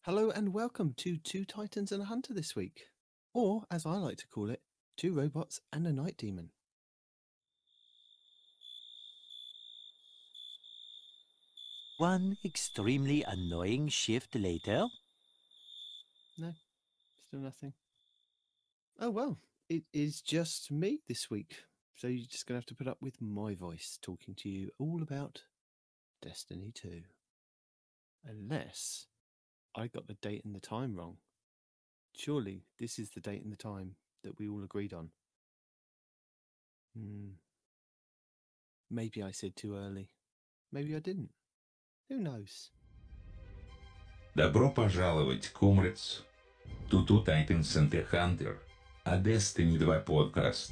Hello and welcome to Two Titans and a Hunter this week. Or, as I like to call it, Two Robots and a Night Demon. One extremely annoying shift later. No, still nothing. Oh well, it is just me this week. So you're just going to have to put up with my voice talking to you all about Destiny 2. Unless I got the date and the time wrong. Surely this is the date and the time that we all agreed on. Maybe I said too early. Maybe I didn't. Who knows? Добро пожаловать, комрадс. Two Titans and a Hunter. A Destiny 2 podcast.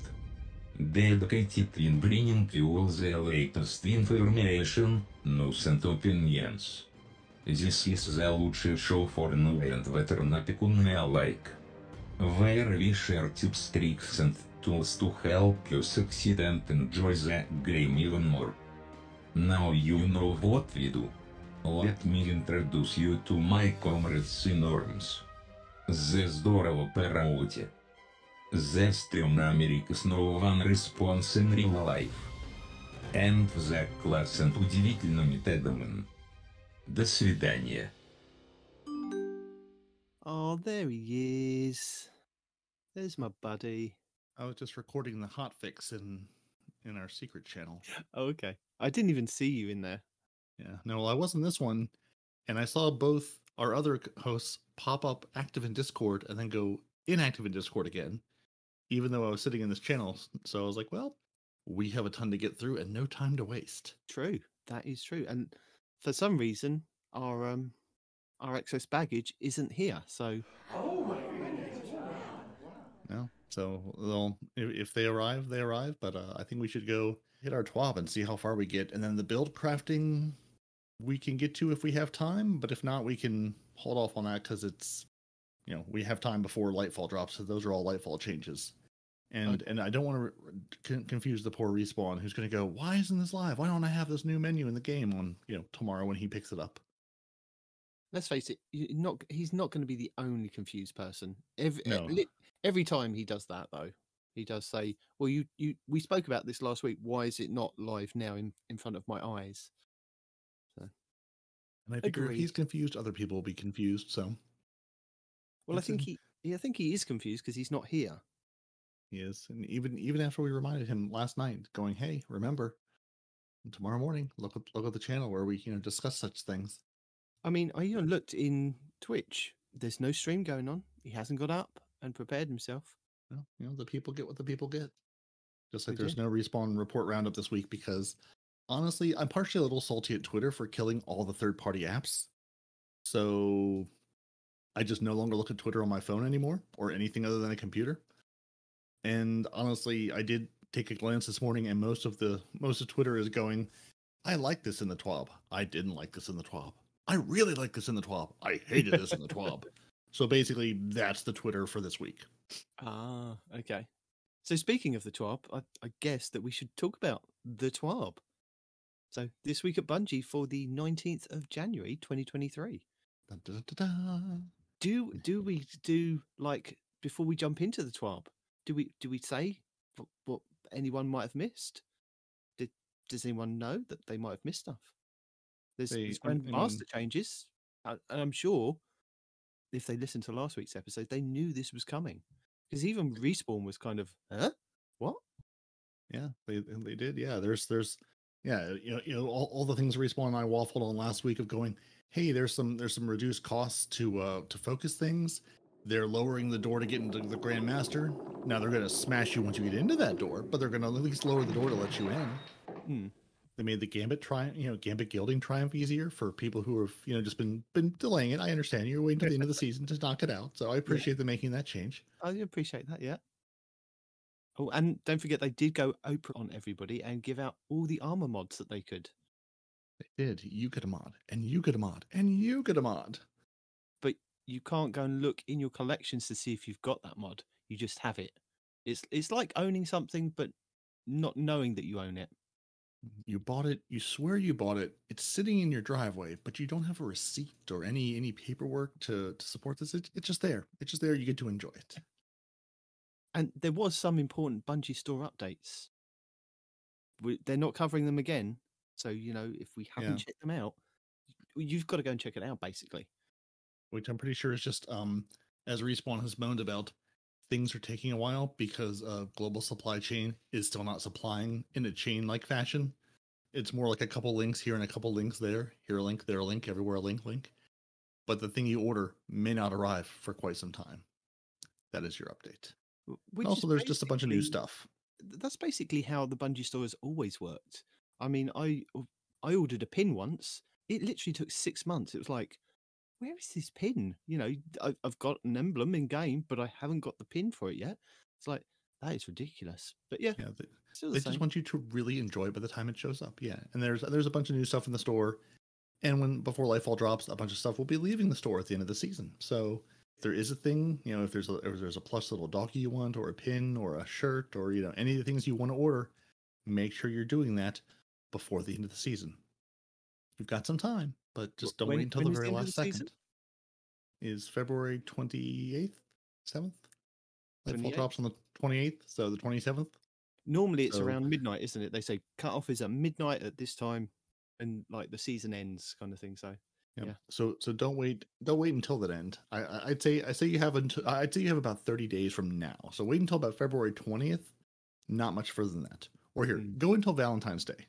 Dedicated in bringing you all the latest information, news and opinions. This is the лучшее show for new and veteran people alike. Where we share tips, tricks and tools to help you succeed and enjoy the game even more. Now you know what we do. Let me introduce you to my comrades in arms. The здорово Peroty. The stream America's no one response in real life. And the class and удивительно Nitedemon. До свидания. Oh, there he is. There's my buddy. I was just recording the hotfix in our secret channel. Oh, okay. I didn't even see you in there. Yeah, no, well, I was in this one, and I saw both our other hosts pop up active in Discord and then go inactive in Discord again, even though I was sitting in this channel. So I was like, well, we have a ton to get through and no time to waste. True, that is true. And for some reason, our excess baggage isn't here. So No, so if they arrive, they arrive. But I think we should go hit our TWAB and see how far we get, and then the build crafting we can get to if we have time. But if not, we can hold off on that because it's, we have time before Lightfall drops. So those are all Lightfall changes. And I don't want to confuse the poor Respawn who's going to go, why isn't this live? Why don't I have this new menu in the game on tomorrow when he picks it up? let's face it, he's not going to be the only confused person. No. Every time he does that, though, he does say, well, we spoke about this last week. Why is it not live now in front of my eyes? So, and I figure if he's confused, other people will be confused. So, well, I think he is confused because he's not here. He is, and even after we reminded him last night, going, "Hey, remember, tomorrow morning, look at the channel where we discuss such things." I mean, I even looked in Twitch. There's no stream going on. He hasn't got up and prepared himself. Well, the people get what the people get. Just like there's no Respawn report roundup this week because, honestly, I'm partially a little salty at Twitter for killing all the third-party apps. So I just no longer look at Twitter on my phone anymore or anything other than a computer. And honestly, I did take a glance this morning, and most of Twitter is going, I like this in the TWAB. I didn't like this in the TWAB. I really like this in the TWAB. I hated this in the TWAB. So basically, that's the Twitter for this week. Ah, okay. So speaking of the TWAB, I guess that we should talk about the TWAB. So this week at Bungie for the 19th of January, 2023. Dun, dun, dun, dun. Do we do, like, before we jump into the TWAB, do we say what anyone might have missed? Does anyone know that they might have missed stuff? There's master changes, and I'm sure if they listened to last week's episode, they knew this was coming. Because even Respawn was kind of, huh? What? Yeah, they did. Yeah, there's all the things Respawn and I waffled on last week of going, hey, there's some reduced costs to focus things. They're lowering the door to get into the Grandmaster. Now they're going to smash you once you get into that door, but they're going to at least lower the door to let you in. They made the Gambit Gambit Gilding Triumph easier for people who have just been delaying it. I understand you're waiting to the end of the season to knock it out, so I appreciate them making that change. I appreciate that, yeah. Oh, and don't forget they did go open on everybody and give out all the armor mods that they could. They did. You get a mod, and you get a mod, and you get a mod. But you can't go and look in your collections to see if you've got that mod. You just have it. It's like owning something, but not knowing that you own it. You bought it. You swear you bought it. It's sitting in your driveway, but you don't have a receipt or any paperwork to support this. It's just there. It's just there. You get to enjoy it. And there was some important Bungie store updates. They're not covering them again. So, if we haven't checked them out, you've got to go and check it out, basically. Which I'm pretty sure is just, as Respawn has moaned about, things are taking a while because global supply chain is still not supplying in a chain-like fashion. It's more like a couple links here and a couple links there. Here a link, there a link, everywhere a link. But the thing you order may not arrive for quite some time. That is your update. Also, there's just a bunch of new stuff. That's basically how the Bungie store has always worked. I mean, I ordered a pin once. It literally took 6 months. It was like, where is this pin? I've got an emblem in game, but I haven't got the pin for it yet. It's like, that is ridiculous. But yeah, they just want you to really enjoy it by the time it shows up. Yeah, and there's a bunch of new stuff in the store. And before Lightfall drops, a bunch of stuff will be leaving the store at the end of the season. So if there is a thing, if there's a plush little doggy you want, or a pin, or a shirt, or any of the things you want to order, make sure you're doing that before the end of the season. You've got some time, but just don't wait until the very last second. Is February 28th, 7th? Lightfall drops on the 28th, so the 27th. Normally it's around midnight, isn't it? They say cutoff is at midnight at this time, and like the season ends, kind of thing. So yeah. So don't wait until that end. I'd say you have about 30 days from now. So wait until about February 20th. Not much further than that. Or here, go until Valentine's Day.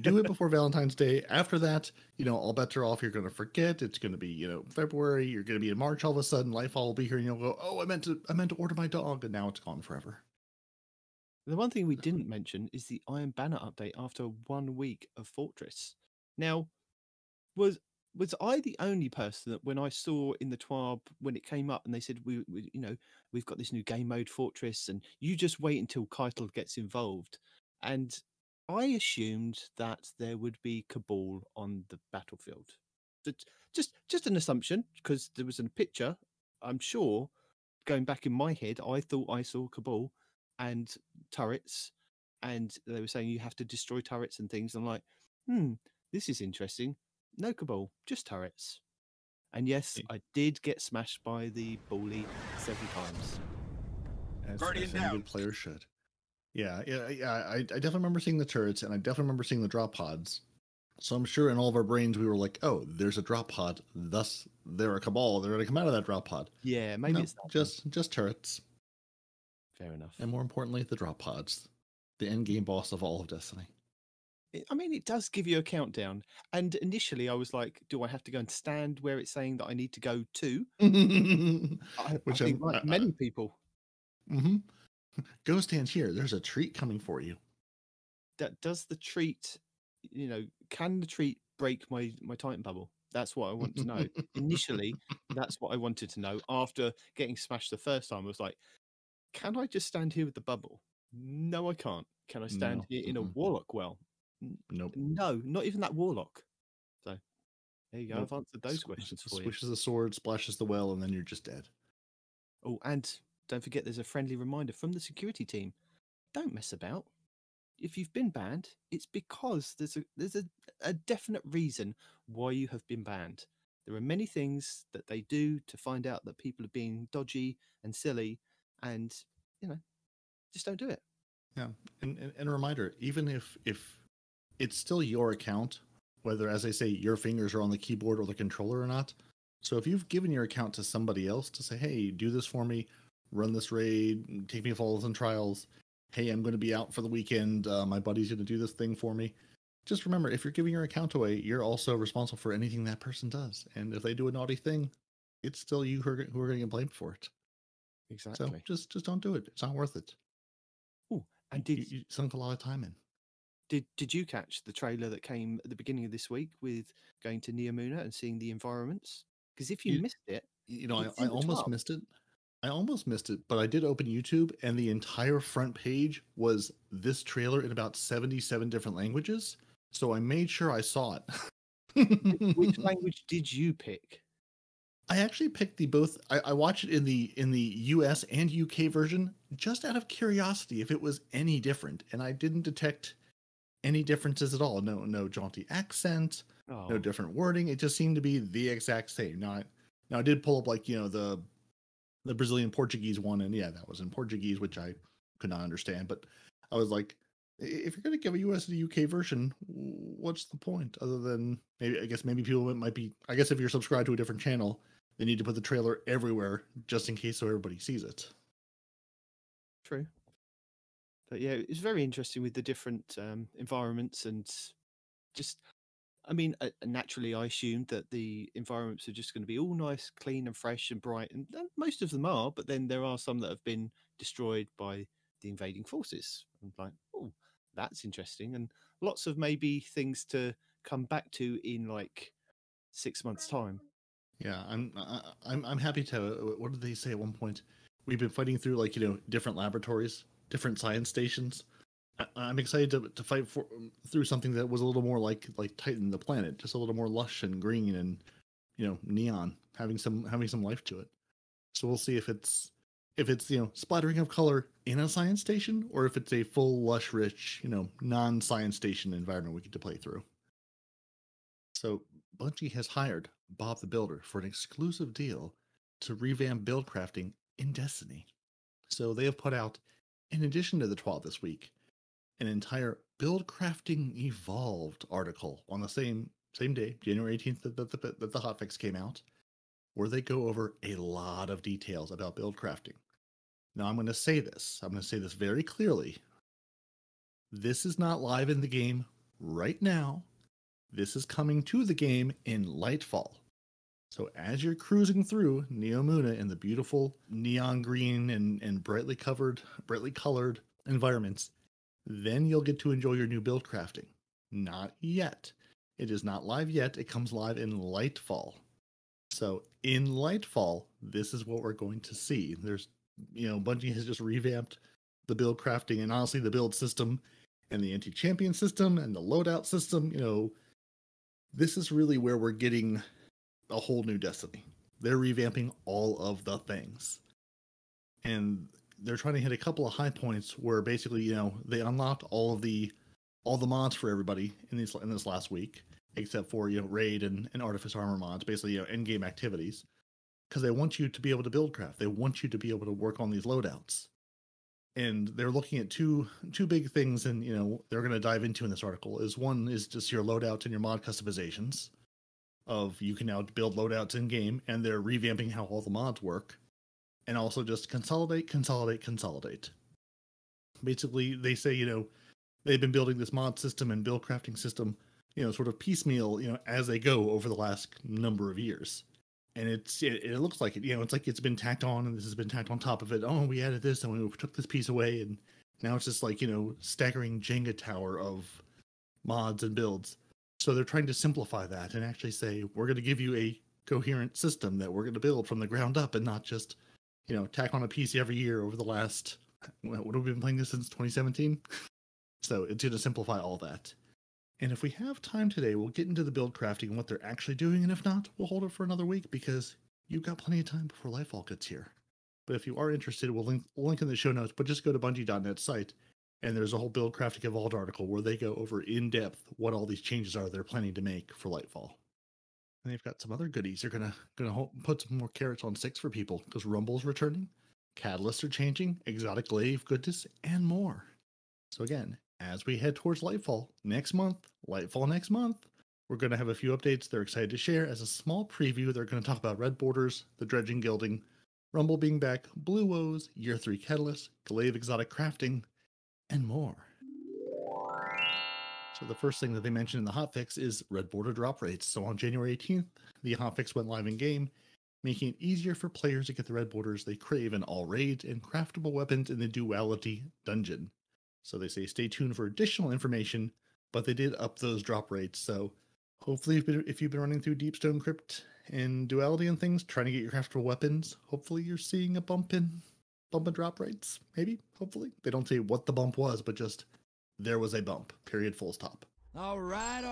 Do it before Valentine's Day. After that, all bets are off. You're going to forget. It's going to be, February. You're going to be in March. All of a sudden, Lightfall will be here, and you'll go, "Oh, I meant to order my dog," and now it's gone forever. The one thing we didn't mention is the Iron Banner update after 1 week of Fortress. Now, was I the only person that when I saw in the TWAB when it came up and they said we've got this new game mode Fortress and you just wait until Keitel gets involved, and I assumed that there would be Cabal on the battlefield. Just an assumption, because there was a picture. I'm sure, going back in my head, I thought I saw Cabal and turrets, and they were saying you have to destroy turrets and things. I'm like, this is interesting. No Cabal, just turrets. And yes, I did get smashed by the bully several times. As any good player should. Yeah. I definitely remember seeing the turrets, and I definitely remember seeing the drop pods. So I'm sure in all of our brains we were like, "Oh, there's a drop pod. Thus, they're a Cabal. They're going to come out of that drop pod." Yeah, maybe it's that just turrets. Fair enough. And more importantly, the drop pods, the end game boss of all of Destiny. I mean, it does give you a countdown. And initially, I was like, "Do I have to go and stand where it's saying that I need to go to?" I think like many people. Mm-hmm. Go stand here. There's a treat coming for you. Does the treat, can the treat break my Titan bubble? That's what I want to know. Initially, that's what I wanted to know. After getting smashed the first time, I was like, can I just stand here with the bubble? No, I can't. Can I stand here in a Warlock well? Nope. No, not even that Warlock. So there you go. Nope. I've answered those questions for you. Swishes the sword, splashes the well, and then you're just dead. Oh, and don't forget, there's a friendly reminder from the security team. Don't mess about. If you've been banned, it's because there's a definite reason why you have been banned. There are many things that they do to find out that people are being dodgy and silly, and just don't do it. Yeah, and a reminder: even if it's still your account, whether, as I say, your fingers are on the keyboard or the controller or not. So if you've given your account to somebody else to say, "Hey, do this for me, run this raid, take me Falls and Trials. Hey, I'm going to be out for the weekend. My buddy's going to do this thing for me." Just remember, if you're giving your account away, you're also responsible for anything that person does. And if they do a naughty thing, it's still you who are going to get blamed for it. Exactly. So just don't do it. It's not worth it. Oh, and you sunk a lot of time in. Did you catch the trailer that came at the beginning of this week with going to Neomuna and seeing the environments? Because if you missed it, I almost missed it. I almost missed it, but I did open YouTube, and the entire front page was this trailer in about 77 different languages. So I made sure I saw it. Which language did you pick? I actually picked the both. I watched it in the US and UK version just out of curiosity if it was any different, and I didn't detect any differences at all. No jaunty accent, no Oh, different wording. It just seemed to be the exact same. Now I did pull up like, the Brazilian Portuguese one, and yeah, that was in Portuguese, which I could not understand. But I was like, if you're going to give a US and a UK version, what's the point? Other than maybe people might be, I guess if you're subscribed to a different channel, they need to put the trailer everywhere just in case so everybody sees it. true. But yeah, it's very interesting with the different environments and just. I mean, naturally, I assumed that the environments are just going to be all nice, clean, and fresh and bright, and most of them are. But then there are some that have been destroyed by the invading forces. I'm like, oh, that's interesting, and lots of maybe things to come back to in like 6 months' time. Yeah, I'm happy to. What did they say at one point? We've been fighting through like different laboratories, different science stations. I'm excited to fight through something that was a little more like Titan, the planet, just a little more lush and green and neon, having some life to it. So we'll see if it's splattering of color in a science station, or if it's a full lush, rich non-science station environment we get to play through. So Bungie has hired Bob the Builder for an exclusive deal to revamp buildcrafting in Destiny. So they have put out, in addition to the 12 this week, an entire Buildcrafting Evolved article on the same day, January 18th, that the hotfix came out, where they go over a lot of details about buildcrafting. Now I'm going to say this very clearly. This is not live in the game right now. This is coming to the game in Lightfall. So as you're cruising through Neomuna in the beautiful neon green and brightly colored environments, then you'll get to enjoy your new build crafting. Not yet. It is not live yet. It comes live in Lightfall. So in Lightfall, this is what we're going to see. There's, Bungie has just revamped the build crafting and honestly the build system and the anti-champion system and the loadout system. This is really where we're getting a whole new Destiny. They're revamping all of the things. And they're trying to hit a couple of high points where basically, they unlocked all the mods for everybody in this last week, except for raid and Artifice armor mods, basically end game activities, because they want you to be able to build craft. They want you to be able to work on these loadouts, and they're looking at two big things, and they're going to dive into in this article. One is just your loadout and your mod customizations. Of you can now build loadouts in game, and they're revamping how all the mods work. And also just consolidate. Basically, they say, they've been building this mod system and build crafting system, sort of piecemeal, as they go over the last number of years. And it looks like it, it's like it's been tacked on and this has been tacked on top of it. Oh, we added this and we took this piece away. And now it's just like, staggering Jenga tower of mods and builds. So they're trying to simplify that and actually say, we're going to give you a coherent system that we're going to build from the ground up and not just, tack on a piece every year over the last, what have we been playing this since 2017? So it's going to simplify all that. And if we have time today, we'll get into the build crafting and what they're actually doing. And if not, we'll hold it for another week because you've got plenty of time before Lightfall gets here. But if you are interested, we'll link in the show notes, but just go to Bungie.net site. And there's a whole build crafting evolved article where they go over in depth what all these changes are they're planning to make for Lightfall. And they've got some other goodies. They're gonna put some more carrots on sticks for people because Rumble's returning, catalysts are changing, exotic glaive goodness, and more. So again, as we head towards Lightfall next month, we're going to have a few updates they're excited to share. As a small preview, they're going to talk about Red Borders, the Dredging Gilding, Rumble being back, Blue Woes, Year 3 Catalyst, Glaive Exotic Crafting, and more. So the first thing that they mentioned in the hotfix is Red Border drop rates. So on January 18th, the hotfix went live in game, making it easier for players to get the red borders they crave in all raids and craftable weapons in the Duality Dungeon. So they say stay tuned for additional information, but they did up those drop rates. So hopefully if you've been running through Deepstone Crypt and Duality and things, trying to get your craftable weapons, hopefully you're seeing a bump in drop rates. Maybe, hopefully. They don't say what the bump was, but just there was a bump, period, full stop. All right.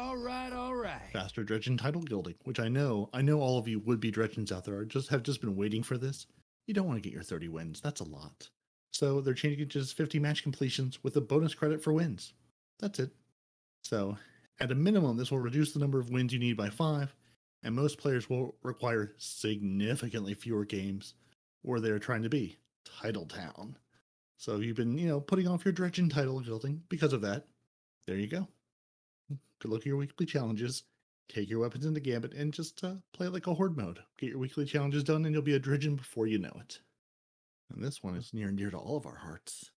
Faster dredging title gilding, which I know all of you would-be dredgens out there have just been waiting for this. You don't want to get your 30 wins. That's a lot. So they're changing it to just 50 match completions with a bonus credit for wins. That's it. So, at a minimum, this will reduce the number of wins you need by 5, and most players will require significantly fewer games where they're trying to be Title Town. So if you've been, putting off your dredging title building because of that, there you go. Good luck at your weekly challenges. Take your weapons into Gambit and just play like a horde mode. Get your weekly challenges done and you'll be a dredging before you know it. And this one is near and dear to all of our hearts,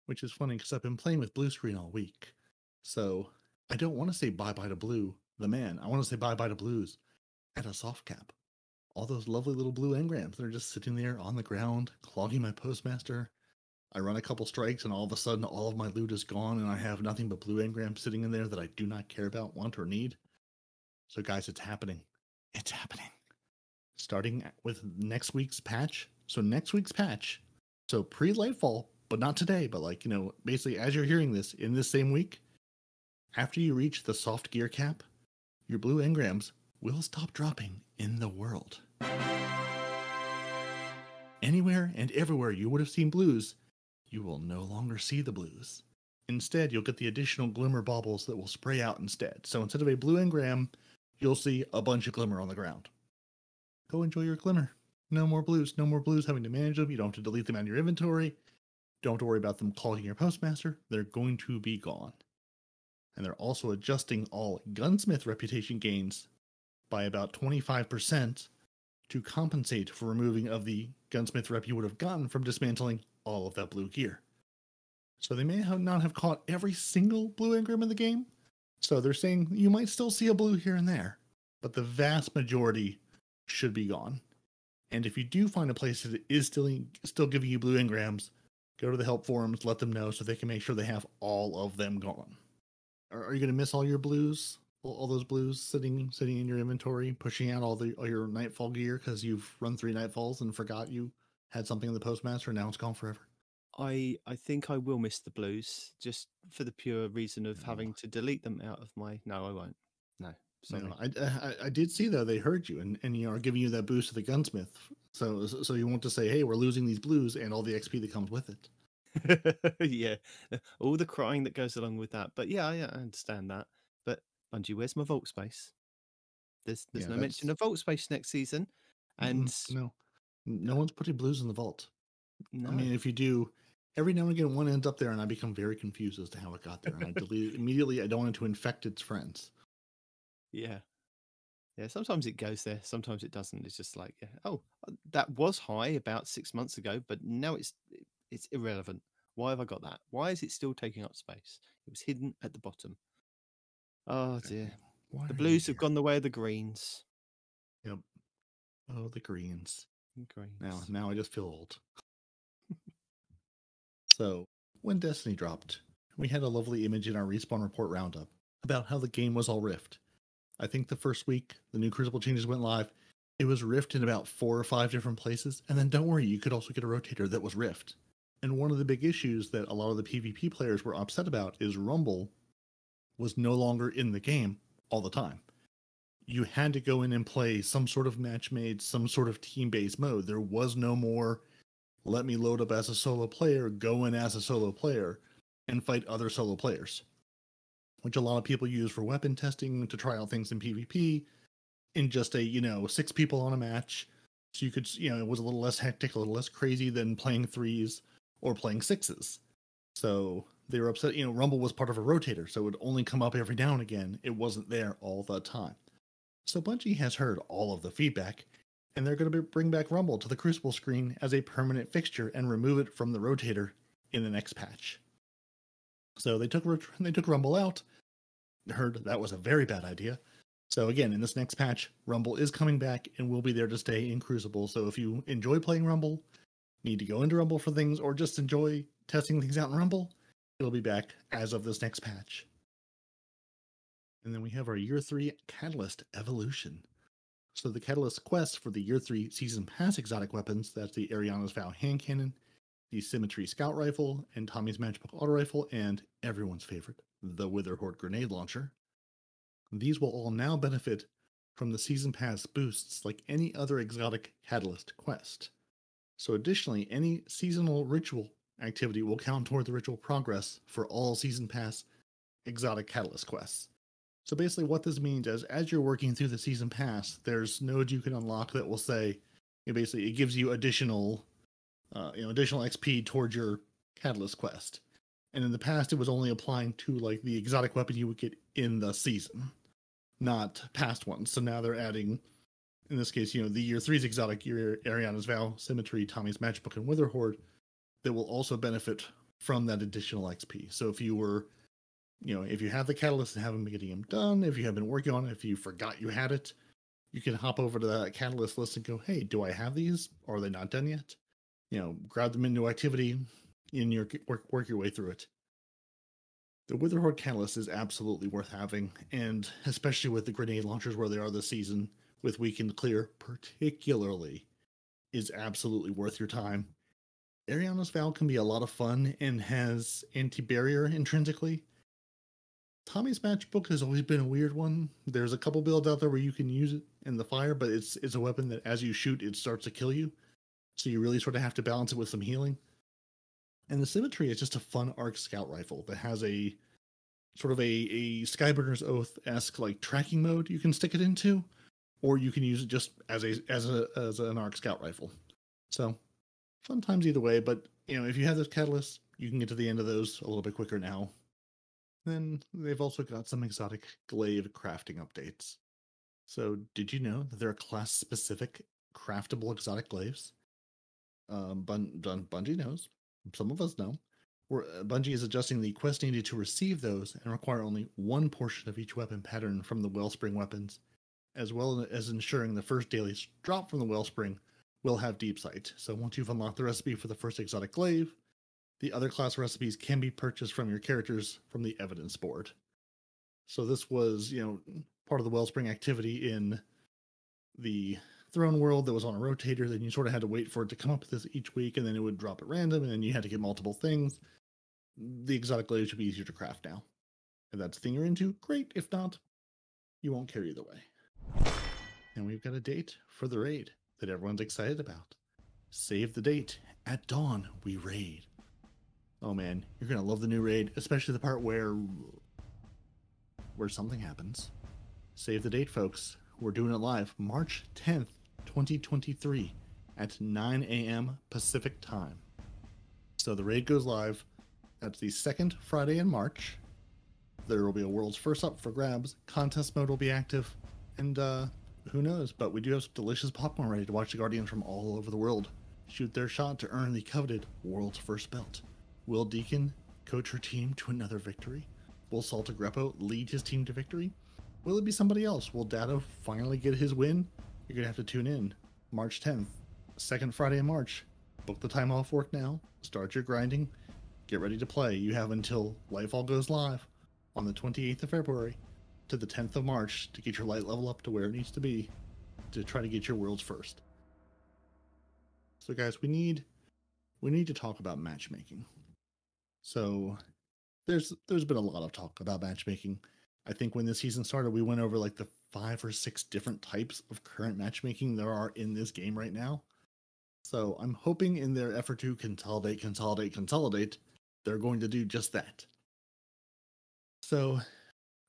which is funny because I've been playing with blue screen all week. So I don't want to say bye-bye to blue, the man. I want to say bye-bye to blues at a soft cap. All those lovely little blue engrams that are just sitting there on the ground, clogging my postmaster. I run a couple strikes and all of a sudden all of my loot is gone and I have nothing but blue engrams sitting in there that I do not care about, want, or need. So guys, it's happening. It's happening. Starting with next week's patch. So next week's patch, so pre-Lightfall, but not today, but basically as you're hearing this, in this same week, after you reach the soft gear cap, your blue engrams will stop dropping in the world. Anywhere and everywhere you would have seen blues, you will no longer see the blues. Instead, you'll get the additional glimmer baubles that will spray out instead. So instead of a blue engram, you'll see a bunch of glimmer on the ground. Go enjoy your glimmer. No more blues. No more blues having to manage them. You don't have to delete them out of your inventory. Don't have to worry about them clogging your postmaster. They're going to be gone. And they're also adjusting all gunsmith reputation gains by about 25% to compensate for removing of the gunsmith rep you would have gotten from dismantling all of that blue gear. So they may not have caught every single blue engram in the game. So they're saying you might still see a blue here and there, but the vast majority should be gone. And if you do find a place that is still giving you blue engrams, go to the help forums, let them know so they can make sure they have all of them gone. Are you going to miss all your blues? All those blues sitting in your inventory, pushing out all your Nightfall gear because you've run 3 Nightfalls and forgot you had something in the postmaster and now it's gone forever? I think I will miss the blues just for the pure reason of having to delete them out of my... No, I won't. No, sorry. No, I did see though they heard you and are giving you that boost to the gunsmith. So you want to say, hey, we're losing these blues and all the XP that comes with it. Yeah, all the crying that goes along with that. But yeah, I understand that. But Bungie, where's my vault space? There's no mention of vault space next season, and no one's putting blues in the vault. No. I mean, if you do, every now and again one ends up there, and I become very confused as to how it got there, and I delete it immediately. I don't want it to infect its friends. Yeah. Sometimes it goes there, sometimes it doesn't. It's just like, oh, that was high about 6 months ago, but now it's irrelevant. Why have I got that? Why is it still taking up space? It was hidden at the bottom. Oh dear. The blues have gone the way of the greens. Yep. Oh, the greens. Greens. Now I just feel old. So, when Destiny dropped, we had a lovely image in our Respawn Report Roundup about how the game was all rift. I think the first week the new Crucible changes went live, it was rift in about 4 or 5 different places, and then don't worry, you could also get a rotator that was rift. And one of the big issues that a lot of the PvP players were upset about is Rumble was no longer in the game all the time. You had to go in and play some sort of match-made, some sort of team-based mode. There was no more, let me load up as a solo player, go in as a solo player, and fight other solo players, which a lot of people use for weapon testing to try out things in PvP in just a, 6 people on a match. So you could, it was a little less hectic, a little less crazy than playing 3s or playing 6s. So they were upset, Rumble was part of a rotator, so it would only come up every now and again. It wasn't there all the time. So Bungie has heard all of the feedback, and they're going to bring back Rumble to the Crucible screen as a permanent fixture and remove it from the rotator in the next patch. So they took Rumble out, heard that was a very bad idea. So again, in this next patch, Rumble is coming back and will be there to stay in Crucible. So if you enjoy playing Rumble, need to go into Rumble for things, or just enjoy testing things out in Rumble, it'll be back as of this next patch. And then we have our Year 3 Catalyst Evolution. So the Catalyst quest for the Year 3 Season Pass exotic weapons, that's the Ariana's Vow hand cannon, the Symmetry Scout Rifle, and Tommy's Magic Auto Rifle, and everyone's favorite, the Witherhoard Grenade Launcher. These will all now benefit from the Season Pass boosts like any other exotic Catalyst quest. So additionally, any seasonal ritual activity will count toward the ritual progress for all Season Pass exotic catalyst quests. So basically what this means is as you're working through the season pass, there's nodes you can unlock that will say, basically it gives you additional XP towards your catalyst quest. And in the past, it was only applying to like the exotic weapon you would get in the season, not past ones. So now they're adding, in this case, the year 3's exotic, your Ariana's Vow, Symmetry, Tommy's Matchbook, and Witherhoard, that will also benefit from that additional XP. So if you were, if you have the catalyst and haven't been getting them done, if you have been working on it, if you forgot you had it, you can hop over to that catalyst list and go, hey, do I have these? Or are they not done yet? Grab them into activity in your work your way through it. The Witherhoard catalyst is absolutely worth having, and especially with the grenade launchers where they are this season, with Weekend Clear particularly, is absolutely worth your time. Ariana's Vow can be a lot of fun and has anti-barrier intrinsically. Tommy's Matchbook has always been a weird one. There's a couple builds out there where you can use it in the fire, but it's a weapon that as you shoot, it starts to kill you. So you really sort of have to balance it with some healing. And the Symmetry is just a fun ARC Scout rifle that has a sort of a Skyburner's Oath-esque like tracking mode you can stick it into, or you can use it just as an ARC Scout rifle. So fun times either way, but if you have this catalyst, you can get to the end of those a little bit quicker now. Then they've also got some exotic glaive crafting updates. So did you know that there are class-specific craftable exotic glaives? Bungie knows. Some of us know. Bungie is adjusting the quest needed to receive those and require only one portion of each weapon pattern from the Wellspring weapons, as well as ensuring the first daily drop from the Wellspring will have Deep Sight. So once you've unlocked the recipe for the first exotic glaive, the other class recipes can be purchased from your characters from the evidence board. So this was, part of the Wellspring activity in the Throne world that was on a rotator. Then you sort of had to wait for it to come up with this each week, and then it would drop at random, and then you had to get multiple things. The exotic glaive should be easier to craft now. If that's the thing you're into, great. If not, you won't care either way. And we've got a date for the raid that everyone's excited about. Save the date. At dawn, we raid. Oh man, you're going to love the new raid, especially the part where something happens. Save the date, folks. We're doing it live, March 10th, 2023 at 9 a.m. Pacific time. So the raid goes live. That's the second Friday in March. There will be a world's first up for grabs. Contest mode will be active. And who knows, but we do have some delicious popcorn ready to watch the Guardians from all over the world shoot their shot to earn the coveted world's first belt. Will Deacon coach her team to another victory? Will Salta Greppo lead his team to victory? Will it be somebody else? Will Dado finally get his win? You're going to have to tune in. March 10th, second Friday in March. Book the time off work now. Start your grinding. Get ready to play. You have until Lightfall goes live on the 28th of February to the 10th of March to get your light level up to where it needs to be to try to get your world's first. So guys, we need to talk about matchmaking. So there's been a lot of talk about matchmaking. I think when this season started, we went over like the 5 or 6 different types of current matchmaking there are in this game right now. So I'm hoping in their effort to consolidate, they're going to do just that. So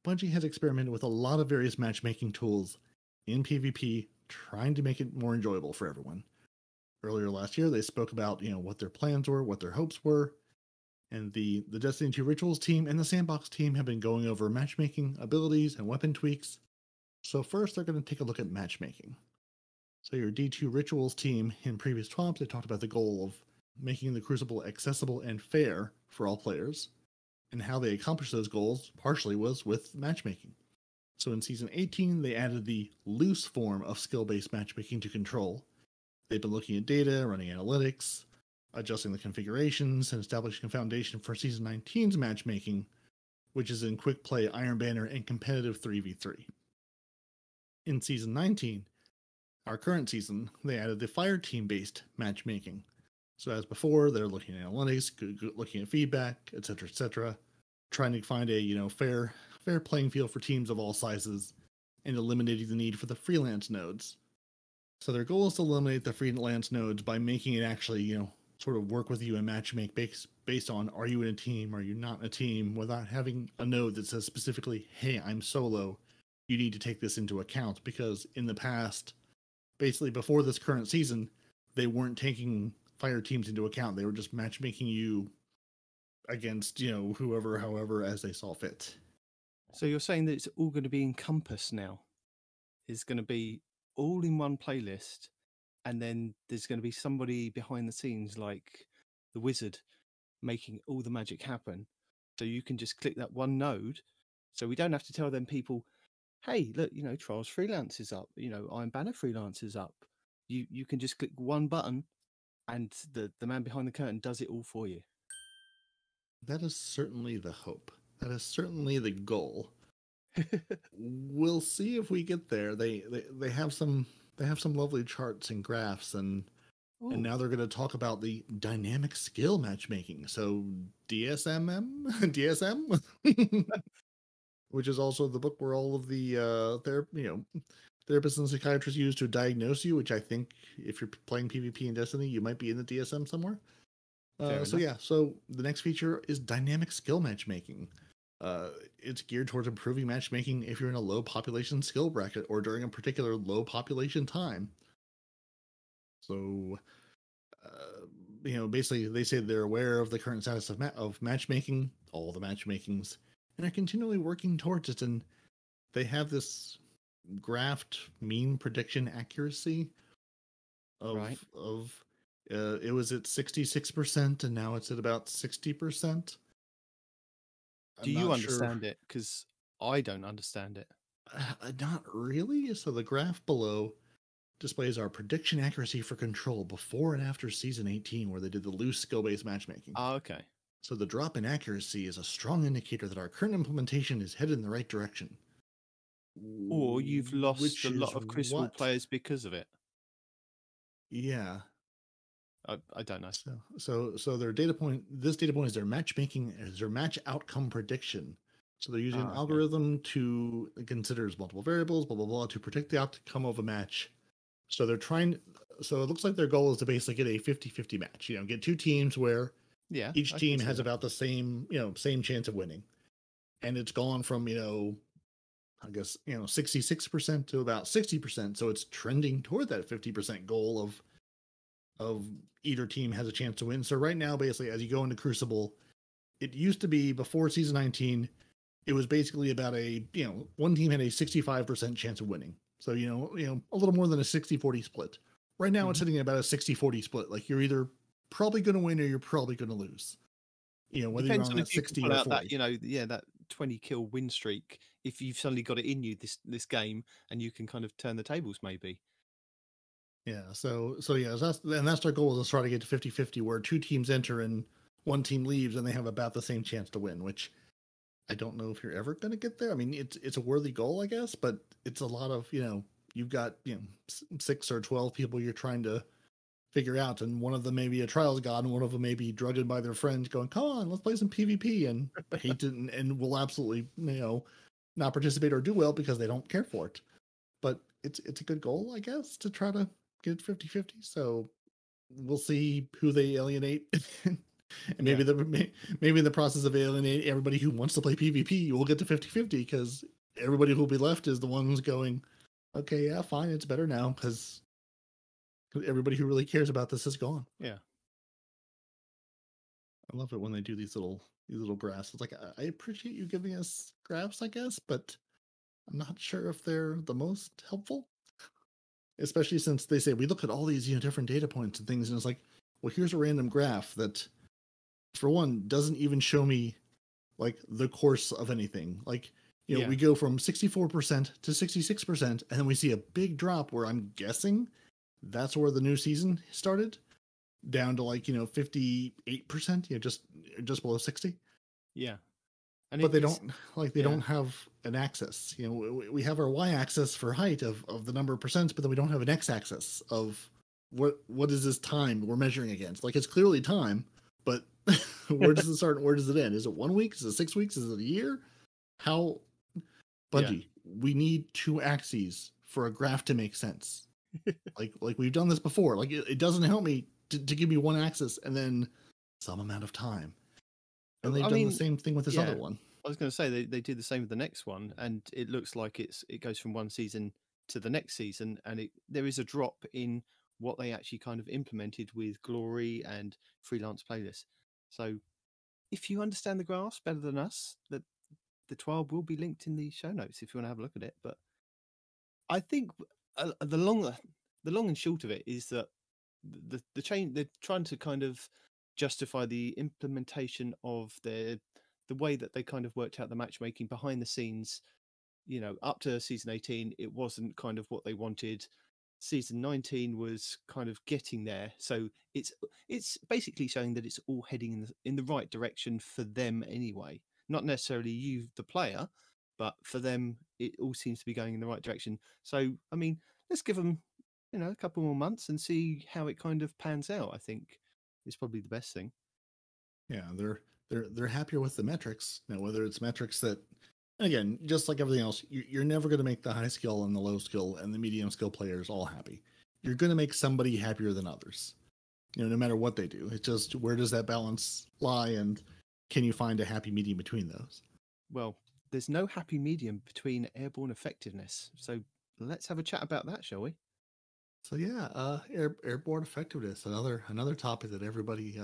Bungie has experimented with a lot of various matchmaking tools in PvP, trying to make it more enjoyable for everyone. Earlier last year, they spoke about, what their plans were, what their hopes were, and the Destiny 2 Rituals team and the Sandbox team have been going over matchmaking abilities and weapon tweaks. So first, they're going to take a look at matchmaking. So your D2 Rituals team in previous TWAPs, they talked about the goal of making the Crucible accessible and fair for all players, and how they accomplished those goals partially was with matchmaking. So in Season 18, they added the loose form of skill-based matchmaking to Control. They've been looking at data, running analytics, adjusting the configurations, and establishing a foundation for Season 19's matchmaking, which is in Quick Play, Iron Banner, and competitive 3v3. In Season 19, our current season, they added the Fire Team-based matchmaking. So as before, they're looking at analytics, looking at feedback, etc., trying to find a fair playing field for teams of all sizes, and eliminating the need for the freelance nodes. So their goal is to eliminate the freelance nodes by making it actually, sort of work with you and matchmake based on, are you in a team, are you not in a team, without having a node that says specifically, hey, I'm solo, you need to take this into account. Because in the past, basically before this current season, they weren't taking fire teams into account. They were just matchmaking you against, whoever, however, as they saw fit. So you're saying that it's all going to be encompassed now? It's going to be all in one playlist, and then there's going to be somebody behind the scenes like the wizard making all the magic happen. So you can just click that one node. So we don't have to tell them people, hey, look, Trials Freelance is up, Iron Banner Freelance is up. You can just click one button and the man behind the curtain does it all for you. That is certainly the hope. That is certainly the goal. We'll see if we get there. They have some lovely charts and graphs, and now they're going to talk about the dynamic skill matchmaking. So DSM, which is also the book where all of the therapists and psychiatrists use to diagnose you. Which I think, if you're playing PvP in Destiny, you might be in the DSM somewhere. So the next feature is dynamic skill matchmaking. It's geared towards improving matchmaking if you're in a low population skill bracket or during a particular low population time. So, basically they say they're aware of the current status of matchmaking, all the matchmakings, and are continually working towards it. And they have this graphed mean prediction accuracy of it was at 66%, and now it's at about 60%. Do you understand it? Because I don't understand it. Not really. So the graph below displays our prediction accuracy for control before and after season 18, where they did the loose skill-based matchmaking. Oh, okay. So the drop in accuracy is a strong indicator that our current implementation is headed in the right direction. Or you've lost a lot of Crucible players because of it. Yeah. I don't know. So their data point, this data point is their matchmaking, is their match outcome prediction. So they're using an algorithm to considers multiple variables, blah, blah, blah, to predict the outcome of a match. So they're so it looks like their goal is to basically get a 50-50 match, get two teams where each team has about the same chance of winning. And it's gone from, 66% to about 60%. So it's trending toward that 50% goal of either team has a chance to win. So right now, basically, as you go into Crucible, it used to be before season 19, it was basically about one team had a 65% chance of winning. So, a little more than a 60-40 split. Right now, it's sitting at about a 60-40 split. Like, you're either probably going to win or you're probably going to lose. Whether Depends you're on that 60 or 40. That 20 kill win streak, if you've suddenly got it in you this game, and you can kind of turn the tables maybe. Yeah, so that's their goal, is to try to get to 50-50, where two teams enter and one team leaves and they have about the same chance to win, which I don't know if you're ever going to get there. I mean, it's a worthy goal, I guess, but it's a lot of, you've got, 6 or 12 people you're trying to figure out, and one of them may be a trials god, and one of them may be drugged by their friends going, come on, let's play some PvP, and hate it and will absolutely, not participate or do well because they don't care for it. But it's a good goal, I guess, to try to get 50-50. So we'll see who they alienate. And maybe maybe in the process of alienating everybody who wants to play PvP, you will get to 50-50, because everybody who will be left is the ones going, okay, yeah, fine, it's better now, because everybody who really cares about this is gone. Yeah. I love it when they do these little graphs. It's like, I appreciate you giving us graphs, I guess, but I'm not sure if they're the most helpful. Especially since they say, we look at all these different data points and things, and it's like, well, here's a random graph that, for one, doesn't even show me like the course of anything. Like, we go from 64% to 66%, and then we see a big drop where I'm guessing that's where the new season started, down to 58%, just below 60. Yeah. But they don't have an axis. We have our y-axis for height of the number of percents, but then we don't have an x-axis of what is this time we're measuring against. Like, it's clearly time, but where does it start and where does it end? Is it 1 week? Is it 6 weeks? Is it a year? How? Bungie, we need 2 axes for a graph to make sense. like we've done this before. Like, it doesn't help me to give me one axis and then some amount of time. And they've I done mean, the same thing with this yeah. other one. I was going to say they did the same with the next one, and it looks like it goes from one season to the next season, and there is a drop in what they actually kind of implemented with Glory and freelance playlists. So if you understand the graphs better than us, the 12 will be linked in the show notes if you want to have a look at it. But I think the long and short of it is that the change, they're trying to kind of justify the implementation of the way that they kind of worked out the matchmaking behind the scenes. You know, up to season 18, it wasn't kind of what they wanted. Season 19 was kind of getting there, so it's basically showing that it's all heading in the right direction for them anyway. Not necessarily you, the player, but for them, it all seems to be going in the right direction. So, I mean, let's give them, a couple more months and see how it kind of pans out. I think is probably the best thing. Yeah, they're happier with the metrics now. Whether it's metrics that, again, just like everything else, you're never going to make the high skill and the low skill and the medium skill players all happy. You're going to make somebody happier than others, no matter what they do. It's just, where does that balance lie, and can you find a happy medium between those? Well, there's no happy medium between airborne effectiveness. So let's have a chat about that, shall we? So yeah, airborne effectiveness, another topic that everybody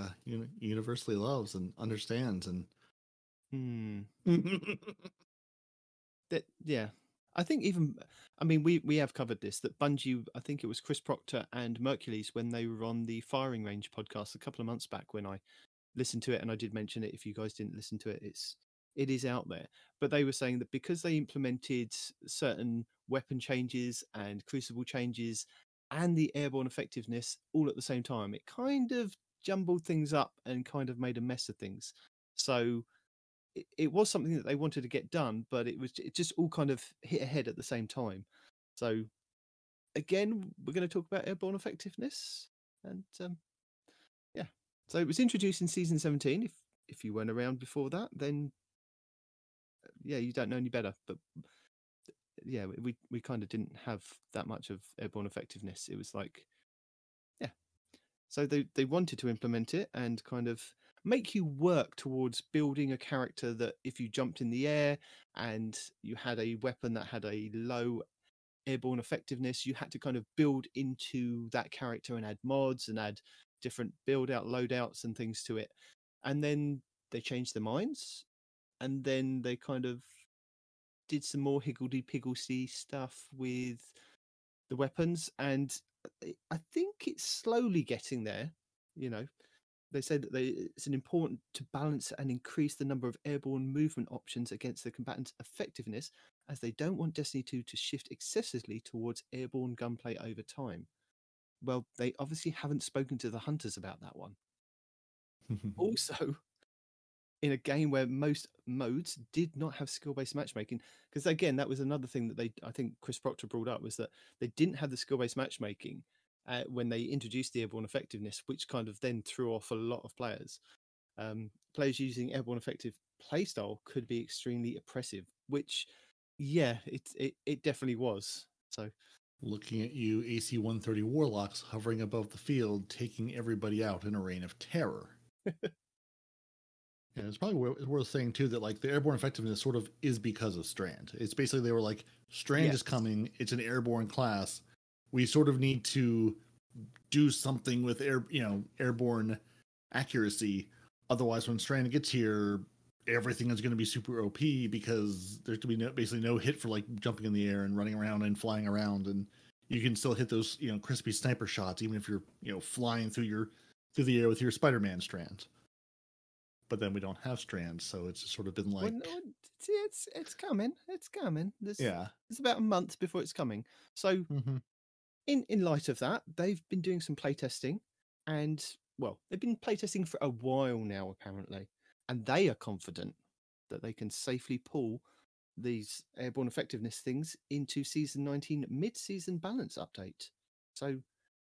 universally loves and understands. And yeah, I think we have covered this, that Bungie, I think it was Chris Proctor and Mercules when they were on the Firing Range podcast a couple of months back, when I listened to it, and I did mention it. If you guys didn't listen to it, it is out there. But they were saying that because they implemented certain weapon changes and crucible changes and the airborne effectiveness all at the same time, it kind of jumbled things up and kind of made a mess of things. So it was something that they wanted to get done, but it just all kind of hit ahead at the same time. So again, we're going to talk about airborne effectiveness, and yeah. So it was introduced in season 17. If you weren't around before that, then yeah, you don't know any better. But yeah, we kind of didn't have that much of airborne effectiveness. It was like, yeah. So they wanted to implement it and kind of make you work towards building a character that if you jumped in the air and you had a weapon that had a low airborne effectiveness, you had to kind of build into that character and add mods and add different build out loadouts and things to it. And then they changed their minds, and then they kind of did some more higgledy-piggledy stuff with the weapons, and I think it's slowly getting there. They say that it's important to balance and increase the number of airborne movement options against the combatant's effectiveness, as they don't want Destiny 2 to shift excessively towards airborne gunplay over time. Well, they obviously haven't spoken to the hunters about that one. Also, in a game where most modes did not have skill-based matchmaking, because again, that was another thing that I think Chris Proctor brought up, was that they didn't have the skill-based matchmaking when they introduced the airborne effectiveness, which kind of then threw off a lot of players. Players using airborne effective playstyle could be extremely oppressive, which, yeah, it definitely was. So, looking at you, AC 130 warlocks hovering above the field, taking everybody out in a reign of terror. Yeah, it's probably worth saying too that like the airborne effectiveness sort of is because of Strand. It's basically, they were like, Strand is coming. It's an airborne class. We sort of need to do something with airborne accuracy. Otherwise, when Strand gets here, everything is going to be super OP, because there's going to be basically no hit for like jumping in the air and running around and flying around, and you can still hit those crispy sniper shots even if you're flying through the air with your Spider-Man Strand. But then we don't have Strands, so it's sort of been like, well, no, it's coming. It's coming. It's about a month before it's coming. So, in light of that, they've been doing some playtesting, and well, they've been playtesting for a while now, apparently, and they are confident that they can safely pull these airborne effectiveness things into season 19 mid-season balance update. So,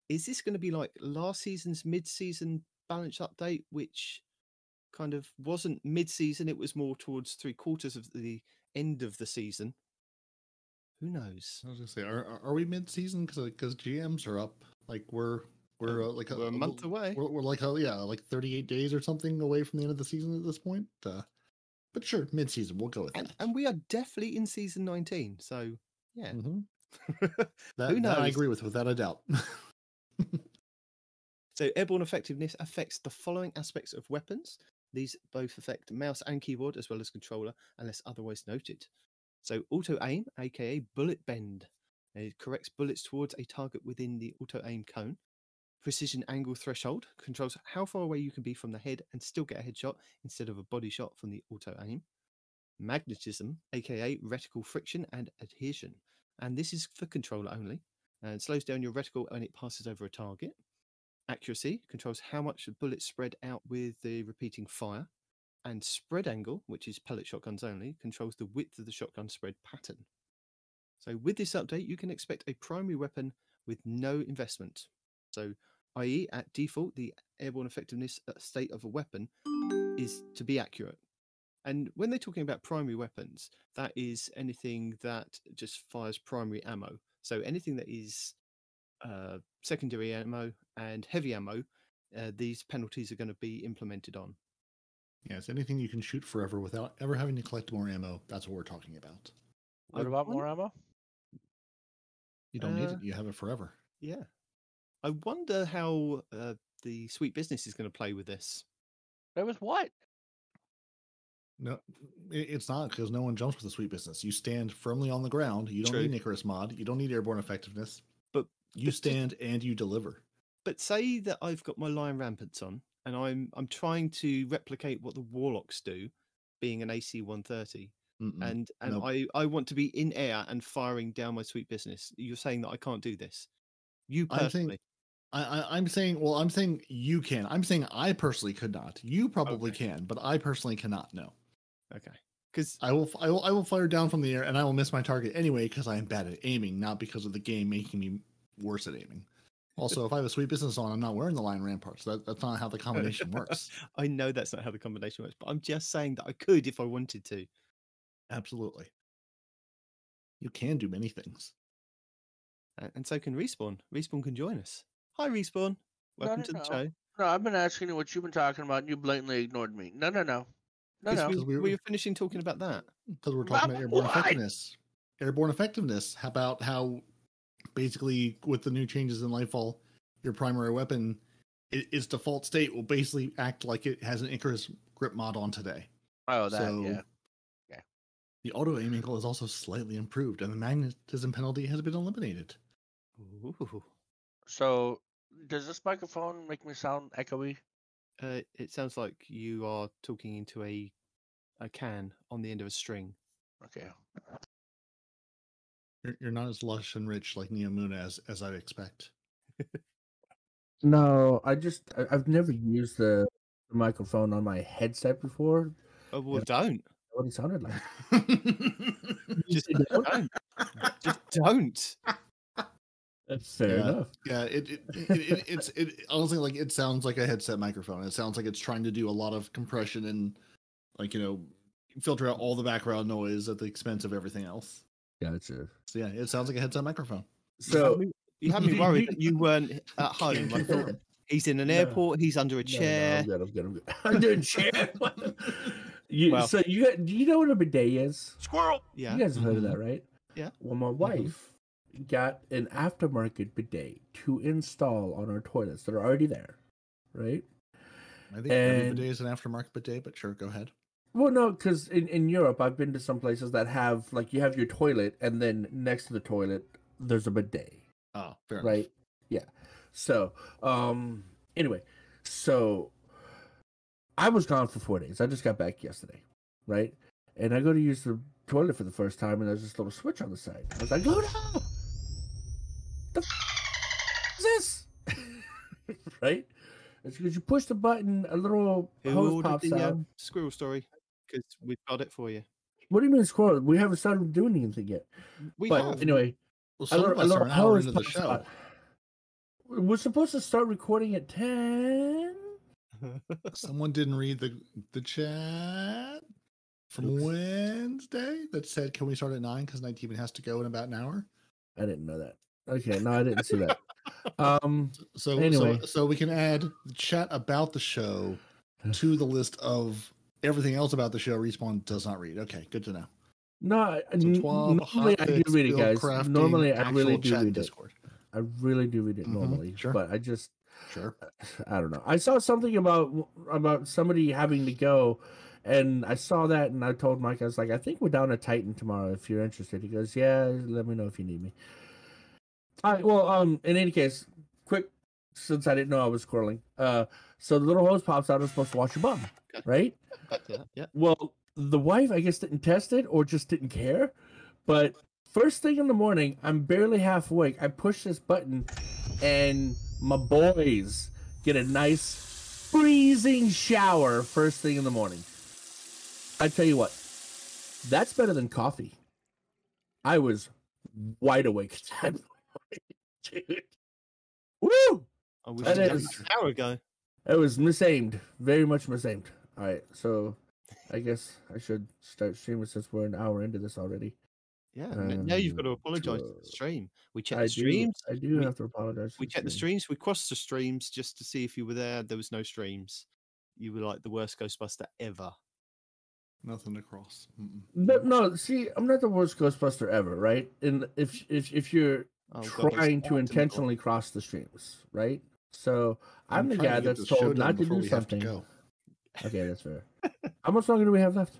is this going to be like last season's mid-season balance update, which kind of wasn't mid-season, it was more towards 3/4 of the end of the season? Who knows? I was gonna say, are we mid-season? Because GMs are up. Like, we're We're like we're a month away. We're like 38 days or something away from the end of the season at this point. But sure, mid-season, we'll go with that. And we are definitely in season 19. So yeah, Who knows? That I agree with without a doubt. So airborne effectiveness affects the following aspects of weapons. These both affect mouse and keyboard as well as controller, unless otherwise noted. So auto aim, aka bullet bend. It corrects bullets towards a target within the auto aim cone. Precision angle threshold controls how far away you can be from the head and still get a headshot instead of a body shot from the auto aim. Magnetism, aka reticle friction and adhesion. And this is for controller only. And slows down your reticle when it passes over a target. Accuracy controls how much the bullets spread out with the repeating fire. And spread angle, which is pellet shotguns only, controls the width of the shotgun spread pattern. So with this update, you can expect a primary weapon with no investment. So, i.e. at default, the airborne effectiveness state of a weapon is to be accurate. And when they're talking about primary weapons, that is anything that just fires primary ammo. So anything that is secondary ammo and heavy ammo, these penalties are going to be implemented on. Yes, anything you can shoot forever without ever having to collect more ammo. That's what we're talking about. What about more ammo? You don't need it. You have it forever. Yeah. I wonder how the Sweet Business is going to play with this. Play with what? No, it's not, because no one jumps with the Sweet Business. You stand firmly on the ground. You don't need Icarus mod. You don't need airborne effectiveness. But you stand and you deliver. But say that I've got my Lion Rampants on, and I'm trying to replicate what the Warlocks do, being an AC 130, and nope. I want to be in air and firing down my Sweet Business. You're saying that I can't do this? You personally? I'm saying you can. I'm saying I personally could not. You probably can, but I personally cannot. No. Okay. Because I will fire down from the air and I will miss my target anyway because I am bad at aiming, not because of the game making me worse at aiming. Also, if I have a Sweet Business on, I'm not wearing the Lion Ramparts. That's not how the combination works. I know that's not how the combination works, but I'm just saying that I could if I wanted to. Absolutely. You can do many things. And so can Respawn. Respawn can join us. Hi, Respawn. Welcome to the show. No, I've been asking you what you've been talking about, and you blatantly ignored me. No. We were finishing talking about that. Because we're talking about airborne effectiveness. Airborne effectiveness. How about how basically with the new changes in Lightfall, your primary weapon, its default state will basically act like it has an Icarus grip mod on today. Oh, yeah. The auto aim angle is also slightly improved, and the magnetism penalty has been eliminated. Ooh. So, does this microphone make me sound echoey? It sounds like you are talking into a can on the end of a string. Okay. You're not as lush and rich like Neomuna as I'd expect. No, I've never used the microphone on my headset before. Oh, well, don't. What he sounded like. Just don't. Just don't. That's fair enough. Yeah, it's honestly, like, it sounds like a headset microphone. It sounds like it's trying to do a lot of compression and, like, filter out all the background noise at the expense of everything else. Gotcha. So yeah, it sounds like a headset microphone. So you had me worried that you weren't at home. I thought he's in an airport. He's under a chair. No, I'm good. Under a chair. Do you know what a bidet is? Squirrel. Yeah. You guys have heard of that, right? Yeah. Well, my wife got an aftermarket bidet to install on our toilets that are already there, right? I think every bidet is an aftermarket bidet, but sure, go ahead. Well, no, because in Europe, I've been to some places that have, like, you have your toilet, and then next to the toilet, there's a bidet. Oh, fair enough. Right? Yeah. So, anyway, I was gone for 4 days. I just got back yesterday, right? And I go to use the toilet for the first time, and there's this little switch on the side. I was like, "Oh no! The is this?" Right? It's because you push the button, a little hose pops out. Squirrel story, because we've got it for you. What do you mean squirrel? We haven't started doing anything yet. We have. Anyway, well, some of us are an hour into the show. Out. We're supposed to start recording at 10. Someone didn't read the chat from Wednesday that said, "Can we start at 9 because Nitedemon has to go in about an hour?" I didn't know that. Okay, no, I didn't see that. Anyway. So we can add chat about the show to the list of everything else about the show Respawn does not read. Okay, good to know. No, So TWAB, normally I do Hotfix, read it, guys. Buildcrafting, Normally I really actual do chat read Discord. it. I really do read it normally, sure. but I just Sure. I don't know. I saw something about somebody having to go, and I saw that, and I told Mike, I was like, I think we're down to Titan tomorrow. If you're interested, he goes, yeah, let me know if you need me. All right. Well, in any case, quick, since I didn't know I was squirreling. So the little hose pops out. I'm supposed to wash your bum, right? Back to that, yeah. Well, the wife, I guess, didn't test it or just didn't care. But first thing in the morning, I'm barely half awake. I push this button, and my boys get a nice freezing shower first thing in the morning. I tell you what, that's better than coffee. I was wide awake at that point. Dude. Woo! I wish That it is- was an hour ago. It was misaimed. Very much misaimed. All right, so I guess I should start streaming since we're an hour into this already. Yeah, now you've got to apologise to the stream. We checked the streams. I do have to apologize. We checked the streams. We crossed the streams just to see if you were there. There was no streams. You were like the worst Ghostbuster ever. Nothing to cross. No, see, I'm not the worst Ghostbuster ever, right? And if you're Oh, God, trying those to spots in the intentionally cross the streams, right? So I'm the trying guy to get that's this show told done not to before do we have to something. go. Okay, that's fair. How much longer do we have left?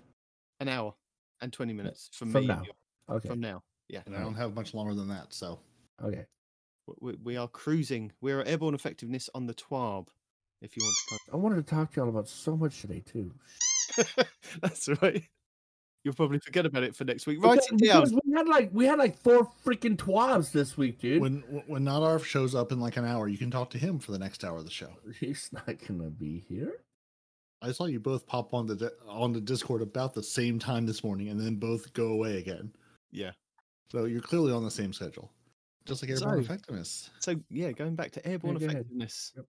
An hour and 20 minutes from From me. now. Okay. From now. Yeah. And I don't have much longer than that, so. Okay. We are cruising. We're at airborne effectiveness on the TWAB. If you want to I wanted to talk to y'all about so much today too. That's right. You'll probably forget about it for next week. Write it down. Because we had like 4 freaking twabs this week, dude. When Nadarv shows up in like an hour, you can talk to him for the next hour of the show. He's not gonna be here. I saw you both pop on the Discord about the same time this morning, and then both go away again. Yeah. So you're clearly on the same schedule, just like airborne effectiveness. So yeah, going back to airborne go ahead. effectiveness. Yep.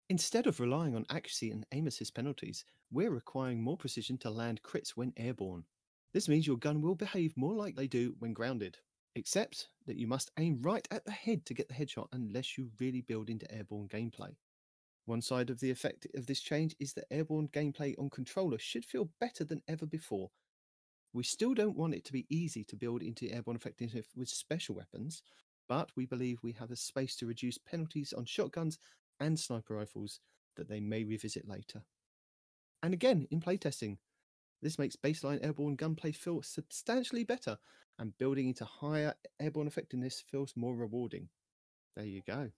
Instead of relying on accuracy and aim assist penalties, we're requiring more precision to land crits when airborne. This means your gun will behave more like they do when grounded, except that you must aim right at the head to get the headshot unless you really build into airborne gameplay. One side of the effect of this change is that airborne gameplay on controller should feel better than ever before. We still don't want it to be easy to build into airborne effectiveness with special weapons, but we believe we have a space to reduce penalties on shotguns and sniper rifles that they may revisit later. And again, in playtesting, this makes baseline airborne gunplay feel substantially better, and building into higher airborne effectiveness feels more rewarding. There you go.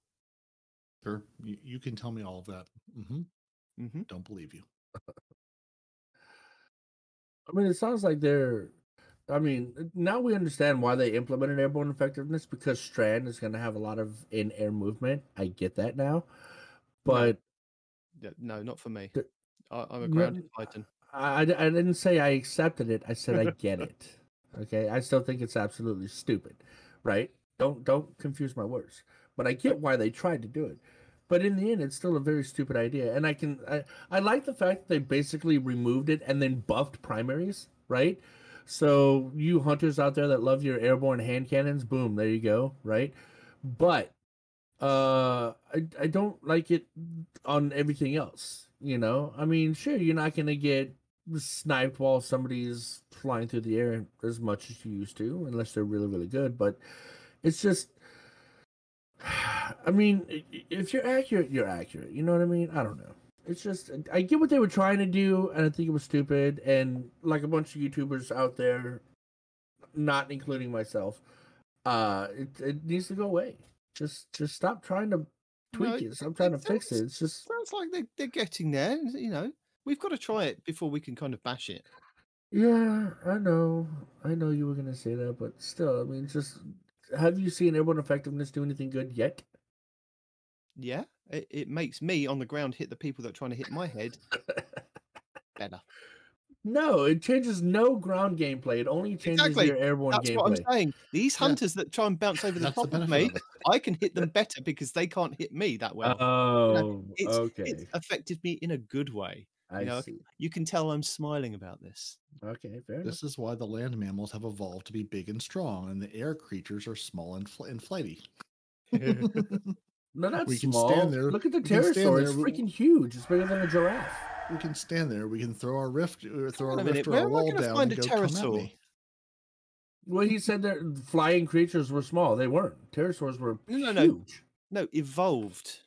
Sure, you can tell me all of that. Don't believe you. I mean, it sounds like now we understand why they implemented airborne effectiveness, because Strand is going to have a lot of in-air movement. I get that now, but no, not for me. I'm a grounded Titan. I didn't say I accepted it. I said I get it. Okay, I still think it's absolutely stupid, right? Don't confuse my words. But I get why they tried to do it. But in the end, it's still a very stupid idea. And I like the fact that they basically removed it and then buffed primaries, right? So you hunters out there that love your airborne hand cannons, boom, there you go, right? But I don't like it on everything else, you know? I mean, sure, you're not going to get sniped while somebody's flying through the air as much as you used to, unless they're really, really good. But it's just, I mean, if you're accurate, you're accurate. You know what I mean? I don't know. It's just, I get what they were trying to do, and I think it was stupid. And like a bunch of YouTubers out there, not including myself, it needs to go away. Just stop trying to tweak it. Stop trying to fix it. It's just sounds like they're getting there. You know, we've got to try it before we can kind of bash it. Yeah, I know you were gonna say that, but still, I mean, just have you seen airborne effectiveness do anything good yet? Yeah, it makes me on the ground hit the people that are trying to hit my head better. No, it changes no ground gameplay. It only changes your airborne That's gameplay. what I'm saying. These hunters that try and bounce over the top of me, I can hit them better because they can't hit me that well. Oh, okay. It's affected me in a good way. I see. You can tell I'm smiling about this. Okay, fair enough. This is why the land mammals have evolved to be big and strong, and the air creatures are small and flighty. No, that's We can small. stand there. Look at the We can stand pterosaur. there. It's freaking huge. It's bigger than a giraffe. We can stand there. We can throw our rift, or throw on our a minute, rift or where our am I wall gonna down find and a go, come at pterosaur? me. Well, he said that flying creatures were small. They weren't. Pterosaurs were No. huge. No, evolved.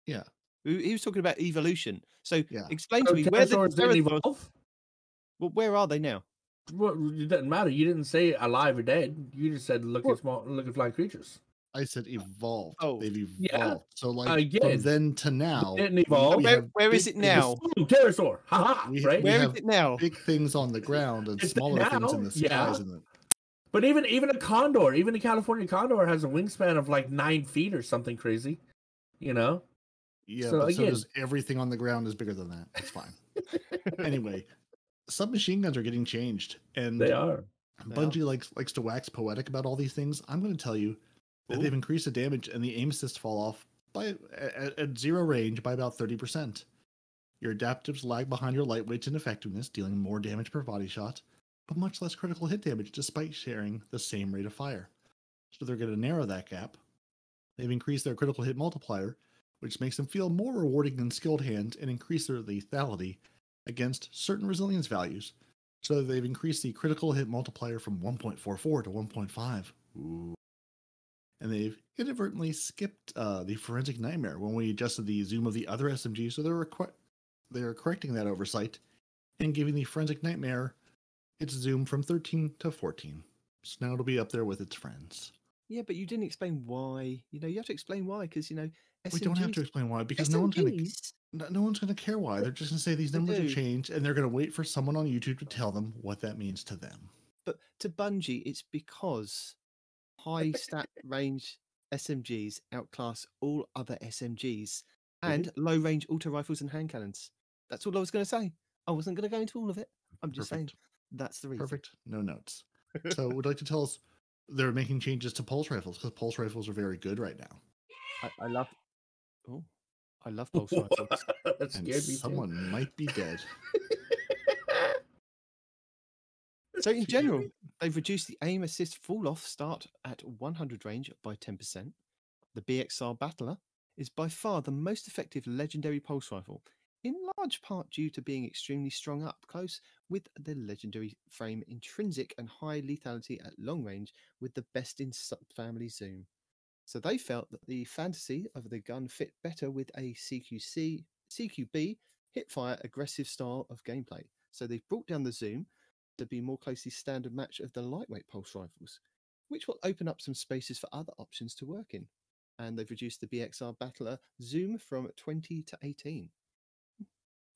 Yeah. He was talking about evolution. So Yeah. explain So to me where the pterosaurs didn't pterosaurs. evolve? Well, where are they now? Well, it doesn't matter. You didn't say alive or dead. You just said look at flying creatures. I said evolved. Oh. They've evolved. Yeah. So like from Again, then to now, didn't evolve. we Where, have where is big it things- now? Pterosaur. Haha. We, Right? we Where is have it now? big things on the ground and It's smaller things in now, the skies. yeah. And But even a condor, even a California condor has a wingspan of like 9 feet or something crazy. You know? yeah, So but so again- does everything on the ground is bigger than that. It's fine. Anyway, submachine guns are getting changed, and They are. Bungie likes to wax poetic about all these things. I'm going to tell you that they've increased the damage and the aim assist fall off by at zero range by about 30%. Your adaptives lag behind your lightweights in effectiveness, dealing more damage per body shot, but much less critical hit damage despite sharing the same rate of fire. So they're going to narrow that gap. They've increased their critical hit multiplier, which makes them feel more rewarding than skilled hands, and increase their lethality against certain resilience values. So they've increased the critical hit multiplier from 1.44 to 1.5. Ooh. And they've inadvertently skipped the forensic nightmare when we adjusted the zoom of the other SMG, so they're correcting that oversight and giving the forensic nightmare its zoom from 13 to 14. So now it'll be up there with its friends. Yeah, but you didn't explain why. You have to explain why, because We don't have to SMGs explain why, because no one's going to SMGs no one's going to care why. They're just going to say these They numbers have do. changed, and they're going to wait for someone on YouTube to tell them what that means to them. But to Bungie, it's because high stat range SMGs outclass all other SMGs and low range auto rifles and hand cannons. That's all I was going to say. I wasn't going to go into all of it. I'm just saying that's the reason. Perfect. No notes. So would like to tell us they're making changes to pulse rifles, because pulse rifles are very good right now. I love. Oh, I love pulse rifles. That And scared me too. someone might be dead. So in general, they've reduced the aim assist fall off start at 100 range by 10%. The BXR Battler is by far the most effective legendary pulse rifle, in large part due to being extremely strong up close with the legendary frame intrinsic and high lethality at long range with the best in family zoom. So they felt that the fantasy of the gun fit better with a CQB hipfire aggressive style of gameplay. So they've brought down the zoom to be more closely standard match of the lightweight pulse rifles, which will open up some spaces for other options to work in. And they've reduced the BXR Battler zoom from 20 to 18.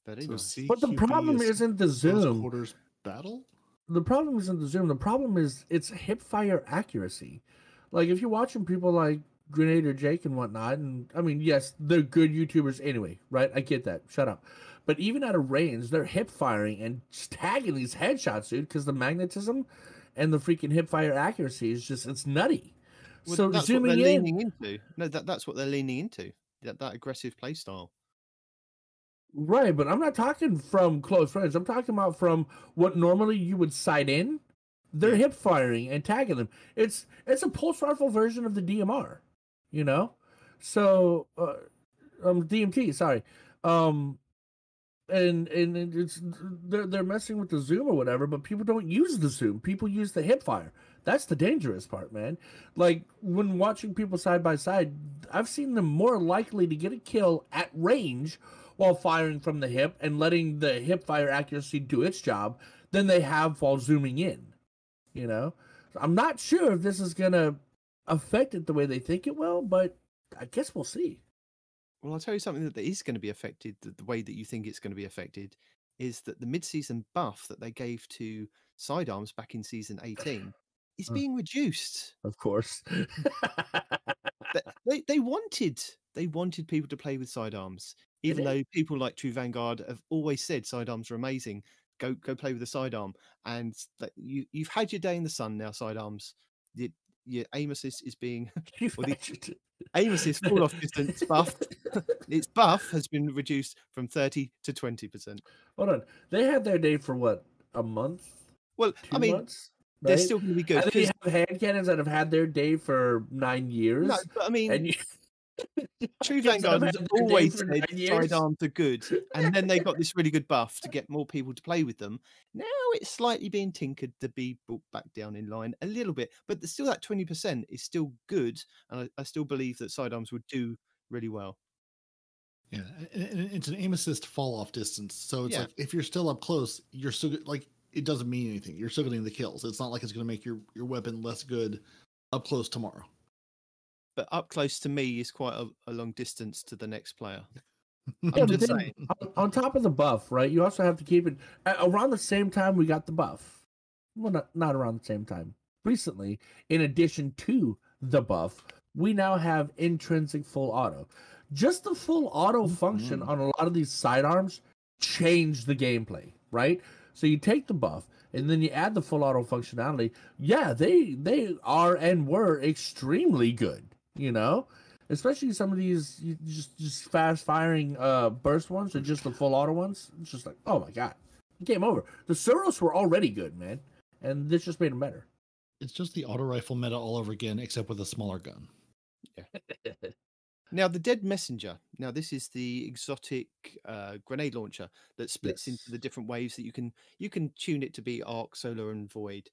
Very nice. But the problem isn't the zoom. Quarters battle? The problem isn't the zoom. The problem is its hip fire accuracy. Like if you're watching people like Grenader Jake and whatnot, and I mean, yes, they're good YouTubers anyway, right? I get that. Shut up. But even at a range, they're hip firing and tagging these headshots, dude, because the magnetism and the freaking hip fire accuracy is just, it's nutty. Well, so that's zooming what they're in, leaning into. No, that's what they're leaning into. That aggressive play style. right? But I'm not talking from close friends. I'm talking about from what normally you would sight in. They're hip firing and tagging them. It's a pulse rifle version of the DMR, you know. So DMT, sorry. And it's they're messing with the zoom or whatever, but people don't use the zoom. People use the hip fire. That's the dangerous part, man. Like when watching people side by side, I've seen them more likely to get a kill at range while firing from the hip and letting the hip fire accuracy do its job than they have while zooming in. You know, I'm not sure if this is gonna affect it the way they think it will, but I guess we'll see. Well, I'll tell you something that is going to be affected, the way that you think it's going to be affected, is that the mid-season buff that they gave to sidearms back in season 18 is being reduced. Of course. They wanted people to play with sidearms, even though people like True Vanguard have always said sidearms are amazing. Go play with a sidearm, and you've had your day in the sun now. Sidearms, your aim assist is being aim assist fall off distance buff. Its buff has been reduced from 30 to 20%. Hold on, they had their day for what, a month? Well, 2 I mean, months? they're right? still going to be good. And then you have hand cannons that have had their day for 9 years. No, but I mean, and you, True kids that have Vanguard has had their day always for said 9 years. sidearms are good, and then they got this really good buff to get more people to play with them. Now it's slightly being tinkered to be brought back down in line a little bit, but still that 20% is still good, and I still believe that sidearms would do really well. Yeah, and it's an aim assist fall off distance, so it's Yeah. like if you're still up close, you're still like it doesn't mean anything. You're still getting the kills. It's not like it's going to make your weapon less good up close tomorrow. But up close to me is quite a long distance to the next player. Yeah, I'm but just then saying. on top of the buff, right? You also have to keep it around the same time we got the buff. Well, not around the same time. Recently, in addition to the buff, we now have intrinsic full auto. Just the full auto function on a lot of these sidearms changed the gameplay, right? So you take the buff and then you add the full auto functionality. Yeah, they are and were extremely good, you know? Especially some of these just fast firing burst ones or just the full auto ones. It's just like, oh my god, game over. The Suros were already good, man, and this just made them better. It's just the auto rifle meta all over again, except with a smaller gun. Now, the Dead Messenger. Now, this is the exotic grenade launcher that splits into the different waves that you can tune it to be arc, solar, and void.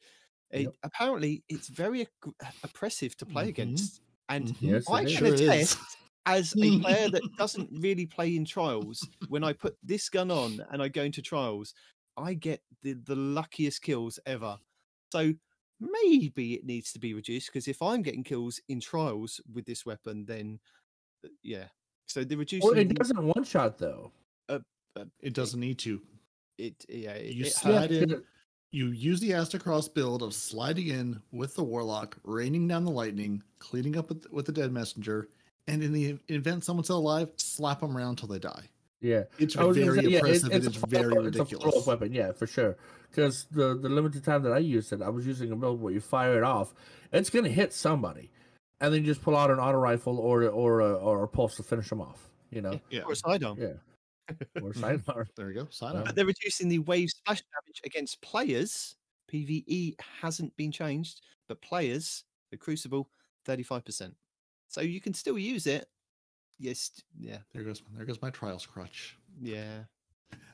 Apparently, it's very oppressive to play against. And Yes, I it can is. attest, as a player that doesn't really play in trials, when I put this gun on and I go into trials, I get the luckiest kills ever. So maybe it needs to be reduced, because if I'm getting kills in trials with this weapon, then yeah. So the reducing. Well, it doesn't one shot though. It doesn't need to. You slide in. You use the Astacross build of sliding in with the Warlock, raining down the lightning, cleaning up with the Dead Messenger, and in the event someone's still alive, slap them around till they die. Yeah, it's very oppressive and it's very ridiculous. It's a follow-up weapon, yeah, for sure. Because the limited time that I used it, I was using a build where you fire it off, it's gonna hit somebody, and then you just pull out an auto rifle or a pulse to finish them off. You know, or a sidearm. Yeah. Or sidearm. There you go. Sidearm. But they're reducing the wave splash damage against players. PvE hasn't been changed, but players, the Crucible, 35%. So you can still use it. Yes, yeah. There goes my trials crutch. Yeah.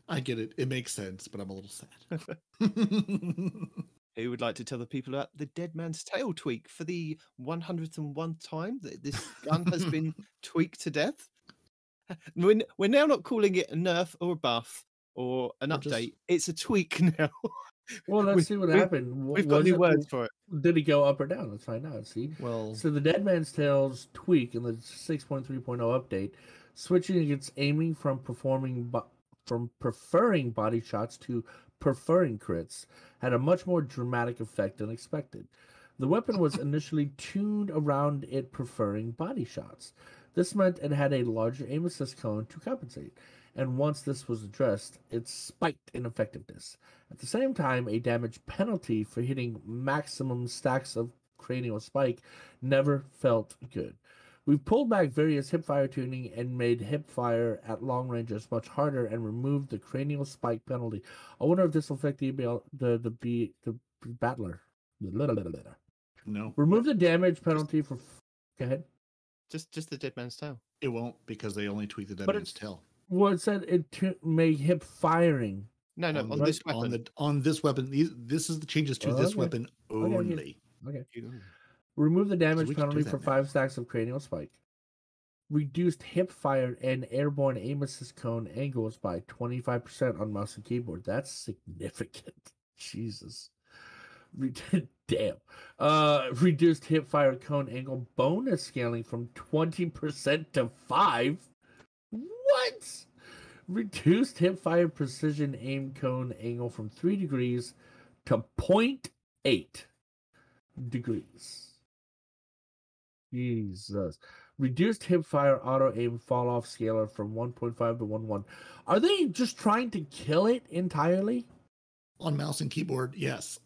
I get it. It makes sense, but I'm a little sad. Who would like to tell the people about the Dead Man's Tail tweak for the 101th time that this gun has been tweaked to death? We're now not calling it a nerf or a buff or an update. It's a tweak now. Well, let's see what happened. We've got new words for it. Did he go up or down? Let's find out. See. Well, so the Dead Man's Tales tweak in the 6.3.0 update, switching against aiming from preferring body shots to preferring crits, had a much more dramatic effect than expected. The weapon was initially tuned around it preferring body shots. This meant it had a larger aim assist cone to compensate, and once this was addressed, it spiked in effectiveness. At the same time, a damage penalty for hitting maximum stacks of cranial spike never felt good. We've pulled back various hipfire tuning and made hipfire at long ranges much harder and removed the cranial spike penalty. I wonder if this will affect the battler. No. Remove the damage penalty for. Go ahead. Just the Dead Man's Tail. It won't, because they only tweak the Dead Man's Tail. Well, it said it may hip firing. No, on this weapon. On this weapon, this is the changes to this weapon only. Okay. Remove the damage we can penalty do for that 5 stacks of cranial spike. Reduced hip fire and airborne aim assist cone angles by 25% on mouse and keyboard. That's significant. Jesus. Damn. Reduced hip fire cone angle bonus scaling from 20% to 5%. What? Reduced hip fire precision aim cone angle from 3 degrees to 0.8 degrees. Jesus. Reduced hip fire auto aim fall off scalar from 1.5 to 1.1. Are they just trying to kill it entirely? On mouse and keyboard, yes.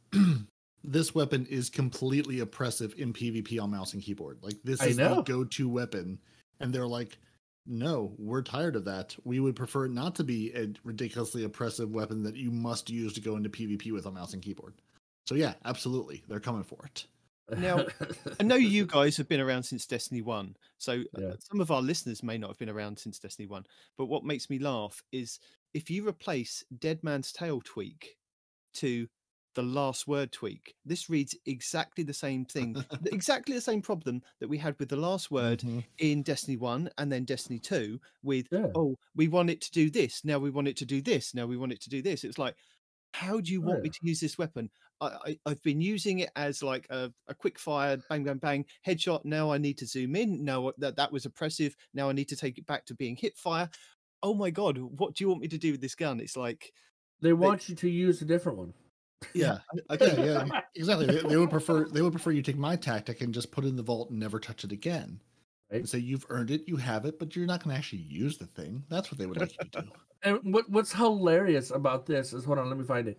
This weapon is completely oppressive in PvP on mouse and keyboard. Like, this is the go-to weapon. And they're like, no, we're tired of that. We would prefer it not to be a ridiculously oppressive weapon that you must use to go into PvP with on mouse and keyboard. So yeah, absolutely, they're coming for it. Now, I know you guys have been around since Destiny 1, so Yeah. some of our listeners may not have been around since Destiny 1, but what makes me laugh is if you replace Dead Man's Tale tweak to the last word tweak, this reads exactly the same thing, exactly the same problem that we had with the last word in Destiny 1 and then Destiny 2 with, oh, we want it to do this, now we want it to do this, now we want it to do this. It's like, how do you want me to use this weapon? I've been using it as like a quick fire, bang, bang, bang, headshot. Now I need to zoom in. Now that was oppressive. Now I need to take it back to being hip fire. Oh my God, what do you want me to do with this gun? It's like... They want you to use a different one. Yeah, yeah, exactly. They would prefer you take my tactic and just put it in the vault and never touch it again. Right? And say you've earned it, you have it, but you're not going to actually use the thing. That's what they would like you to do. And what's hilarious about this is, hold on, let me find it.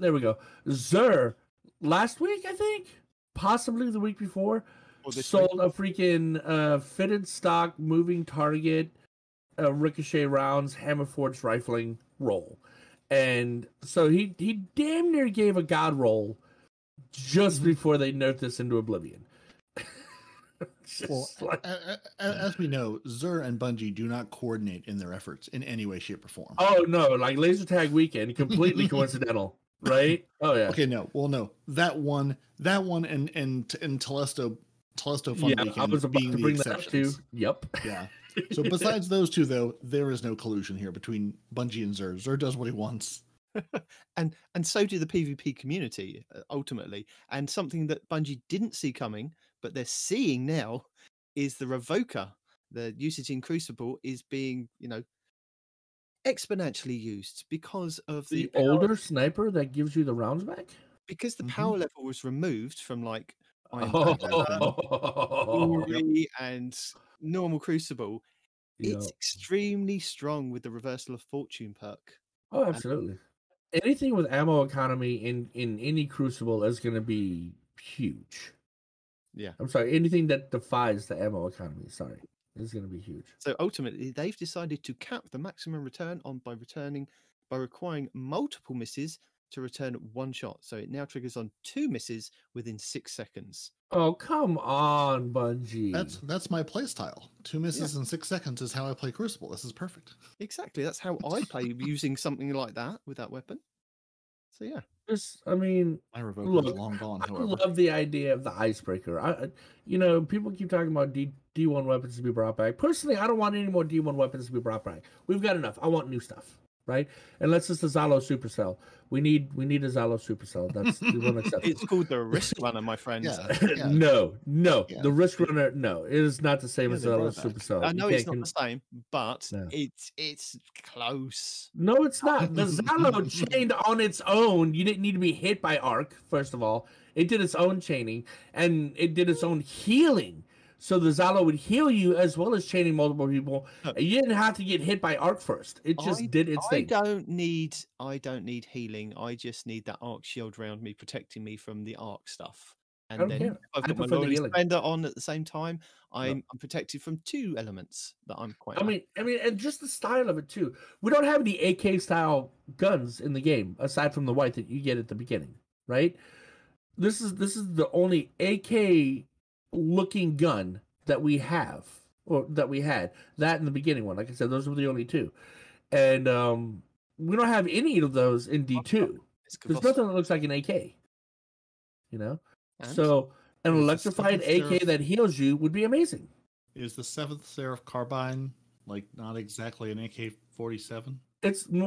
There we go. Xur, last week, I think, possibly the week before, sold a freaking fitted stock, moving target, ricochet rounds, hammer forged rifling roll. And so he damn near gave a god roll just before they nerfed this into oblivion. Well, as we know, Xur and Bungie do not coordinate in their efforts in any way, shape, or form. Oh no, like laser tag weekend, completely coincidental, right? Oh yeah. Okay, no, well, no, that one, and Telesto Fun Weekend. I was about being to bring that up too. Yep. Yeah. So besides those two, though, there is no collusion here between Bungie and Xur. Xur does what he wants. and so do the PvP community, ultimately. And something that Bungie didn't see coming, but they're seeing now, is the Revoker. The usage in Crucible is being, exponentially used because of the older sniper that gives you the rounds back? Because the power level was removed from, like, and normal Crucible. It's extremely strong with the Reversal of Fortune perk. Oh, absolutely. Anything with ammo economy in any Crucible is going to be huge. Yeah. I'm sorry, anything that defies the ammo economy, is going to be huge. So ultimately, they've decided to cap the maximum return by requiring multiple misses to return one shot. So it now triggers on 2 misses within 6 seconds. Oh, come on, Bungie. That's my play style. 2 misses in 6 seconds is how I play Crucible. This is perfect. Exactly. That's how I play using something like that with that weapon. So yeah. My Revoker is long gone. I love the idea of the icebreaker. People keep talking about D1 weapons to be brought back. Personally, I don't want any more D1 weapons to be brought back. We've got enough. I want new stuff. Right? Unless it's the Zalo Supercell. We need a Zalo Supercell. That's the one acceptable. It's called the Risk Runner, my friends. Yeah. No. Yeah. The Risk Runner, no. It is not the same as the Zalo Supercell. I know it's not the same, but it's close. No, it's not. The Zalo chained on its own. You didn't need to be hit by arc, first of all. It did its own chaining, and it did its own healing. So the Zalo would heal you as well as chaining multiple people. You didn't have to get hit by arc first. It just did its thing. I don't need healing. I just need that arc shield around me, protecting me from the arc stuff. And then if I've got my Loyalty Spender on at the same time, I'm protected from 2 elements that I'm quite. I mean, and just the style of it too. We don't have any AK style guns in the game aside from the white that you get at the beginning, right? This is the only AK looking gun that we have, or that we had. That in the beginning one, like I said, those were the only 2, and we don't have any of those in D2. There's nothing that looks like an AK, So an electrified AK that heals you would be amazing. Is the 7th Seraph carbine not exactly an AK-47? There's an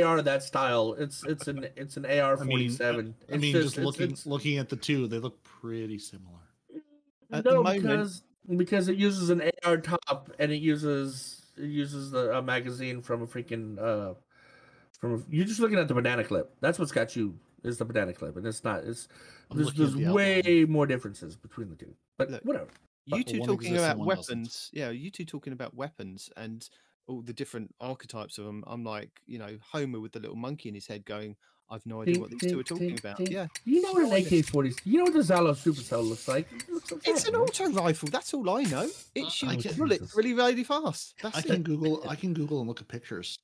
AR that style. It's an AR-47. Just looking at the 2, they look pretty similar. Because it uses an AR top and it uses a magazine from a freaking you're just looking at the banana clip. That's what's got you is the banana clip, and it's not. There's way more differences between the 2. But look, whatever. You two talking about weapons, You two talking about weapons and all the different archetypes of them. I'm like, Homer with the little monkey in his head going, I've no idea what these 2 are talking about. Yeah. You know what an AK-40, you know what the Zalo Supercell looks like? It's an auto rifle. That's all I know. It shoots bullets really, really fast. I can Google and look at pictures.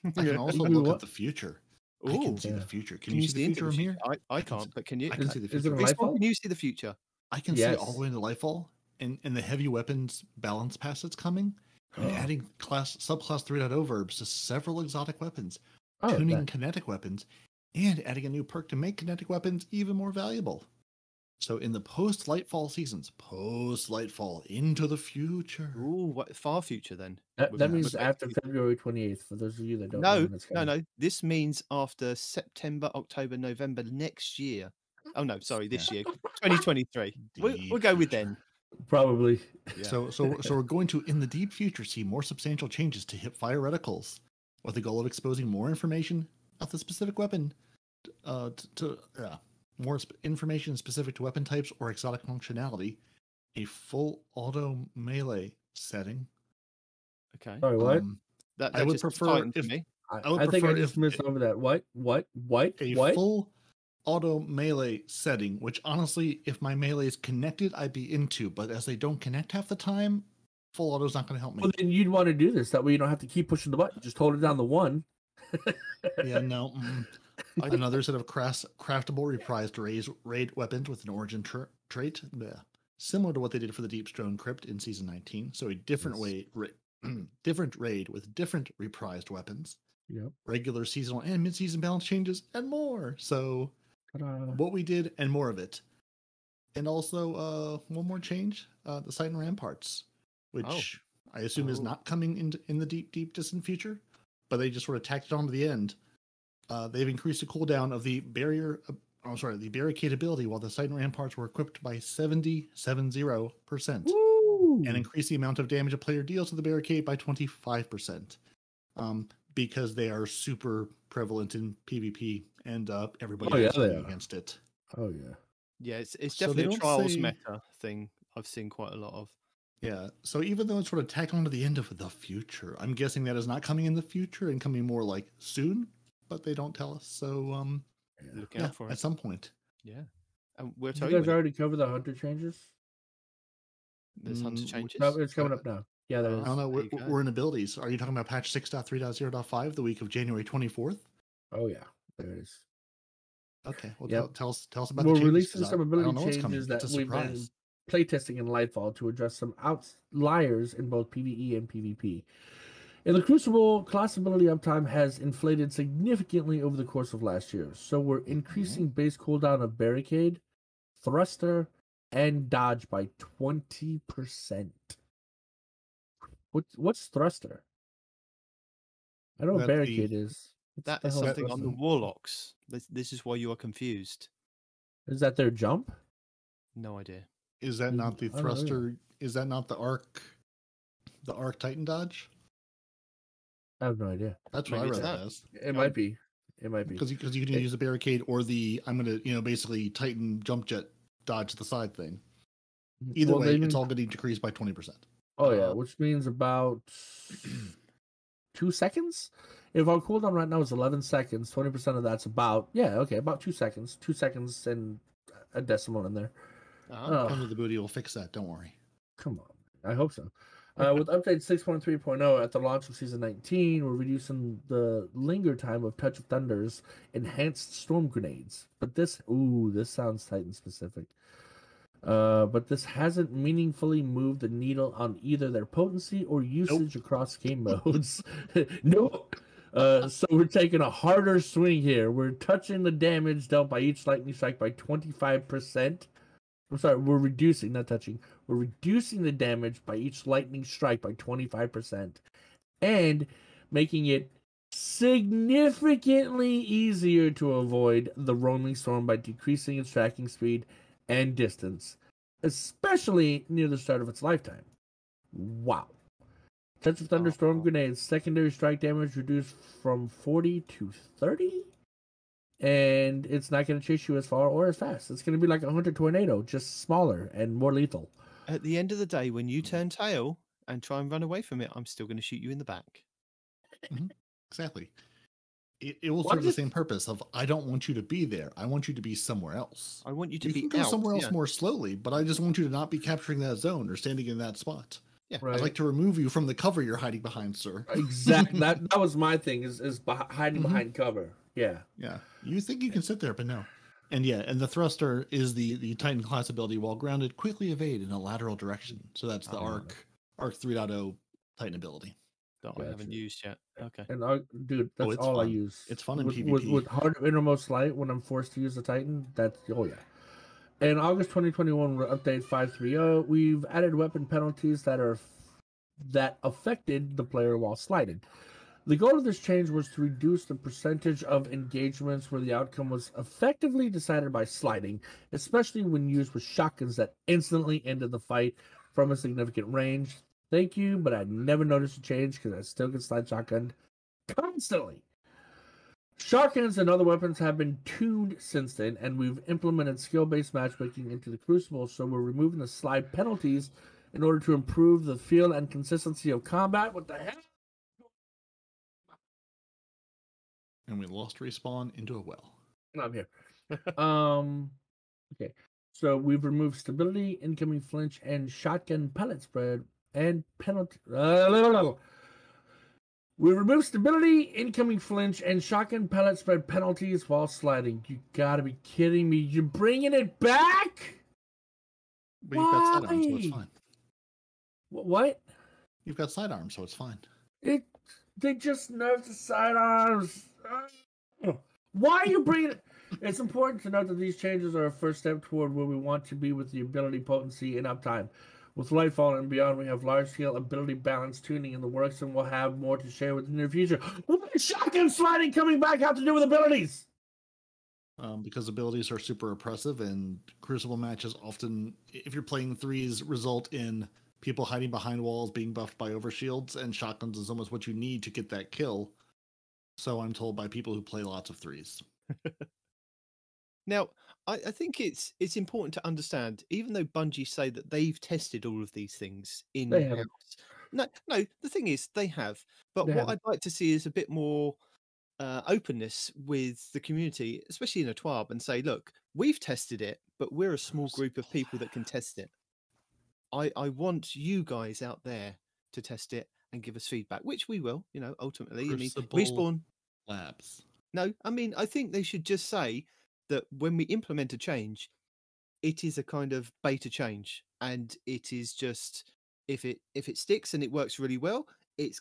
I can also look at the future. I can Ooh. see the Yeah. future. Can Can you you see the into future from here? I can't, but can you? I can see the Is it future. a Respawn, Lightfall? can you see the future? I can see it all Yes. the way into Lightfall and the heavy weapons balance pass that's coming, and adding subclass 3.0 verbs to several exotic weapons, Oh, tuning that- kinetic weapons, and adding a new perk to make kinetic weapons even more valuable. So in the post-Lightfall seasons, post-Lightfall into the future. Ooh, what far future then? that, We're- that we're means after basically- February 28th, for those of you that don't know No, when it's coming. no. This means after September, October, November next year. Oh no, sorry, this year, 2023. We'll Deep go with future. then. Probably. Yeah. So we're going to, in the deep future, see more substantial changes to hipfire reticles, with the goal of exposing more information about the specific weapon, more information specific to weapon types or exotic functionality, a full auto melee setting. Okay. Sorry, what? That I would just prefer tightened for if me. I would I think I prefer just if missed over that. What? a What? full auto melee setting, which honestly, if my melee is connected, I'd be into, but as they don't connect half the time, full auto's not going to help me. Well, then you'd want to do this. That way you don't have to keep pushing the button. Just hold it down the one. Yeah, no. Another set of craftable reprised raid weapons with an origin trait, similar to what they did for the Deep Stone Crypt in Season 19. So a different different raid with different reprised weapons, Yep. regular seasonal and mid-season balance changes, and more. So Ta-da. what we did and more of it. And also one more change, the Titan Ramparts, which I assume is not coming in the deep distant future, but they just sort of tacked it on to the end. They've increased the cooldown of the the barricade ability while the Titan Ramparts were equipped by 70%, Woo! and increased the amount of damage a player deals to the barricade by 25%, because they are super prevalent in PvP, and everybody is going against it. Oh yeah. Yeah, it's So they definitely a don't trials say- meta thing. I've seen quite a lot of. Yeah, so even though it's sort of tacked on to the end of the future, I'm guessing that is not coming in the future and coming more like soon, but they don't tell us. So Look yeah, out for at it. some point. Yeah, and we'll Did tell you you guys when already cover the hunter changes? there's hunter changes. No, it's coming up now. Yeah, there Oh. is. I don't know. There you go. We're in abilities. Are you talking about patch 6.3.0.5, the week of January 24th? Oh yeah, there it is. Okay, well Yep. tell us about We're the changes. releasing 'Cause some I ability don't know what's coming. changes It's that a we've been surprise. playtesting in Lightfall to address some outliers in both PvE and PvP. In the Crucible, class ability uptime has inflated significantly over the course of last year, so we're increasing base cooldown of Barricade, Thruster, and Dodge by 20%. What's Thruster? I know what That's Barricade is. What That the is hell something on the Thruster? Warlocks. This is why you are confused. Is that their jump? No idea. Is that not the I don't know. thruster? Is that not the arc Titan dodge? I have no idea. That's what Maybe I it's read it that. as. It might be. It might be. Because you can use the barricade or the I'm gonna basically Titan jump jet dodge the side thing. Either Well, way, they it's mean- all getting decreased by 20%. Oh yeah, which means about 2 seconds. If our cooldown right now is 11 seconds, 20% of that's about about 2 seconds. 2 seconds and a decimal in there. Ah. Under the booty will fix that. Don't worry. Come on, I hope so. With update 6.3.0 at the launch of season 19, we're reducing the linger time of Touch of Thunder's enhanced storm grenades. But this sounds Titan specific. But this hasn't meaningfully moved the needle on either their potency or usage across game modes. Nope. So we're taking a harder swing here. We're touching the damage dealt by each lightning strike by 25%. I'm sorry, we're reducing, not touching. We're reducing the damage by each lightning strike by 25% and making it significantly easier to avoid the roaming storm by decreasing its tracking speed and distance, especially near the start of its lifetime. Wow. Touch of Thunderstorm grenades, secondary strike damage reduced from 40 to 30. And it's not going to chase you as far or as fast. It's going to be like a Hunter Tornado, just smaller and more lethal. At the end of the day, when you turn tail and try and run away from it, I'm still going to shoot you in the back. Exactly. It will serve the same purpose of I don't want you to be there. I want you to be somewhere else. I want you to You be can go out. somewhere else yeah. more slowly, but I just want you to not be capturing that zone or standing in that spot. Yeah. Right. I'd like to remove you from the cover you're hiding behind, sir. Exactly. that was my thing. Is hiding Mhm. behind cover. Yeah. Yeah. You think you can sit there, but no. And and the thruster is the Titan class ability. While grounded, quickly evade in a lateral direction. So that's the Arc 3.0 Titan ability. That I haven't used yet. Okay. And dude, that's it's all I fun. use. It's fun in with, PvP. with Heart of Innermost Light when I'm forced to use the Titan. That's yeah. In August 2021, with update 5.3.0, we've added weapon penalties that affected the player while sliding. The goal of this change was to reduce the percentage of engagements where the outcome was effectively decided by sliding, especially when used with shotguns that instantly ended the fight from a significant range. Thank you, but I never noticed a change because I still get slide shotgunned constantly. Shotguns and other weapons have been tuned since then, and we've implemented skill-based matchmaking into the Crucible, so we're removing the slide penalties in order to improve the feel and consistency of combat. What the hell? And we lost respawn into a well. I'm here. Okay. So we've removed stability, incoming flinch, and shotgun pellet spread and penalty. We removed stability, incoming flinch, and shotgun pellet spread penalties while sliding. You gotta be kidding me! You're bringing it back? But you've got sidearms, so it's Why? fine. What? You've got sidearms, so it's fine. They just nerfed the sidearms. Why are you bringing it? It's important to note that these changes are a first step toward where we want to be with the ability potency and uptime. With Lightfall and beyond, we have large-scale ability balance tuning in the works, and we'll have more to share with the near future. What is shotgun sliding coming back have to do with abilities? Because abilities are super oppressive, and Crucible matches often, if you're playing threes, result in people hiding behind walls being buffed by overshields, and shotguns is almost what you need to get that kill. So I'm told by people who play lots of threes. Now, I think it's important to understand, even though Bungie say that they've tested all of these things in They haven't. house. No, the thing is they have. But They what haven't. I'd like to see is a bit more openness with the community, especially in a TWAB, and say, look, we've tested it, but we're a small group of people that can test it. I want you guys out there to test it and give us feedback, which we will, ultimately. Crucible Respawn Labs. No, I think they should just say that when we implement a change, it is a kind of beta change, and it is just if it sticks and it works really well, it'll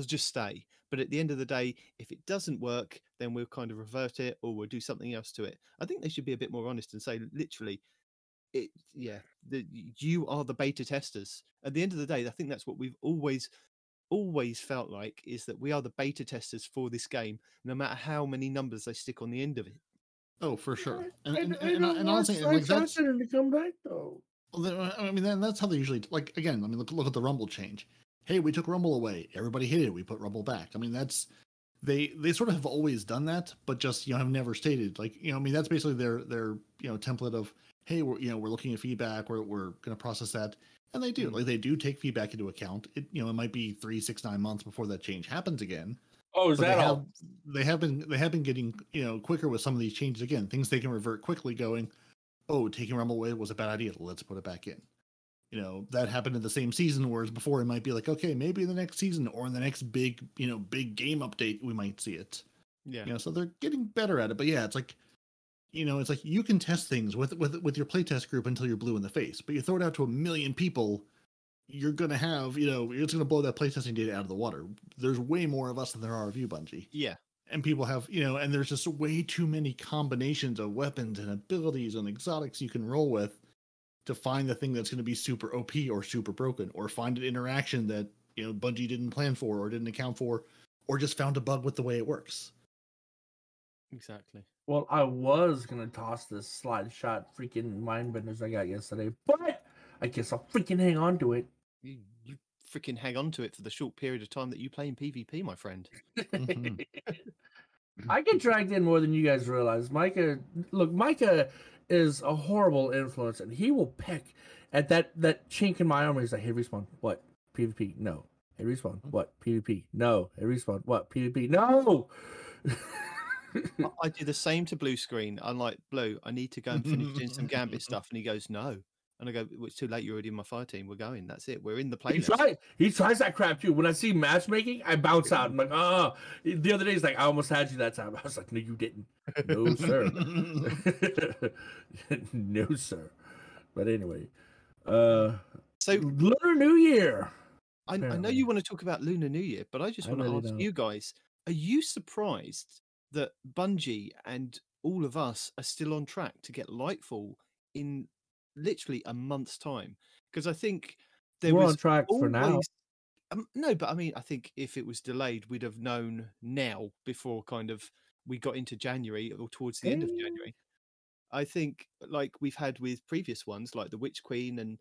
just stay. But at the end of the day, if it doesn't work, then we'll kind of revert it or we'll do something else to it. I think they should be a bit more honest and say literally, you are the beta testers. At the end of the day, I think that's what we've always felt like, is that we are the beta testers for this game, no matter how many numbers they stick on the end of it. Oh, for sure. And I honestly, like that's to come back though. I mean, that's how they usually like. Again, I mean, look at the Rumble change. Hey, we took Rumble away. Everybody hated it. We put Rumble back. I mean, that's they sort of have always done that, but just have never stated like I mean, that's basically their template of hey, we're looking at feedback. We're going to process that, and they do they do take feedback into account. It it might be 3, 6, 9 months before that change happens again. Oh, is But that all? they have been getting quicker with some of these changes. Again, things they can revert quickly. Going, oh, taking Rumble away was a bad idea. Let's put it back in. That happened in the same season, whereas before it might be like, okay, maybe in the next season or in the next big game update we might see it. Yeah. So they're getting better at it. But yeah, it's like it's like you can test things with your playtest group until you're blue in the face, but you throw it out to 1 million people, you're going to have, it's going to blow that playtesting data out of the water. There's way more of us than there are of you, Bungie. Yeah. And people have, and there's just way too many combinations of weapons and abilities and exotics you can roll with to find the thing that's going to be super OP or super broken, or find an interaction that, Bungie didn't plan for or didn't account for, or just found a bug with the way it works. Exactly. Well, I was gonna toss this slide shot freaking mind benders I got yesterday, but I guess I'll freaking hang on to it. You freaking hang on to it for the short period of time that you play in PvP, my friend. Mhm. I get dragged in more than you guys realize. Micah is a horrible influence, and he will peck at that chink in my armor. He's like, "Hey, respawn. What? PvP? No. Hey, respawn. What? PvP? No. Hey, respawn. What? PvP? No." I do the same to Blue screen. I'm like, Blue, I need to go and finish doing some Gambit stuff. And he goes, no, And I go, well, it's too late. You're already in my fire team. We're going. That's it. We're in the He playlist. tries that crap too. When I see matchmaking, I bounce out. I'm like, oh. The other day, he's like, I almost had you that time. I was like, no, you didn't. No, sir. No, sir. But anyway, So Lunar New Year. I know you want to talk about Lunar New Year, but I just want to ask you guys: are you surprised that Bungie and all of us are still on track to get Lightfall in literally a month's time? Because I think we're on track for now. No, but I mean, I think if it was delayed, we'd have known now before kind of we got into January or towards the end of January. I think like we've had with previous ones, like the Witch Queen and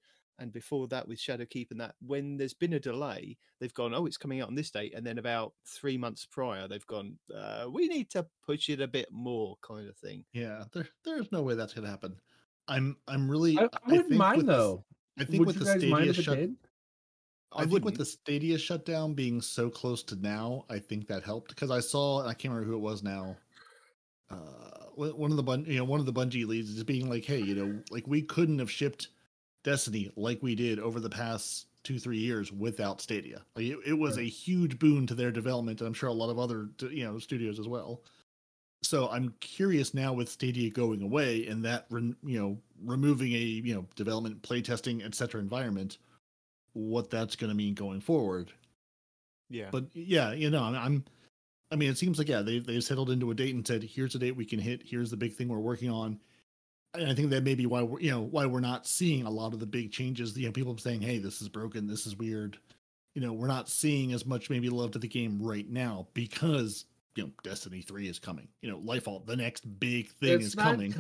before that with Shadowkeep and that, when there's been a delay, they've gone, oh, it's coming out on this date. And then about 3 months prior, they've gone, we need to push it a bit more kind of thing. Yeah, there's no way that's going to happen. I'm really... I wouldn't mind, though. I think with the Stadia I think with the Stadia shutdown being so close to now, I think that helped. Because I saw, I can't remember who it was now, one of the Bungie leads is being like, hey, like we couldn't have shipped Destiny like we did over the past 2-3 years without Stadia. Like it was a huge boon to their development, and I'm sure a lot of other studios as well. So I'm curious now with Stadia going away and that removing a development, playtesting, etc. environment, what that's going to mean going forward. Yeah, but yeah, I mean, it seems like they settled into a date and said, here's a date we can hit. Here's the big thing we're working on. And I think that may be why we're not seeing a lot of the big changes. People saying, "Hey, this is broken. This is weird." We're not seeing as much maybe love to the game right now because Destiny 3 is coming. Lightfall, the next big thing is coming.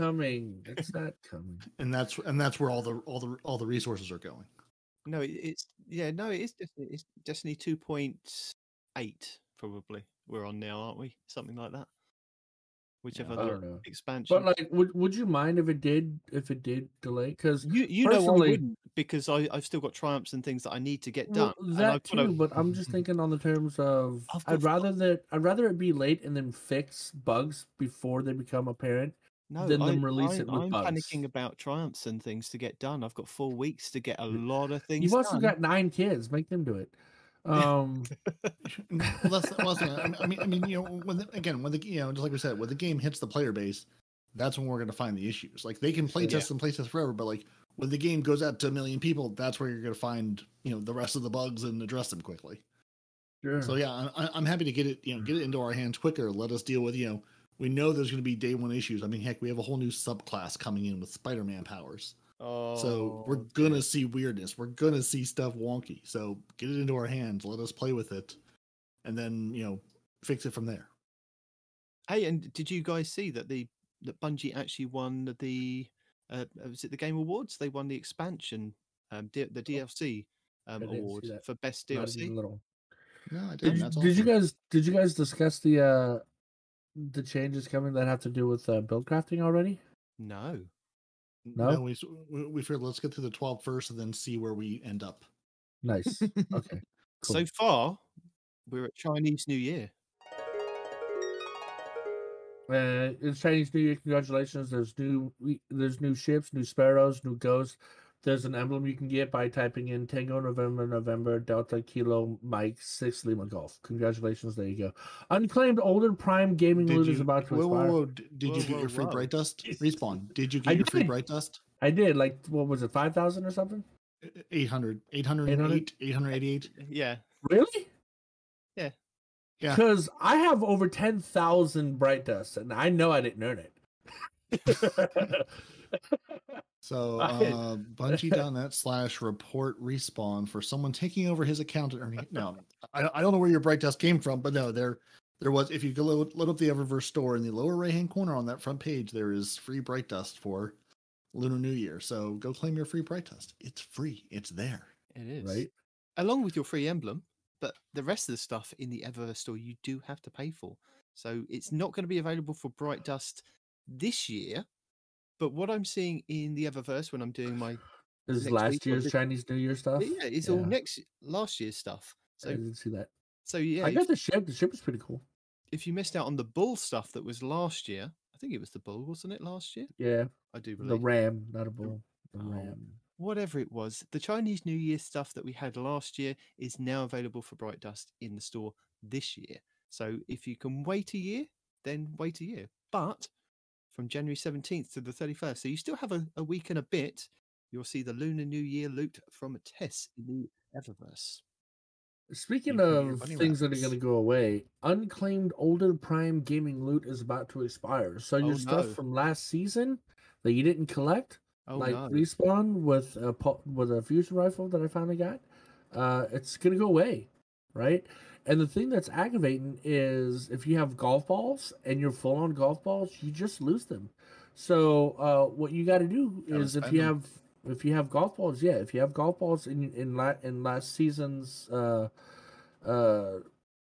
It's not coming. And that's where all the resources are going. No, it is Destiny 2.8 probably. We're on now, aren't we? Something like that. Whichever the expansion. But like, would you mind if it did delay? Because you know I wouldn't, because I've still got triumphs and things that I need to get done. That too, but I'm just thinking on the terms of I'd rather it be late and then fix bugs before they become apparent. Than them release it with I'm bugs. panicking about triumphs and things to get done. I've got 4 weeks to get a lot of things. You've also got 9 kids. Make them do it. I mean, when the just like we said, when the game hits the player base, that's when we're going to find the issues. Like they can playtest forever, but like when the game goes out to 1 million people, that's where you're going to find the rest of the bugs and address them quickly. Sure. So yeah, I'm happy to get it into our hands quicker. Let us deal with we know there's going to be day one issues. I mean, heck, we have a whole new subclass coming in with Spider-Man powers. So we're gonna see weirdness. We're gonna see stuff wonky. So get it into our hands. Let us play with it, and then fix it from there. Hey, and did you guys see that that Bungie actually won the was it the Game Awards? They won the expansion, the DLC award for best DLC. No, I didn't. Did you guys discuss the changes coming that have to do with buildcrafting already? No. No, we figured let's get through the 12 first and then see where we end up. Nice. Okay. Cool. So far, we're at Chinese New Year. It's Chinese New Year. Congratulations! There's new ships, new sparrows, new ghosts. There's an emblem you can get by typing in Tango November Delta Kilo Mike 6 Lima Golf. Congratulations! There you go. Unclaimed Older Prime gaming loot is about to expire. Whoa. Did you get your free Bright Dust? Respawn. Did you get your free Bright Dust? I did. Like, what was it? 5,000 or something? 888. Yeah. Really? Yeah. Yeah. Because I have over 10,000 Bright Dust, and I know I didn't earn it. So Bungie.net/report respawn for someone taking over his account and earning it. No, I don't know where your Bright Dust came from, but no, there was. If you go load up the Eververse store in the lower right hand corner on that front page, there is free Bright Dust for Lunar New Year. So go claim your free Bright Dust. It's free. It's there. It is, right? Along with your free emblem, but the rest of the stuff in the Eververse store you do have to pay for. So it's not going to be available for Bright Dust this year. But what I'm seeing in the Eververse when I'm doing my is last year's Chinese New Year stuff. Yeah, it's all last year's stuff. So I didn't see that. So yeah, I got the ship. The ship is pretty cool. If you missed out on the bull stuff that was last year, I think it was the bull, wasn't it? Last year? Yeah, I do believe the ram, not a bull. The ram. whatever it was, the Chinese New Year stuff that we had last year is now available for Bright Dust in the store this year. So if you can wait a year, then wait a year. But from January 17th to the 31st, so you still have a week and a bit, you'll see the Lunar New Year loot from Tess in the Eververse. Speaking You can get your of bunny things that are rabbits. going to go away, unclaimed older Prime gaming loot is about to expire. So your Oh, stuff no. from last season that you didn't collect, Oh, like no. respawn with a fusion rifle that I finally got, it's going to go away, right? And the thing that's aggravating is if you have golf balls and you're full on golf balls, you just lose them. So what you got to do Gotta is spend them. if you have golf balls, if you have golf balls in last season's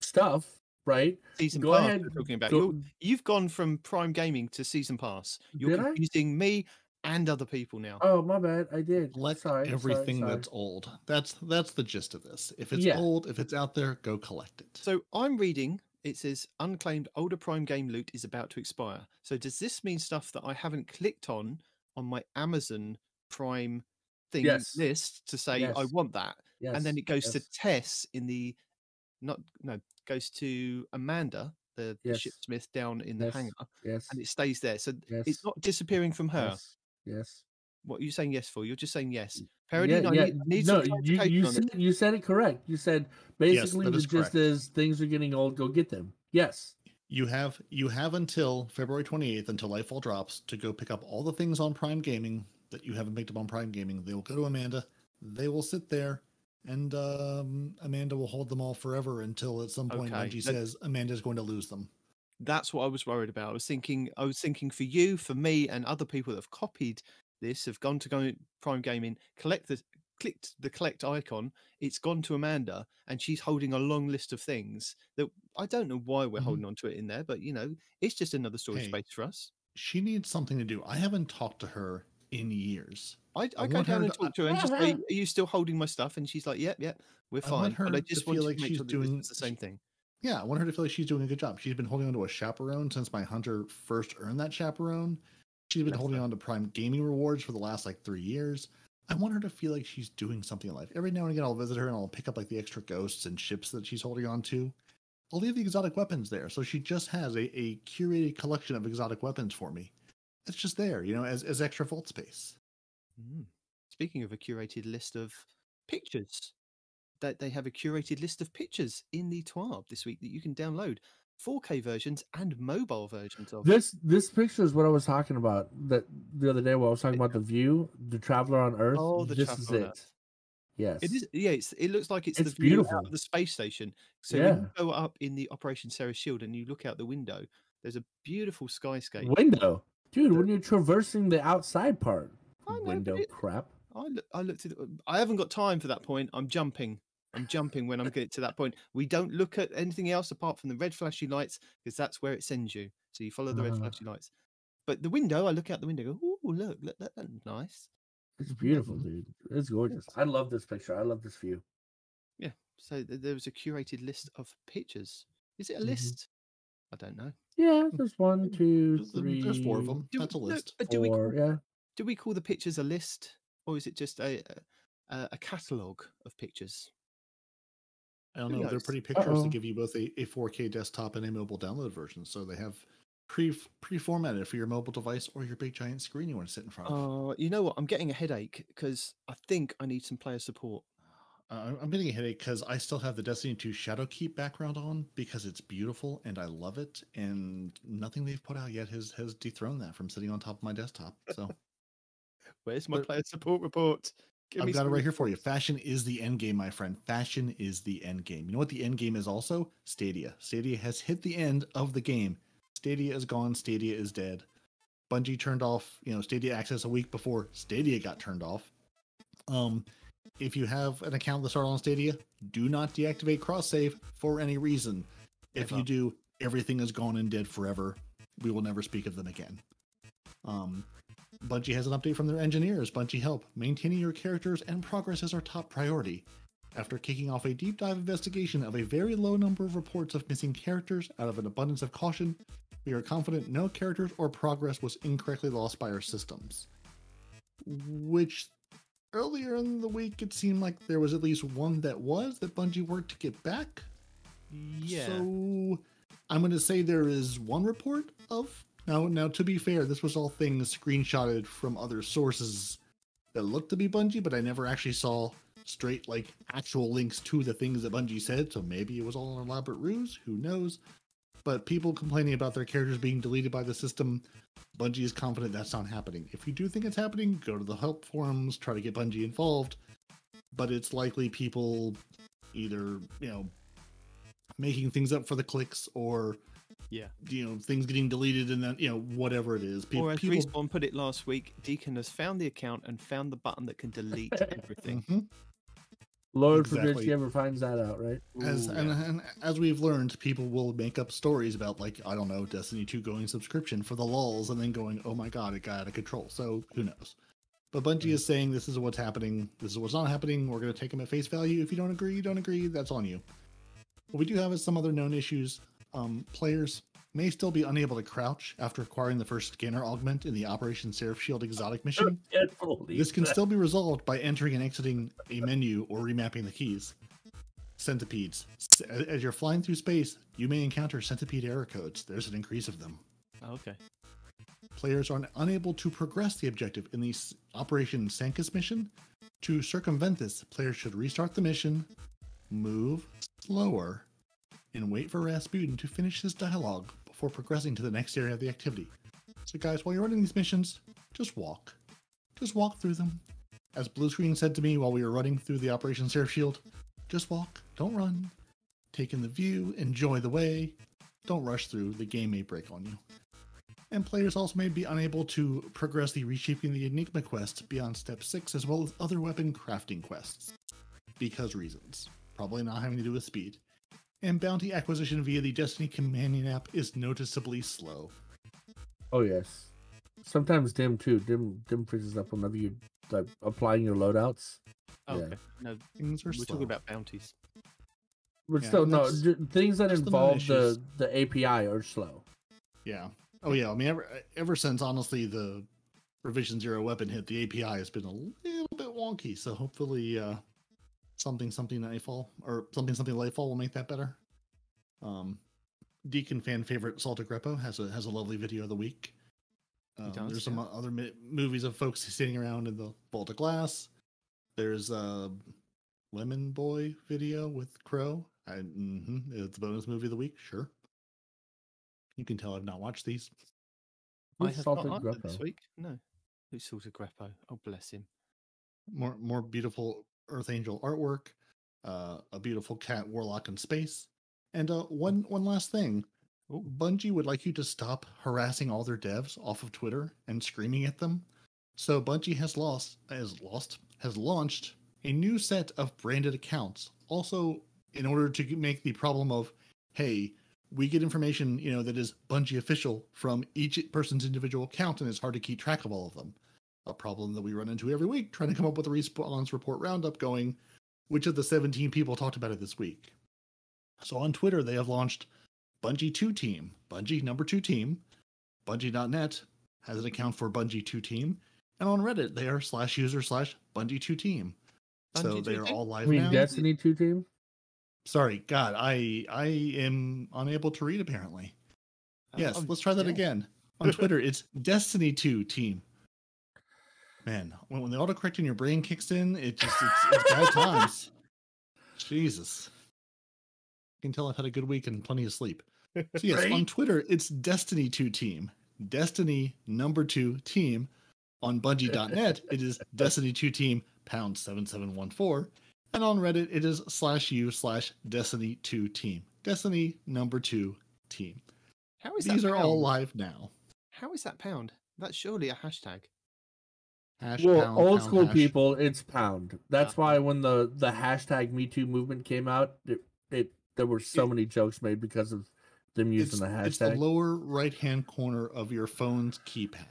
stuff, right? Season Go Pass ahead. we're talking about. Go, You've gone from Prime Gaming to Season Pass. You're Did I? confusing me and other people now. oh, my bad. I did. Collect Sorry. everything sorry. that's old. That's the gist of this. If it's Yeah. old, if it's out there, go collect it. So I'm reading, it says unclaimed older Prime game loot is about to expire. So does this mean stuff that I haven't clicked on my Amazon Prime thing Yes. list to say I Yes. want that? Yes. And then it goes to yes. Tess in the goes to Amanda, the Yes. shipsmith down in the Yes. hangar, Yes. and it stays there. So Yes. it's not disappearing from her. Yes. Yes. What are you saying yes for? You're just saying yes. Peroty, Yeah, I yeah. need No, some clarification on this. you said it correct. You said basically that the is gist correct. is things are getting old. Go get them. Yes. You have until February 28th, until Lightfall drops, to go pick up all the things on Prime Gaming that you haven't picked up on Prime Gaming. They will go to Amanda. They will sit there, and Amanda will hold them all forever until at some point Okay, Bungie says Amanda's going to lose them. That's what I was worried about. I was thinking for you, for me, and other people that have copied this, have gone to Prime Gaming, clicked the collect icon. It's gone to Amanda, and she's holding a long list of things that I don't know why we're holding on to it in there, but it's just another storage Hey. space for us. She needs something to do. I haven't talked to her in years. I go want down her and to- talk to her and just say, "Are you still holding my stuff?" And she's like, "Yep, we're I want fine." her But I to just feel wanted like to make she's sure that doing- this was the same thing. Yeah, I want her to feel like she's doing a good job. She's been holding on to a chaperone since my hunter first earned that chaperone. She's been That's holding fair. on to Prime Gaming rewards for the last 3 years. I want her to feel like she's doing something in life. Every now and again, I'll visit her and I'll pick up the extra ghosts and ships that she's holding on to. I'll leave the exotic weapons there, so she just has a curated collection of exotic weapons for me. It's just there, as extra vault space. Speaking of a curated list of pictures, that they have a curated list of pictures in the TWAB this week that you can download, 4K versions and mobile versions of. This picture is what I was talking about that the other day while I was talking about the view, the traveler on Earth. Oh, the this Traveler is on it. Earth. Yes. It is. Yeah, it looks like it's the It's view beautiful. out of the space station. So Yeah. when you go up in the Operation Sarah Shield and you look out the window, there's a beautiful skyscape. Window. Dude, when you're traversing the outside part. I know, but Window crap. I looked at. I haven't got time for that point. I'm jumping when I'm getting to that point. We don't look at anything else apart from the red flashy lights because that's where it sends you. So you follow the red flashy lights. But the window, I look out the window, go, "Oh, look, that's nice." It's beautiful, dude. It's gorgeous. I love this picture. I love this view. Yeah. So there was a curated list of pictures. Is it a Mhm. list? I don't know. Yeah, there's 1, 2, 3. There's 4 of them. Do- That's a no, list. but 4, yeah. do we call the pictures a list, or is it just a catalogue of pictures? I don't Who know. They're knows? pretty pictures Uh-oh. that give you both a 4K desktop and a mobile download version. So they have pre-formatted for your mobile device or your big giant screen you want to sit in front of. You know what? I'm getting a headache because I think I need some player support. I'm getting a headache because I still have the Destiny 2 Shadowkeep background on because it's beautiful and I love it. And nothing they've put out yet has dethroned that from sitting on top of my desktop. So Where's my But- player support report? Give me I've got it some right here for you. reports. Fashion is the end game, my friend. Fashion is the end game. You know what the end game is also? Stadia. Stadia has hit the end of the game. Stadia is gone. Stadia is dead. Bungie turned off, Stadia access a week before Stadia got turned off. If you have an account that's started on Stadia, do not deactivate cross save for any reason. If you Ever. do, everything is gone and dead forever. We will never speak of them again. Bungie has an update from their engineers. Bungie help. Maintaining your characters and progress is our top priority. After kicking off a deep dive investigation of a very low number of reports of missing characters out of an abundance of caution, we are confident no characters or progress was incorrectly lost by our systems. Which earlier in the week, it seemed like there was at least one that Bungie worked to get back. Yeah. So I'm going to say there is one report of. Now, to be fair, this was all things screenshotted from other sources that looked to be Bungie, but I never actually saw straight, like, actual links to the things that Bungie said, so maybe it was all an elaborate ruse, who knows? But people complaining about their characters being deleted by the system, Bungie is confident that's not happening. If you do think it's happening, go to the help forums, try to get Bungie involved, but it's likely people either, making things up for the clicks or things getting deleted and then whatever it is. Or as Respawn put it last week, Deacon has found the account and found the button that can delete everything. Mm-hmm. Lord forbid she ever finds that out, right? And as we've learned, people will make up stories about, like, I don't know, Destiny 2 going subscription for the lulz and then going, oh my god, it got out of control. So who knows? But Bungie is saying this is what's happening. This is what's not happening. We're going to take them at face value. If you don't agree, you don't agree. That's on you. What we do have is some other known issues. Players may still be unable to crouch after acquiring the first scanner augment in the Operation Seraph Shield exotic mission. This can still be resolved by entering and exiting a menu or remapping the keys. Centipedes. As you're flying through space, you may encounter centipede error codes. There's an increase of them. Okay. Players are unable to progress the objective in the Operation Sankus mission. To circumvent this, players should restart the mission, move slower, and wait for Rasputin to finish his dialogue before progressing to the next area of the activity. So guys, while you're running these missions, just walk. Just walk through them. As Blue Screen said to me while we were running through the Operation Seraph Shield, just walk, don't run. Take in the view, enjoy the way. Don't rush through, the game may break on you. And players also may be unable to progress the Reshaping the Enigma quest beyond Step 6 as well as other weapon crafting quests. Because reasons. Probably not having to do with speed. And bounty acquisition via the Destiny companion app is noticeably slow. Oh yes. Sometimes Dim too. Dim freezes up whenever you like applying your loadouts. Oh, okay. No, things are we're slow. talking about bounties. But still, no, things that involve the the API are slow. Yeah. Oh yeah. I mean, ever since honestly the Revision 0 weapon hit, the API has been a little bit wonky. So hopefully, something Nightfall or something Lightfall will make that better. Deacon fan favorite Salta Greppo has a lovely video of the week. There's some other movies of folks sitting around in the Vault of Glass. There's a Lemon Boy video with Crow. It's a bonus movie of the week. Sure. You can tell I've not watched these. I have not either this week. No. Who's Salta Greppo? Oh, bless him. More beautiful Earth Angel artwork, a beautiful cat warlock in space, and one last thing. Ooh. Bungie would like you to stop harassing all their devs off of Twitter and screaming at them. So Bungie has launched a new set of branded accounts. Also, in order to make the problem of, hey, we get information, that is Bungie official from each person's individual account, and it's hard to keep track of all of them. A problem that we run into every week, trying to come up with a response report roundup going, which of the 17 people talked about it this week? So on Twitter, they have launched Bungie 2 Team, Bungie number 2 Team. Bungie.net has an account for Bungie 2 Team. And on Reddit, they are /user/Bungie 2 Team. So they are all live now. Destiny 2 Team? Sorry, God, I am unable to read apparently. Yes, let's try that again. On Twitter, it's Destiny 2 Team. Man, when the autocorrect in your brain kicks in, it's bad times. Jesus. You can tell I've had a good week and plenty of sleep. So yes, right? On Twitter, it's Destiny 2 Team. Destiny number 2 Team. On Bungie.net, it is Destiny 2 Team #7714. And on Reddit, it is /u/Destiny 2 Team. Destiny number 2 Team. How is These that are pound? all live now. How is that pound? That's surely a hashtag. Old school people, it's pound. That's why when the hashtag Me Too movement came out, there were so many jokes made because of them using the hashtag. It's the lower right-hand corner of your phone's keypad.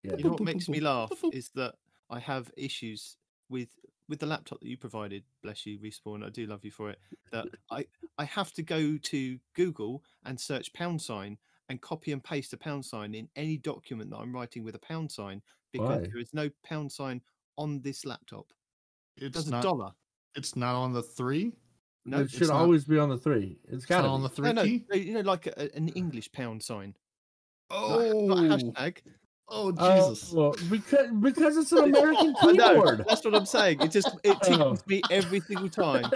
Yeah. You know what makes me laugh is that I have issues with the laptop that you provided. Bless you, Respawn. I do love you for it. That I have to go to Google and search £, and copy and paste a £, in any document that I'm writing with a £, because there is no £, on this laptop. It's Does not. $1. It's not on the 3. No, it it's should not. always be on the 3. It's got It's to not on be. the 3 no, key. you know, like an English pound sign. Oh, Not a hashtag. oh Jesus! Well, because it's an American I know, keyboard. that's what I'm saying. It tickles me every single time.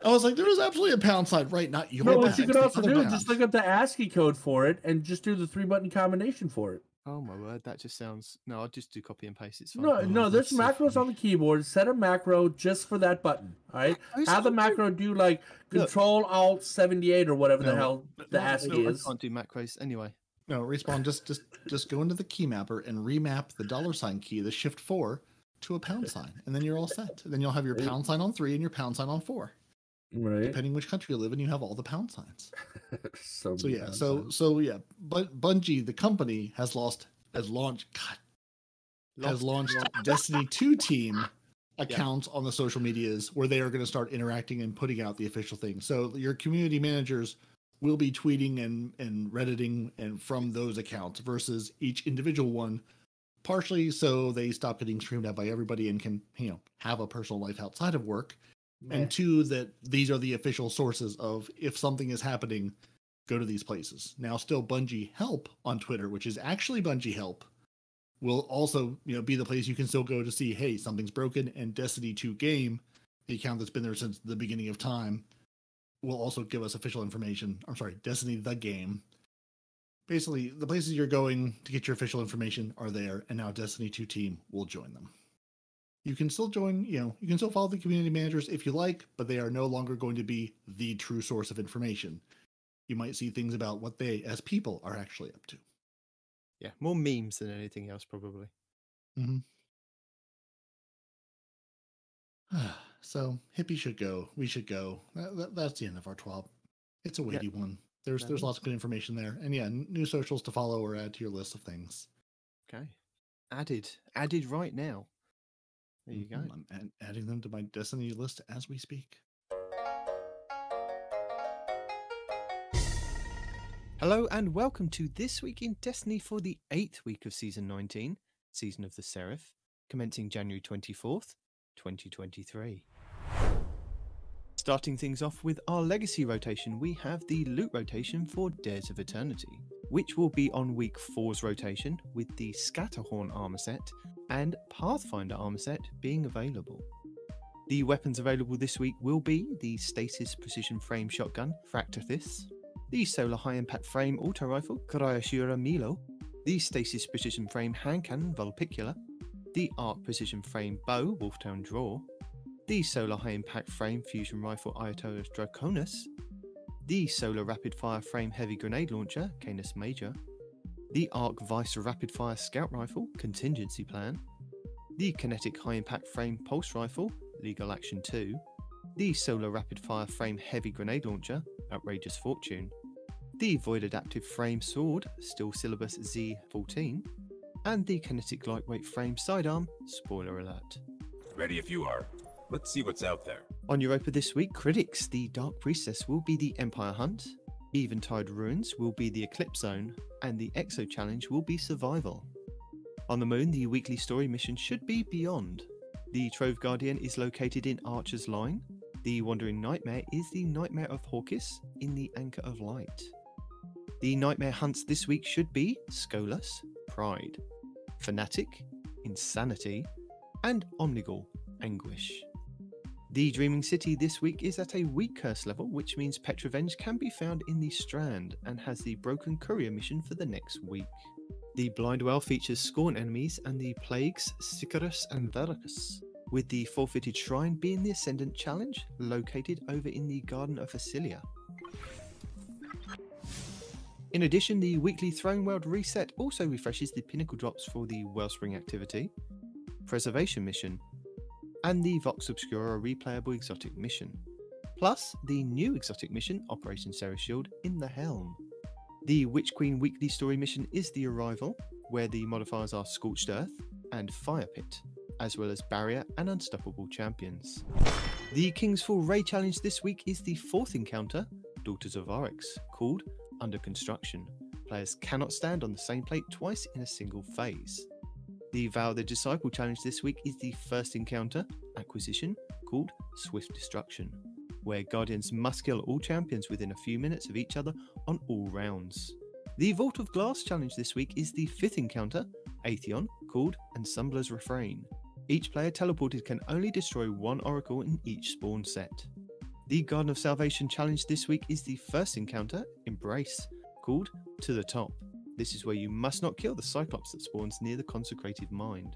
I was like, there was absolutely a pound sign, right? Not your No, what bags, you could the also other do is bags. just look up the ASCII code for it and just do the 3-button combination for it. Oh my word, that just sounds. No, I'll just do copy and paste. It's fine. No, there's that's so macros funny. on the keyboard. Set a macro just for that button. All right, Macros have the on macro do like Look. Control Alt 78 or whatever the No, hell the no, ASCII no, is. I can't do macros anyway. No, Respawn, just go into the key mapper and remap the $sign key, the Shift 4, to a pound sign, and then you're all set. And then you'll have your pound sign on 3 and your pound sign on 4. Right. Depending which country you live in, you have all the pound signs. So So many yeah, pound so signs. but Bungie, the company, has launched Destiny 2 team accounts on the social medias where they are going to start interacting and putting out the official thing. So your community managers will be tweeting and Redditing and from those accounts versus each individual one, partially so they stop getting streamed out by everybody and can, have a personal life outside of work. And 2, that these are the official sources of if something is happening, go to these places. Now, still Bungie Help on Twitter, which is actually Bungie Help, will also be the place you can still go to see, hey, something's broken. And Destiny 2 Game, the account that's been there since the beginning of time, will also give us official information. I'm sorry, Destiny the Game. Basically, the places you're going to get your official information are there, and now Destiny 2 team will join them. You can still join, you can still follow the community managers if you like, but they are no longer going to be the true source of information. You might see things about what they, as people, are actually up to. Yeah, more memes than anything else, probably. So, Hippie should go. We should go. That's the end of our 12. It's a weighty one. There's lots of good information there. And yeah, new socials to follow or add to your list of things. Okay. Added right now. There you go. I'm adding them to my Destiny list as we speak. Hello and welcome to This Week in Destiny for the 8th week of Season 19, Season of the Seraph, commencing January 24th, 2023. Starting things off with our legacy rotation, we have the loot rotation for Dares of Eternity, which will be on week 4's rotation with the Scatterhorn armor set and Pathfinder armor set being available. The weapons available this week will be the Stasis Precision Frame Shotgun Fractathis, the Solar High Impact Frame Auto Rifle Cryosura Milo, the Stasis Precision Frame Hand Cannon Vulpicula, the Arc Precision Frame Bow Wolftown Draw, the Solar High Impact Frame Fusion Rifle Iototus Draconis, the Solar Rapid Fire Frame Heavy Grenade Launcher Canis Major, the Arc Vice Rapid Fire Scout Rifle Contingency Plan, the Kinetic High Impact Frame Pulse Rifle Legal Action 2, the Solar Rapid Fire Frame Heavy Grenade Launcher Outrageous Fortune, the Void Adaptive Frame Sword Steel Syllabus Z14, and the Kinetic Lightweight Frame Sidearm Spoiler Alert. Ready if you are. Let's see what's out there. On Europa this week, critics, the Dark Priestess will be the Empire Hunt, Eventide Ruins will be the Eclipse Zone, and the Exo Challenge will be Survival. On the Moon, the weekly story mission should be Beyond. The Trove Guardian is located in Archer's Line. The Wandering Nightmare is the Nightmare of Hawkis in the Anchor of Light. The Nightmare hunts this week should be Skolas, Pride, Fanatic, Insanity, and Omnigul, Anguish. The Dreaming City this week is at a weak curse level, which means Pet Revenge can be found in the Strand and has the Broken Courier mission for the next week. The Blindwell features Scorn enemies and the Plagues, Sicarus and Veracus, with the Forfeited Shrine being the Ascendant Challenge, located over in the Garden of Vasilia. In addition, the weekly Throne World Reset also refreshes the Pinnacle drops for the Wellspring activity, Preservation mission, and the Vox Obscura replayable exotic mission, plus the new exotic mission, Operation Sarah Shield, in the Helm. The Witch Queen weekly story mission is The Arrival, where the modifiers are Scorched Earth and Fire Pit, as well as Barrier and Unstoppable champions. The King's Fall Raid Challenge this week is the 4th encounter, Daughters of Oryx, called Under Construction. Players cannot stand on the same plate twice in a single phase. The Vow the Disciple challenge this week is the first encounter, acquisition, called Swift Destruction, where Guardians must kill all champions within a few minutes of each other on all rounds. The Vault of Glass challenge this week is the fifth encounter, Atheon, called Ensembler's Refrain. Each player teleported can only destroy one oracle in each spawn set. The Garden of Salvation challenge this week is the first encounter, Embrace, called To the Top. This is where you must not kill the Cyclops that spawns near the Consecrated Mind.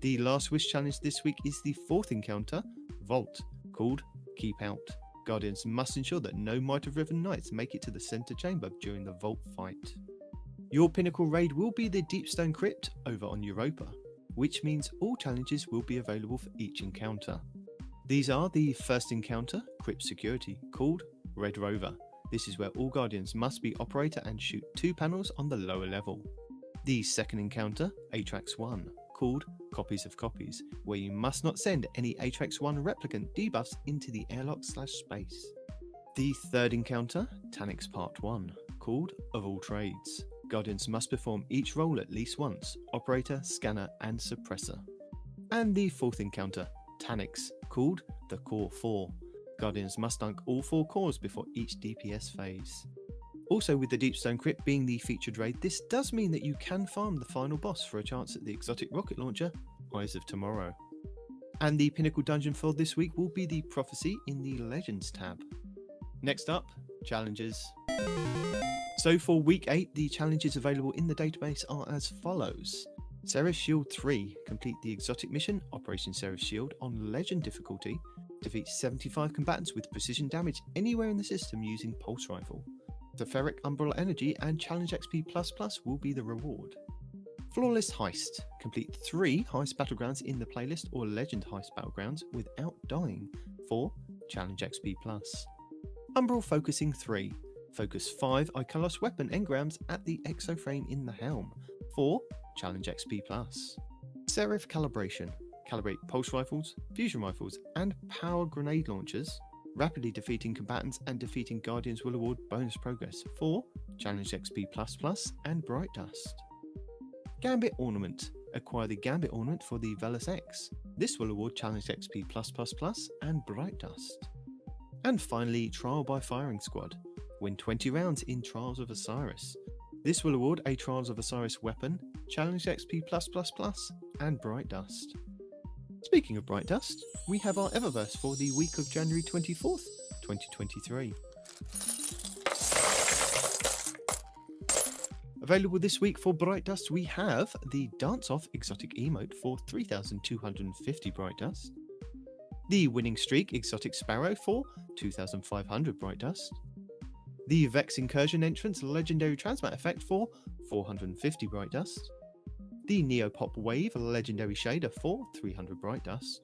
The Last Wish challenge this week is the fourth encounter, Vault, called Keep Out. Guardians must ensure that no Might of Riven Knights make it to the center chamber during the Vault fight. Your pinnacle raid will be the Deepstone Crypt over on Europa, which means all challenges will be available for each encounter. These are the first encounter, Crypt Security, called Red Rover. This is where all Guardians must be operator and shoot 2 panels on the lower level. The second encounter, Atrax 1, called Copies of Copies, where you must not send any Atrax 1 replicant debuffs into the airlock/space. The third encounter, Tanix Part 1, called Of All Trades. Guardians must perform each role at least once, operator, scanner and suppressor. And the fourth encounter, Tanix, called the Core 4. Guardians must dunk all 4 cores before each DPS phase. Also, with the Deepstone Crypt being the featured raid, this does mean that you can farm the final boss for a chance at the exotic rocket launcher, Eyes of Tomorrow. And the pinnacle dungeon for this week will be the Prophecy in the Legends tab. Next up, challenges. So for week 8, the challenges available in the database are as follows. Seraph Shield 3, complete the exotic mission, Operation Seraph Shield, on Legend difficulty, defeat 75 combatants with precision damage anywhere in the system using Pulse Rifle. Etheric Umbral Energy and Challenge XP++ will be the reward. Flawless Heist, complete 3 Heist Battlegrounds in the playlist or Legend Heist Battlegrounds without dying for Challenge XP+. Umbral Focusing 3, focus 5 Icalos weapon engrams at the exoframe in the helm for Challenge XP+. Seraph Calibration, calibrate pulse rifles, fusion rifles and power grenade launchers. Rapidly defeating combatants and defeating guardians will award bonus progress for Challenge XP++ and Bright Dust. Gambit Ornament, acquire the Gambit Ornament for the Velas X. This will award Challenge XP++ and Bright Dust. And finally, Trial by Firing Squad, win 20 rounds in Trials of Osiris. This will award a Trials of Osiris weapon, Challenge XP++ and Bright Dust. Speaking of Bright Dust, we have our Eververse for the week of January 24th, 2023. Available this week for Bright Dust, we have the Dance Off exotic emote for 3,250 Bright Dust, the Winning Streak exotic Sparrow for 2,500 Bright Dust, the Vex Incursion entrance legendary transmat effect for 450 Bright Dust, the Neopop Wave legendary shader for 300 Bright Dust,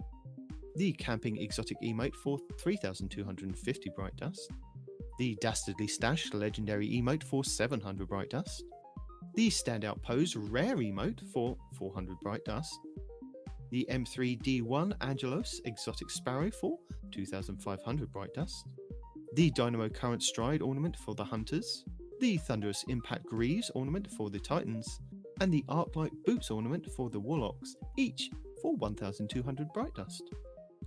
the Camping exotic emote for 3,250 Bright Dust, the Dastardly Stash legendary emote for 700 Bright Dust, the Standout Pose rare emote for 400 Bright Dust, the M3D1 Angelos exotic Sparrow for 2,500 Bright Dust, the Dynamo Current Stride ornament for the Hunters, the Thunderous Impact Greaves ornament for the Titans, and the Arclight Boots ornament for the Warlocks, each for 1,200 Bright Dust.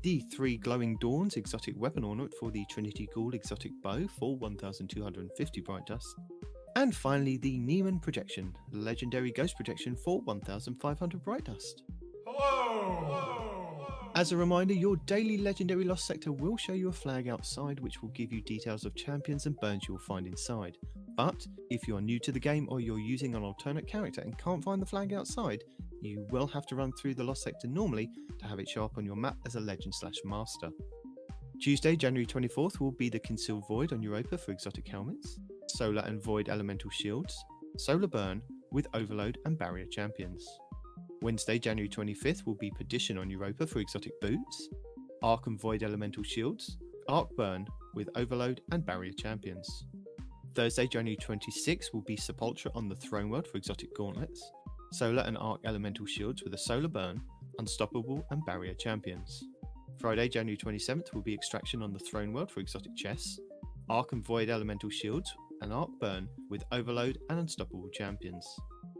The 3 Glowing Dawns exotic weapon ornament for the Trinity Ghoul exotic bow for 1,250 Bright Dust. And finally, the Neiman Projection legendary ghost projection for 1,500 Bright Dust. As a reminder, your daily legendary Lost Sector will show you a flag outside which will give you details of champions and burns you will find inside. But if you are new to the game or you're using an alternate character and can't find the flag outside, you will have to run through the Lost Sector normally to have it show up on your map as a legend/master. Tuesday, January 24th will be the Concealed Void on Europa for exotic helmets, Solar and Void elemental shields, Solar Burn with Overload and Barrier champions. Wednesday, January 25th will be Perdition on Europa for exotic boots, Arc and Void elemental shields, Arc Burn with Overload and Barrier champions. Thursday, January 26th will be Sepultura on the Throne World for exotic gauntlets, Solar and Arc elemental shields with a Solar Burn, Unstoppable and Barrier champions. Friday, January 27th will be Extraction on the Throne World for exotic chests, Arc and Void elemental shields and Arc Burn with Overload and Unstoppable champions.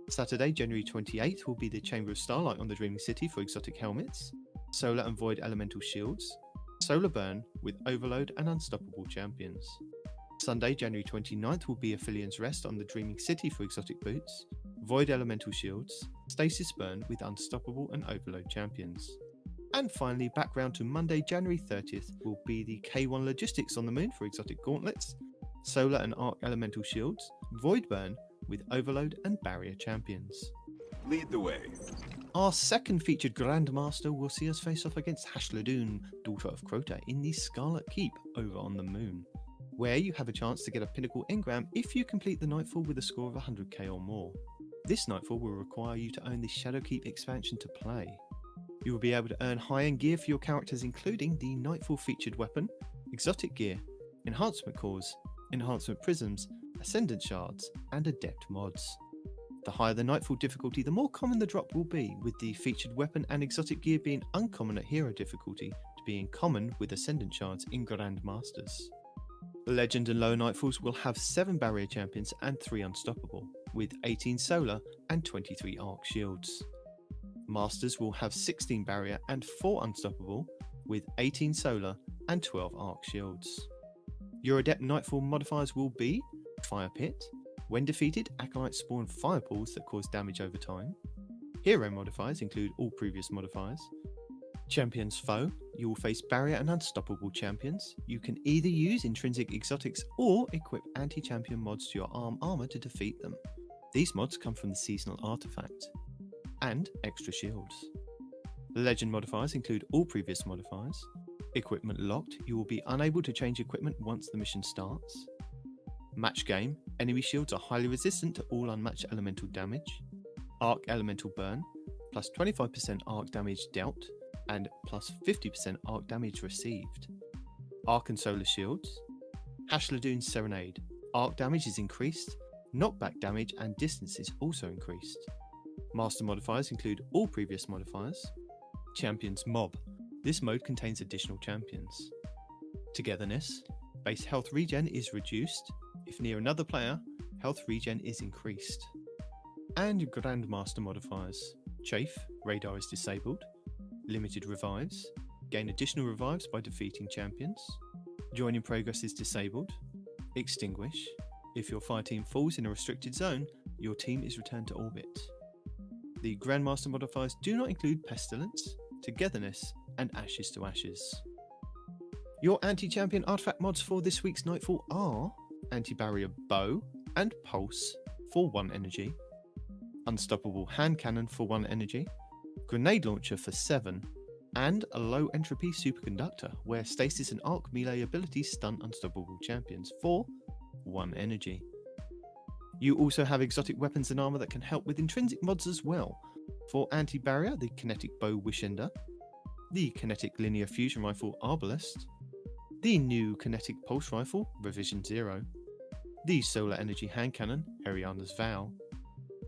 Saturday, January 28th will be the Chamber of Starlight on the Dreaming City for exotic helmets, Solar and Void Elemental Shields, Solar Burn with Overload and Unstoppable champions. Sunday, January 29th will be Aphelios Rest on the Dreaming City for exotic boots, Void Elemental Shields, Stasis Burn with Unstoppable and Overload champions. And finally, back round to Monday, January 30th will be the K1 Logistics on the Moon for exotic gauntlets, Solar and Arc Elemental Shields, Void Burn with Overload and Barrier champions. Lead the way. Our second featured Grandmaster will see us face off against Hashladun, daughter of Crota, in the Scarlet Keep over on the Moon, where you have a chance to get a pinnacle engram if you complete the Nightfall with a score of 100k or more. This Nightfall will require you to own the Shadowkeep expansion to play. You will be able to earn high-end gear for your characters, including the Nightfall featured weapon, exotic gear, enhancement cores, enhancement prisms, ascendant shards, and adept mods. The higher the Nightfall difficulty, the more common the drop will be, with the featured weapon and exotic gear being uncommon at hero difficulty to being common with ascendant shards in Grandmasters. Legend and lower Nightfalls will have 7 barrier champions and 3 unstoppable, with 18 solar and 23 arc shields. Masters will have 16 barrier and 4 unstoppable, with 18 solar and 12 arc shields. Your adept Nightfall modifiers will be Fire Pit. When defeated, acolytes spawn fireballs that cause damage over time. Hero modifiers include all previous modifiers. Champions Foe. You will face barrier and unstoppable champions. You can either use intrinsic exotics or equip anti-champion mods to your armor to defeat them. These mods come from the seasonal artifact. And extra shields. Legend modifiers include all previous modifiers. Equipment locked. You will be unable to change equipment once the mission starts. Match game. Enemy shields are highly resistant to all unmatched elemental damage. Arc Elemental Burn. Plus 25% arc damage dealt and plus 50% arc damage received. Arc and Solar Shields. Hashladun's Serenade. Arc damage is increased. Knockback damage and distance is also increased. Master modifiers include all previous modifiers. Champions Mob. This mode contains additional champions. Togetherness. Base health regen is reduced. If near another player, health regen is increased. And Grandmaster modifiers. Chafe. Radar is disabled. Limited revives. Gain additional revives by defeating champions. Join in progress is disabled. Extinguish. If your fire team falls in a restricted zone, your team is returned to orbit. The Grandmaster modifiers do not include Pestilence, Togetherness, and Ashes to Ashes. Your anti-champion artifact mods for this week's Nightfall are Anti-Barrier Bow and Pulse for 1 energy, Unstoppable Hand Cannon for 1 energy, Grenade Launcher for 7, and a Low Entropy Superconductor, where Stasis and Arc melee abilities stun unstoppable champions for 1 energy. You also have exotic weapons and armor that can help with intrinsic mods as well. For Anti-Barrier, the Kinetic Bow Wishender, the Kinetic Linear Fusion Rifle Arbalest, the new Kinetic Pulse Rifle Revision 0, the Solar Energy Hand Cannon Heriana's Vow,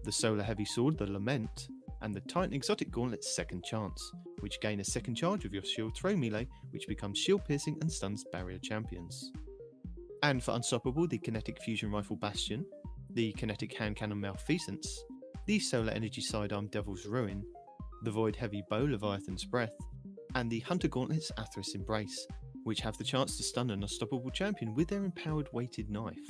the Solar Heavy Sword the Lament, and the Titan Exotic Gauntlet Second Chance, which gain a second charge of your shield throw melee, which becomes shield piercing and stuns barrier champions. And for Unstoppable, the Kinetic Fusion Rifle Bastion, the Kinetic Hand Cannon Malfeasance, the Solar Energy Sidearm Devil's Ruin, the Void Heavy Bow Leviathan's Breath, and the Hunter Gauntlets Athras Embrace, which have the chance to stun an unstoppable champion with their empowered weighted knife.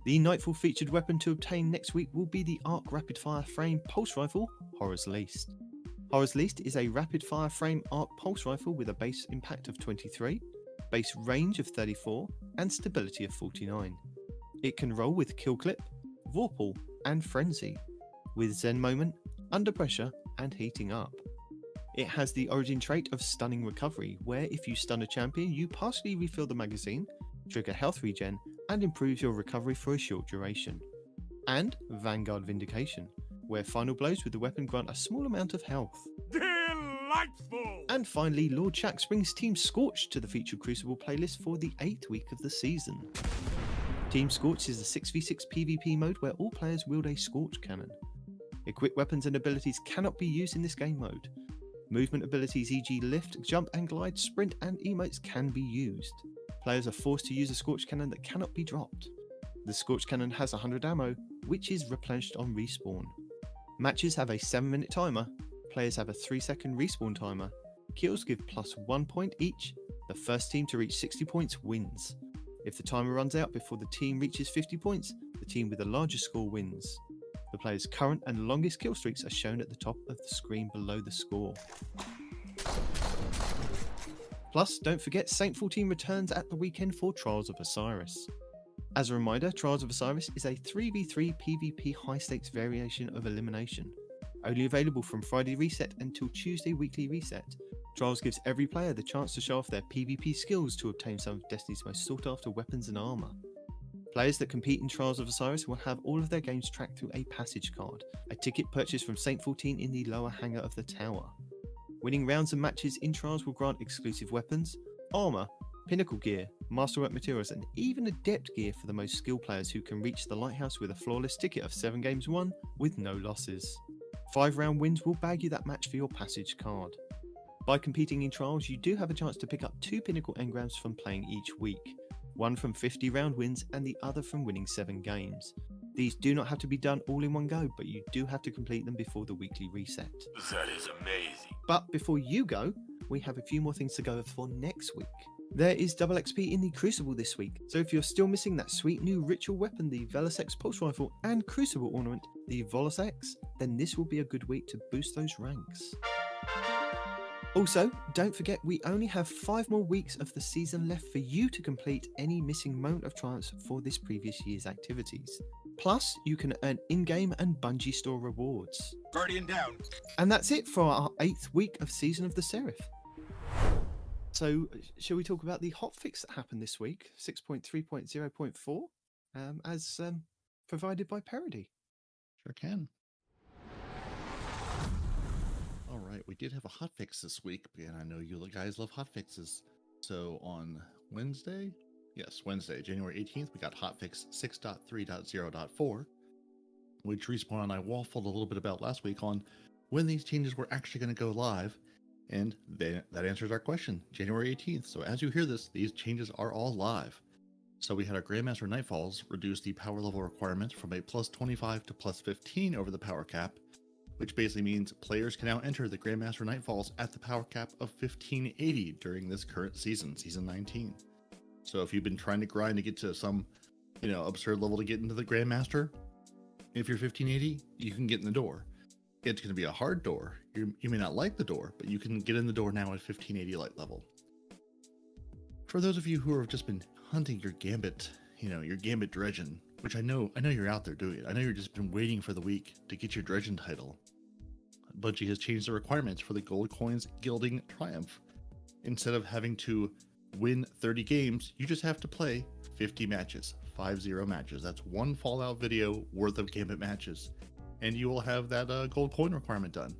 The Nightfall featured weapon to obtain next week will be the Arc Rapid Fire Frame Pulse Rifle Horror's Least. Horror's Least is a rapid fire frame arc pulse rifle with a base impact of 23, base range of 34, and stability of 49. It can roll with Kill Clip, Vorpal, and Frenzy, with Zen Moment, Under Pressure, and Heating Up. It has the origin trait of Stunning Recovery, where if you stun a champion, you partially refill the magazine, trigger health regen, and improves your recovery for a short duration. And Vanguard Vindication, where final blows with the weapon grant a small amount of health. Delightful! And finally, Lord Shax brings Team Scorch to the featured Crucible playlist for the 8th week of the season. Team Scorch is a 6v6 PvP mode where all players wield a Scorch Cannon. Equipped weapons and abilities cannot be used in this game mode. Movement abilities e.g. lift, jump and glide, sprint and emotes can be used. Players are forced to use a Scorch Cannon that cannot be dropped. The Scorch Cannon has 100 ammo, which is replenished on respawn. Matches have a 7-minute timer, players have a 3-second respawn timer, kills give +1 point each, the first team to reach 60 points wins. If the timer runs out before the team reaches 50 points, the team with the largest score wins. The player's current and longest kill streaks are shown at the top of the screen below the score. Plus, don't forget Saint 14 returns at the weekend for Trials of Osiris. As a reminder, Trials of Osiris is a 3v3 PvP high-stakes variation of Elimination. Only available from Friday reset until Tuesday weekly reset, Trials gives every player the chance to show off their PvP skills to obtain some of Destiny's most sought-after weapons and armour. Players that compete in Trials of Osiris will have all of their games tracked through a passage card, a ticket purchased from Saint 14 in the lower hangar of the tower. Winning rounds and matches in Trials will grant exclusive weapons, armour, pinnacle gear, masterwork materials, and even adept gear for the most skilled players who can reach the lighthouse with a flawless ticket of 7 games won with no losses. 5-round wins will bag you that match for your passage card. By competing in Trials, you do have a chance to pick up 2 pinnacle engrams from playing each week, one from 50-round wins and the other from winning 7 games. These do not have to be done all in one go, but you do have to complete them before the weekly reset. That is amazing. But before you go, we have a few more things to go over for next week. There is double XP in the Crucible this week, so if you're still missing that sweet new ritual weapon, the Velos X Pulse Rifle, and Crucible ornament, the Volos X, then this will be a good week to boost those ranks. Also, don't forget we only have 5 more weeks of the season left for you to complete any missing Moment of Triumphs for this previous year's activities. Plus, you can earn in-game and Bungie store rewards. Guardian down. And that's it for our 8th week of Season of the Seraph. So, shall we talk about the hotfix that happened this week, 6.3.0.4, as provided by Peroty? Sure can. All right, we did have a hotfix this week, and I know you guys love hotfixes. So on Wednesday, January 18th, we got hotfix 6.3.0.4, which Respawn and I waffled a little bit about last week on when these changes were actually going to go live. And then that answers our question, January 18th. So as you hear this, these changes are all live. So we had our Grandmaster Nightfalls reduce the power level requirement from a +25 to +15 over the power cap, which basically means players can now enter the Grandmaster Nightfalls at the power cap of 1580 during this current season, Season 19. So if you've been trying to grind to get to some, absurd level to get into the Grandmaster, if you're 1580, you can get in the door. It's going to be a hard door. You may not like the door, but you can get in the door now at 1580 light level. For those of you who have just been hunting your Gambit, your Gambit Dredgen, which I know you're out there doing it. I know you've just been waiting for the week to get your Dredgen title. Bungie has changed the requirements for the Gold Coins Gilding Triumph. Instead of having to win 30 games, you just have to play 50 matches, 50 matches. That's one Fallout video worth of Gambit matches. And you will have that gold coin requirement done.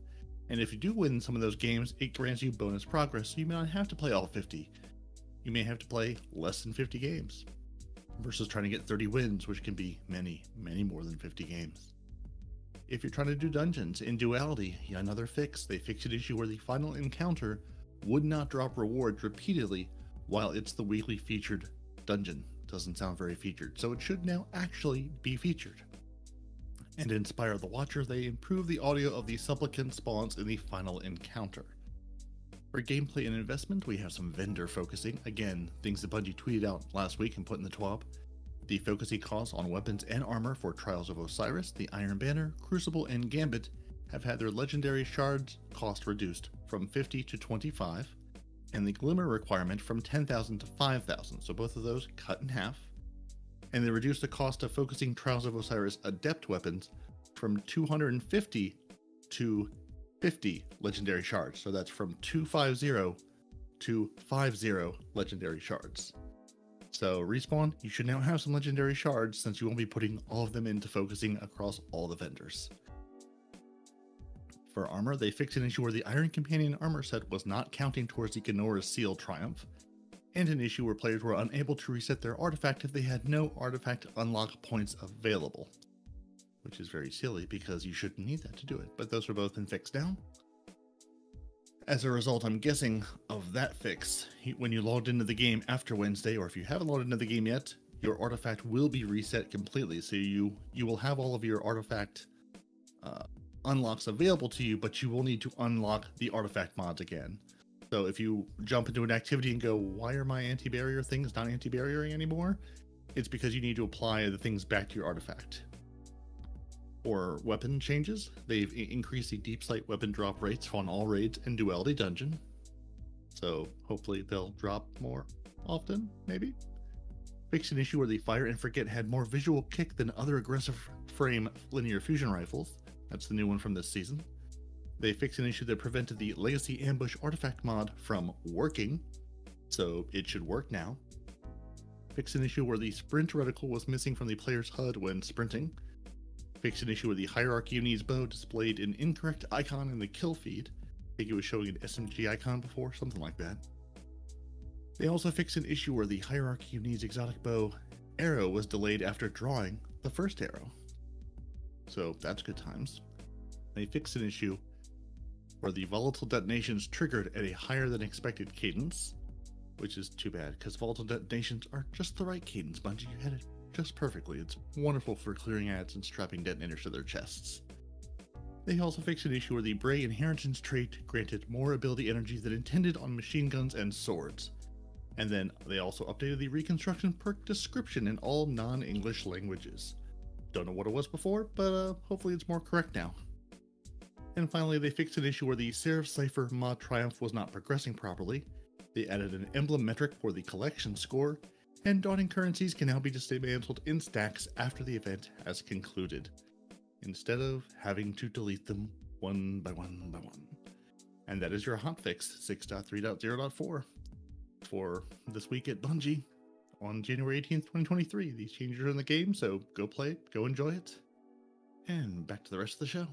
And if you do win some of those games, it grants you bonus progress, so you may not have to play all 50. You may have to play less than 50 games, versus trying to get 30 wins, which can be many, many more than 50 games. If you're trying to do dungeons in Duality, another fix. They fixed an issue where the final encounter would not drop rewards repeatedly while it's the weekly featured dungeon. Doesn't sound very featured, so it should now actually be featured. And to inspire the watcher, they improve the audio of the supplicant spawns in the final encounter. For gameplay and investment, we have some vendor focusing. Again, things that Bungie tweeted out last week and put in the TWAB. The focusing costs on weapons and armor for Trials of Osiris, the Iron Banner, Crucible, and Gambit have had their legendary shards cost reduced from 50 to 25, and the Glimmer requirement from 10,000 to 5,000, so both of those cut in half. And they reduced the cost of focusing Trials of Osiris Adept weapons from 250 to 50 legendary shards. So that's from 250 to 50 legendary shards. So Respawn, you should now have some legendary shards since you won't be putting all of them into focusing across all the vendors. For armor, they fixed an issue where the Iron Companion armor set was not counting towards the Ganora's Seal Triumph, and an issue where players were unable to reset their artifact if they had no artifact unlock points available. Which is very silly because you shouldn't need that to do it, but those were both been fixed now. As a result, I'm guessing, of that fix, when you logged into the game after Wednesday, or if you haven't logged into the game yet, your artifact will be reset completely. So you will have all of your artifact unlocks available to you, but you will need to unlock the artifact mods again. So if you jump into an activity and go, why are my anti-barrier things not anti-barriering anymore? It's because you need to apply the things back to your artifact. Or weapon changes, they've increased the deep sight weapon drop rates on all raids and duality dungeon. So hopefully they'll drop more often, maybe. Fixed an issue where the Fire and Forget had more visual kick than other aggressive frame linear fusion rifles. That's the new one from this season. They fixed an issue that prevented the Legacy Ambush artifact mod from working, so it should work now. Fixed an issue where the sprint reticle was missing from the player's HUD when sprinting. Fixed an issue where the Hierarchy of Needs bow displayed an incorrect icon in the kill feed. I think it was showing an SMG icon before, something like that. They also fixed an issue where the Hierarchy of Needs exotic bow arrow was delayed after drawing the first arrow. So that's good times. They fixed an issue where the volatile detonations triggered at a higher than expected cadence, which is too bad because volatile detonations are just the right cadence. Bungie, you had it just perfectly. It's wonderful for clearing ads and strapping detonators to their chests. They also fixed an issue where the Bray Inheritance trait granted more ability energy than intended on machine guns and swords. And then they also updated the reconstruction perk description in all non-English languages. Don't know what it was before, but hopefully it's more correct now. And finally, they fixed an issue where the Seraph Cipher mod Triumph was not progressing properly. They added an emblem metric for the collection score, and dawning currencies can now be dismantled in stacks after the event has concluded, instead of having to delete them one by one by one. And that is your hotfix 6.3.0.4 for this week at Bungie on January 18th, 2023. These changes are in the game, so go play it, go enjoy it. And back to the rest of the show.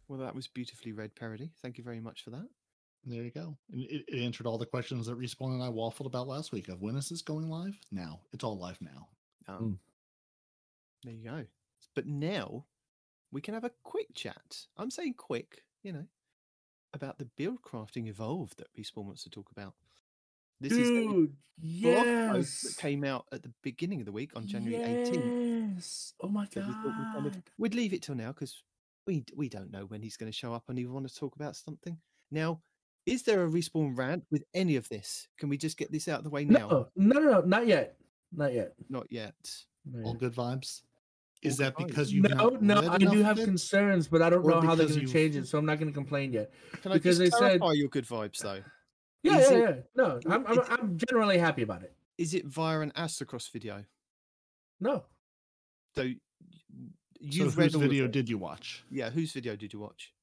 Well, that was beautifully read, Peroty. Thank you very much for that. There you go. And it answered all the questions that Respawn and I waffled about last week of when is this going live? Now. It's all live now. There you go. But now we can have a quick chat. I'm saying quick, about the Buildcrafting Evolved that Respawn wants to talk about. This is a blog post that came out at the beginning of the week on January 18th. Yes. Oh my god. We'd leave it till now because we don't know when he's going to show up and he want to talk about something. Now, is there a Respawn rant with any of this? Can we just get this out of the way now? No, not yet. Not yet. All good vibes. Is that good because vibes. you I do have concerns, but I don't know how they're going to change it, so I'm not going to complain yet. Can I just clarify your good vibes though? Yeah. No, I'm generally happy about it. Is it via an Astrocross video? No. So you've read whose video did you watch? Yeah, whose video did you watch?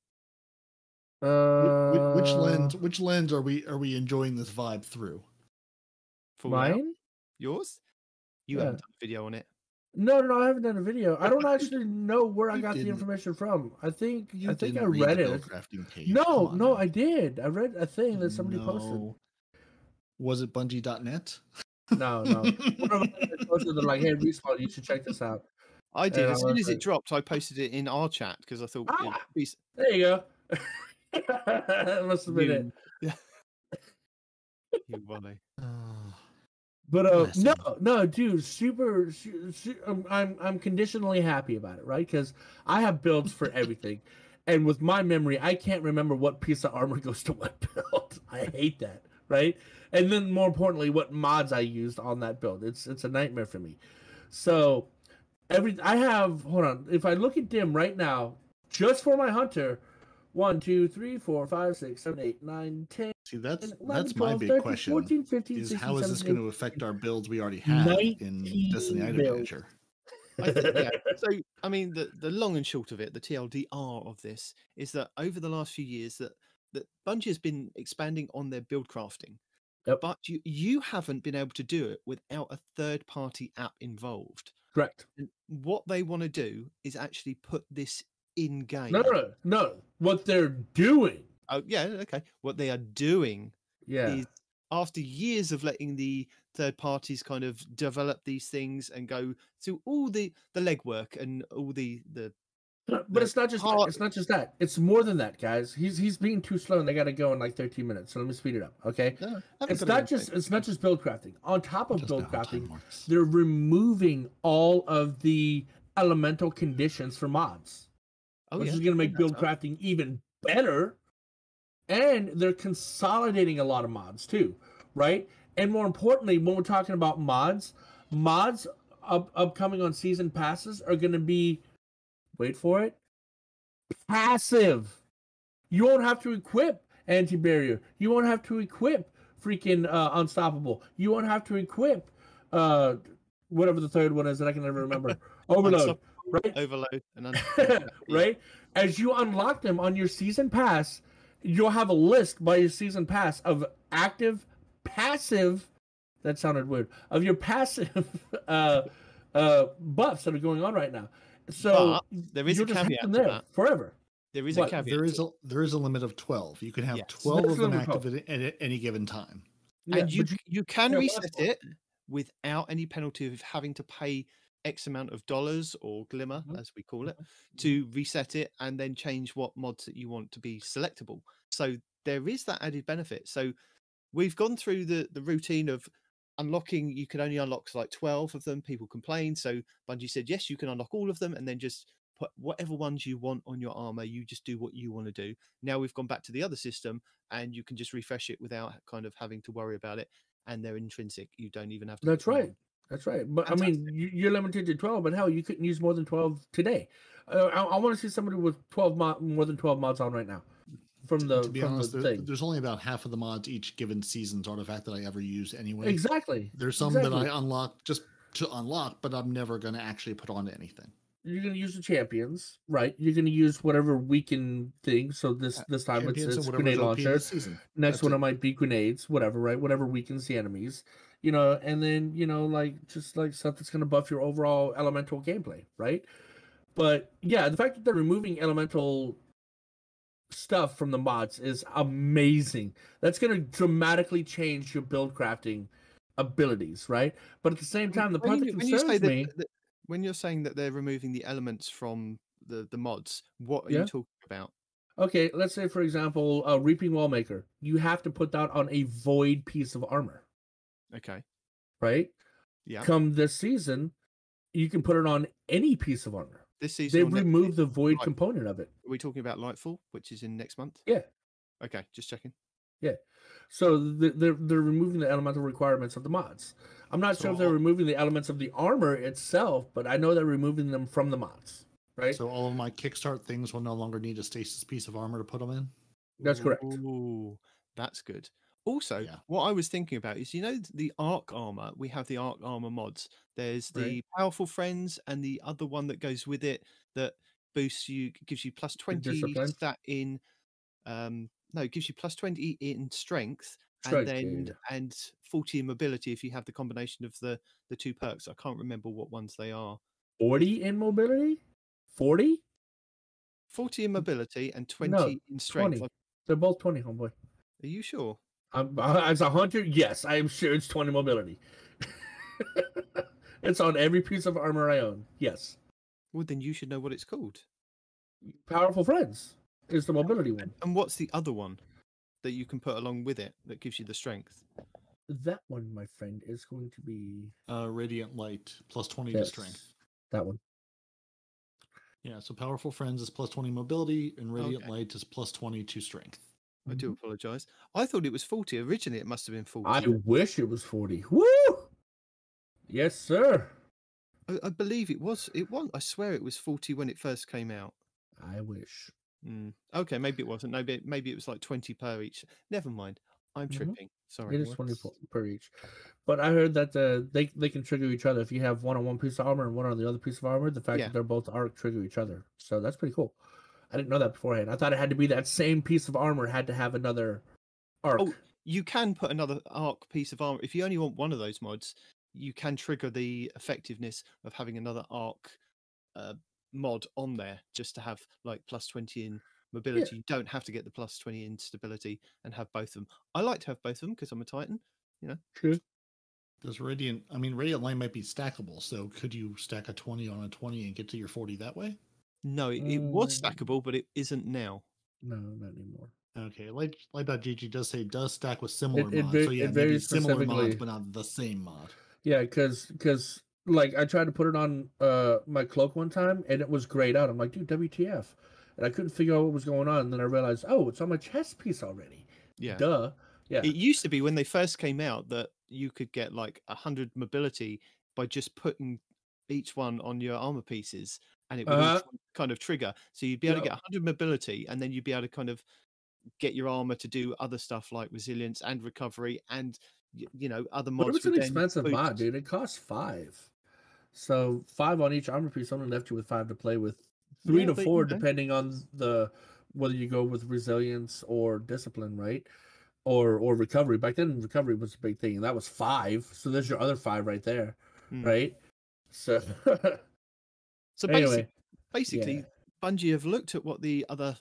Which lens are we enjoying this vibe through? Mine? Yours? You haven't done a video on it. No, I haven't done a video. I don't actually know where I got the information from. I think I read it. No, I did. I read a thing that somebody posted. Was it Bungie.net? No. One of them posted, they're like, "Hey, Respawn, you should check this out." I did. As soon as it dropped, I posted it in our chat because I thought, there you go. That must have been it. You funny. But no, dude, super I'm conditionally happy about it, right? Because I have builds for everything, and with my memory, I can't remember what piece of armor goes to what build. I hate that, right? And then more importantly, what mods I used on that build. It's a nightmare for me. So hold on. If I look at Dim right now, just for my hunter, 1, 2, 3, 4, 5, 6, 7, 8, 9, 10. See, that's 11, my 12, big 13, question. 14, 15, is 16, how is 17, this going to affect our builds we already have in Destiny Item Manager? I think, yeah. So, I mean, the long and short of it, the TLDR of this is that over the last few years, that Bungie has been expanding on their build crafting, but you haven't been able to do it without a third-party app involved. Correct. And what they want to do is actually put this in game. No. What they're doing. Oh yeah, okay. What they are doing is, after years of letting the third parties kind of develop these things and go through all the legwork and all the But it's not just that. part- It's not just that. It's more than that, guys. He's being too slow, and they got to go in like 13 minutes. So let me speed it up, okay? No, It's not just build crafting. On top of Just build know how time crafting, works. they're removing all of the elemental conditions for mods, which is going to make build crafting even better. And they're consolidating a lot of mods too, right? And more importantly, when we're talking about mods upcoming on season passes are going to be, wait for it, passive. You won't have to equip anti-barrier. You won't have to equip freaking unstoppable. You won't have to equip whatever the third one is that I can never remember. Overload, right? Overload and right? As you unlock them on your season pass, you'll have a list by your season pass of active, passive. That sounded weird. Of your passive buffs that are going on right now. So there is a caveat to there that. Forever. There is a caveat. There is a limit of 12. You can have 12 of them active at any given time. Yeah, and you can reset it without any penalty of having to pay X amount of dollars or glimmer, as we call it, to reset it and then change what mods that you want to be selectable. So there is that added benefit. So we've gone through the routine of unlocking. You can only unlock like 12 of them. People complain. So Bungie said, yes, you can unlock all of them and then just put whatever ones you want on your armor. You just do what you want to do. Now we've gone back to the other system and you can just refresh it without kind of having to worry about it. And they're intrinsic. You don't even have to. That's right. That's right. But fantastic. I mean, you're limited to 12, but hell, you couldn't use more than 12 today. I want to see somebody with more than 12 mods on right now. To be honest, there's only about half of the mods each given season's artifact that I ever use anyway. Exactly. There's some that I unlock just to unlock, but I'm never going to actually put onto anything. You're going to use the champions, right? You're going to use whatever weaken thing. So this time it's grenade launchers. Next one it might be grenades, whatever, right? Whatever weakens the enemies, and then just like stuff that's going to buff your overall elemental gameplay, right? But yeah, the fact that they're removing elemental stuff from the mods is amazing. That's going to dramatically change your build crafting abilities, right? But at the same time, the part that concerns me. When you're saying that they're removing the elements from the mods, what are you talking about? Okay, let's say, for example, Reaping Wallmaker. You have to put that on a void piece of armor. Okay. Right? Yeah. Come this season, you can put it on any piece of armor. This season, they removed the void component of it. Are we talking about Lightfall, which is in next month? Yeah. Okay, just checking. Yeah. So they're removing the elemental requirements of the mods. I'm not sure if they're removing the elements of the armor itself, but I know they're removing them from the mods, right? So all of my kickstart things will no longer need a stasis piece of armor to put them in? That's correct. Ooh, that's good. Also, what I was thinking about is, the Arc Armor, we have the Arc Armor mods. There's the Powerful Friends and the other one that goes with it that boosts you, gives you plus 20 stat in, it gives you plus 20 in strength. And 40 in mobility if you have the combination of the two perks. I can't remember what ones they are. 40 in mobility? 40? 40 in mobility and 20 in strength. 20. They're both 20, homeboy. Are you sure? As a hunter, yes, I am sure it's 20 mobility. It's on every piece of armor I own. Yes. Well, then you should know what it's called. Powerful Friends is the mobility one. And what's the other one that you can put along with it that gives you the strength? That one, my friend, is going to be Radiant Light plus 20 to strength. That one. Yeah, so Powerful Friends is plus 20 mobility, and Radiant Light is plus 20 to strength. I do apologize. I thought it was 40. Originally, it must have been 40. I wish it was 40. Woo! Yes, sir. I believe it was. I swear it was 40 when it first came out. I wish. Okay, maybe it wasn't. Maybe it was like 20 per each. Never mind. I'm tripping. Sorry. It is 20 per each. But I heard that they can trigger each other. If you have one on one piece of armor and one on the other piece of armor, the fact that they're both arc trigger each other. So that's pretty cool. I didn't know that beforehand. I thought it had to be that same piece of armor had to have another arc. Oh, you can put another arc piece of armor. If you only want one of those mods, you can trigger the effectiveness of having another arc mod on there just to have like plus 20 in mobility. You don't have to get the plus 20 in stability and have both of them. I like to have both of them because I'm a Titan, True. Does Radiant Light might be stackable, so could you stack a 20 on a 20 and get to your 40 that way? No, it was stackable, but it isn't now. No, not anymore. Okay, Light.gg does say does stack with similar It mods. So yeah, maybe very similar mods, specifically. but not the same mod. Yeah, because like I tried to put it on my cloak one time and it was grayed out. I'm like, dude, WTF? And I couldn't figure out what was going on. And then I realized, oh, it's on my chest piece already. Yeah. Duh. Yeah. It used to be when they first came out that you could get like 100 mobility by just putting each one on your armor pieces, and it would all kind of trigger. So you'd be able to get 100 mobility, and then you'd be able to kind of get your armor to do other stuff like resilience and recovery, and other mods. But it was an expensive mod, dude. It cost 5. So 5 on each armor piece only left you with 5 to play with. 3 to 4 depending on whether you go with resilience or discipline, right? Or recovery. Back then, recovery was a big thing, and that was 5. So there's your other 5 right there, right? So, anyway, basically, Bungie have looked at what the other,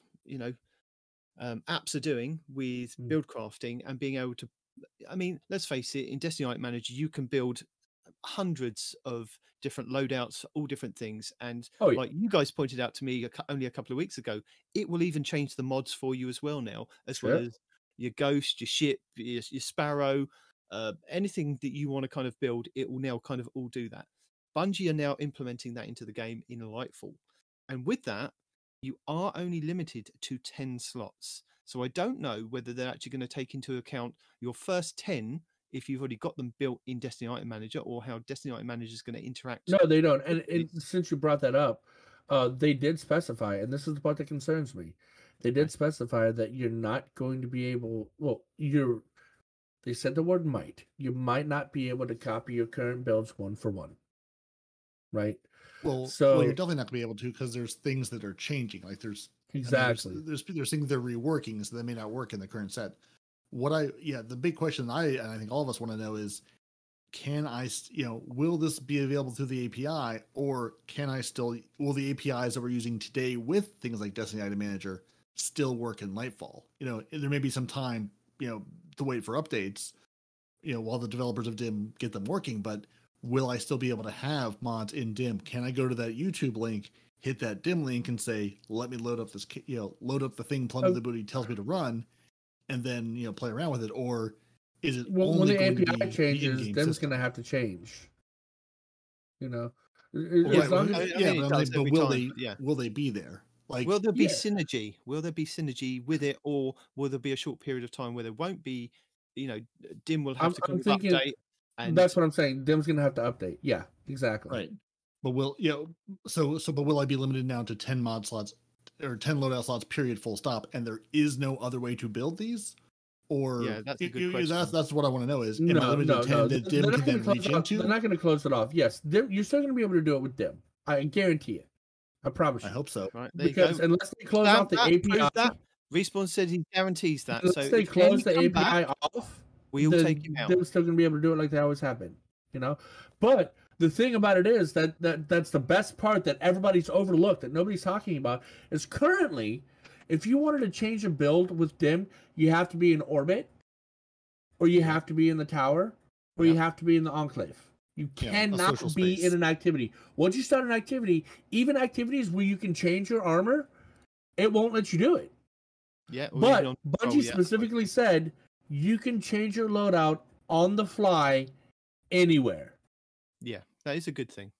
apps are doing with build crafting and being able to. I mean, let's face it. In Destiny Night Manager, you can build hundreds of different loadouts for all different things, and like you guys pointed out to me only a couple of weeks ago, it will even change the mods for you as well now, as well as your ghost, your ship, your sparrow, anything that you want to kind of build, it will now kind of all do that. Bungie are now implementing that into the game in Lightfall, and with that you are only limited to 10 slots. So I don't know whether they're actually going to take into account your first 10 if you've already got them built in Destiny Item Manager, or how Destiny Item Manager is going to interact. No, they don't. And since you brought that up, they did specify, and this is the part that concerns me. They did specify that you're not going to be able. Well, they said the word might. You might not be able to copy your current builds 1 for 1. Right. Well, you're definitely not going to be able to, because there's things that are changing. Like there's there's things they're reworking, so they may not work in the current set. The big question I think all of us want to know is, can I, will this be available through the API, or will the APIs that we're using today with things like Destiny Item Manager still work in Lightfall? There may be some time, to wait for updates, while the developers of DIM get them working, but will I still be able to have mods in DIM? Can I go to that YouTube link, hit that DIM link and say, let me load up this, load up the thing Plunder the Booty tells me to run, and then, play around with it? Or is it when only the going API to be changes, DIM's going to have to change. Will they be there? Like, will there be synergy? Will there be synergy with it, or will there be a short period of time where there won't be? DIM will have to kind of update. And that's what I'm saying. DIM's going to have to update. Yeah, exactly. Right. But but will I be limited now to 10 mod slots or 10 loadout slots, period, full stop, and there is no other way to build these? Or that's a good question. That's what I want to know is, am I limited to 10 that DIM can then reach into? They're not going to close it off. Yes, you're still going to be able to do it with DIM. I guarantee it. I promise you. I hope so. Right, because unless they close off the API, Respawn said he guarantees that. Unless they close the API off, we all take him out. They're still going to be able to do it like they always have been, But the thing about it is that's the best part that everybody's overlooked, that nobody's talking about, is currently, if you wanted to change a build with DIM, you have to be in orbit, or you have to be in the tower, or you have to be in the enclave. You cannot be in an activity. Once you start an activity, even activities where you can change your armor, it won't let you do it. Yeah, but Bungie specifically said you can change your loadout on the fly anywhere. Yeah, that is a good thing.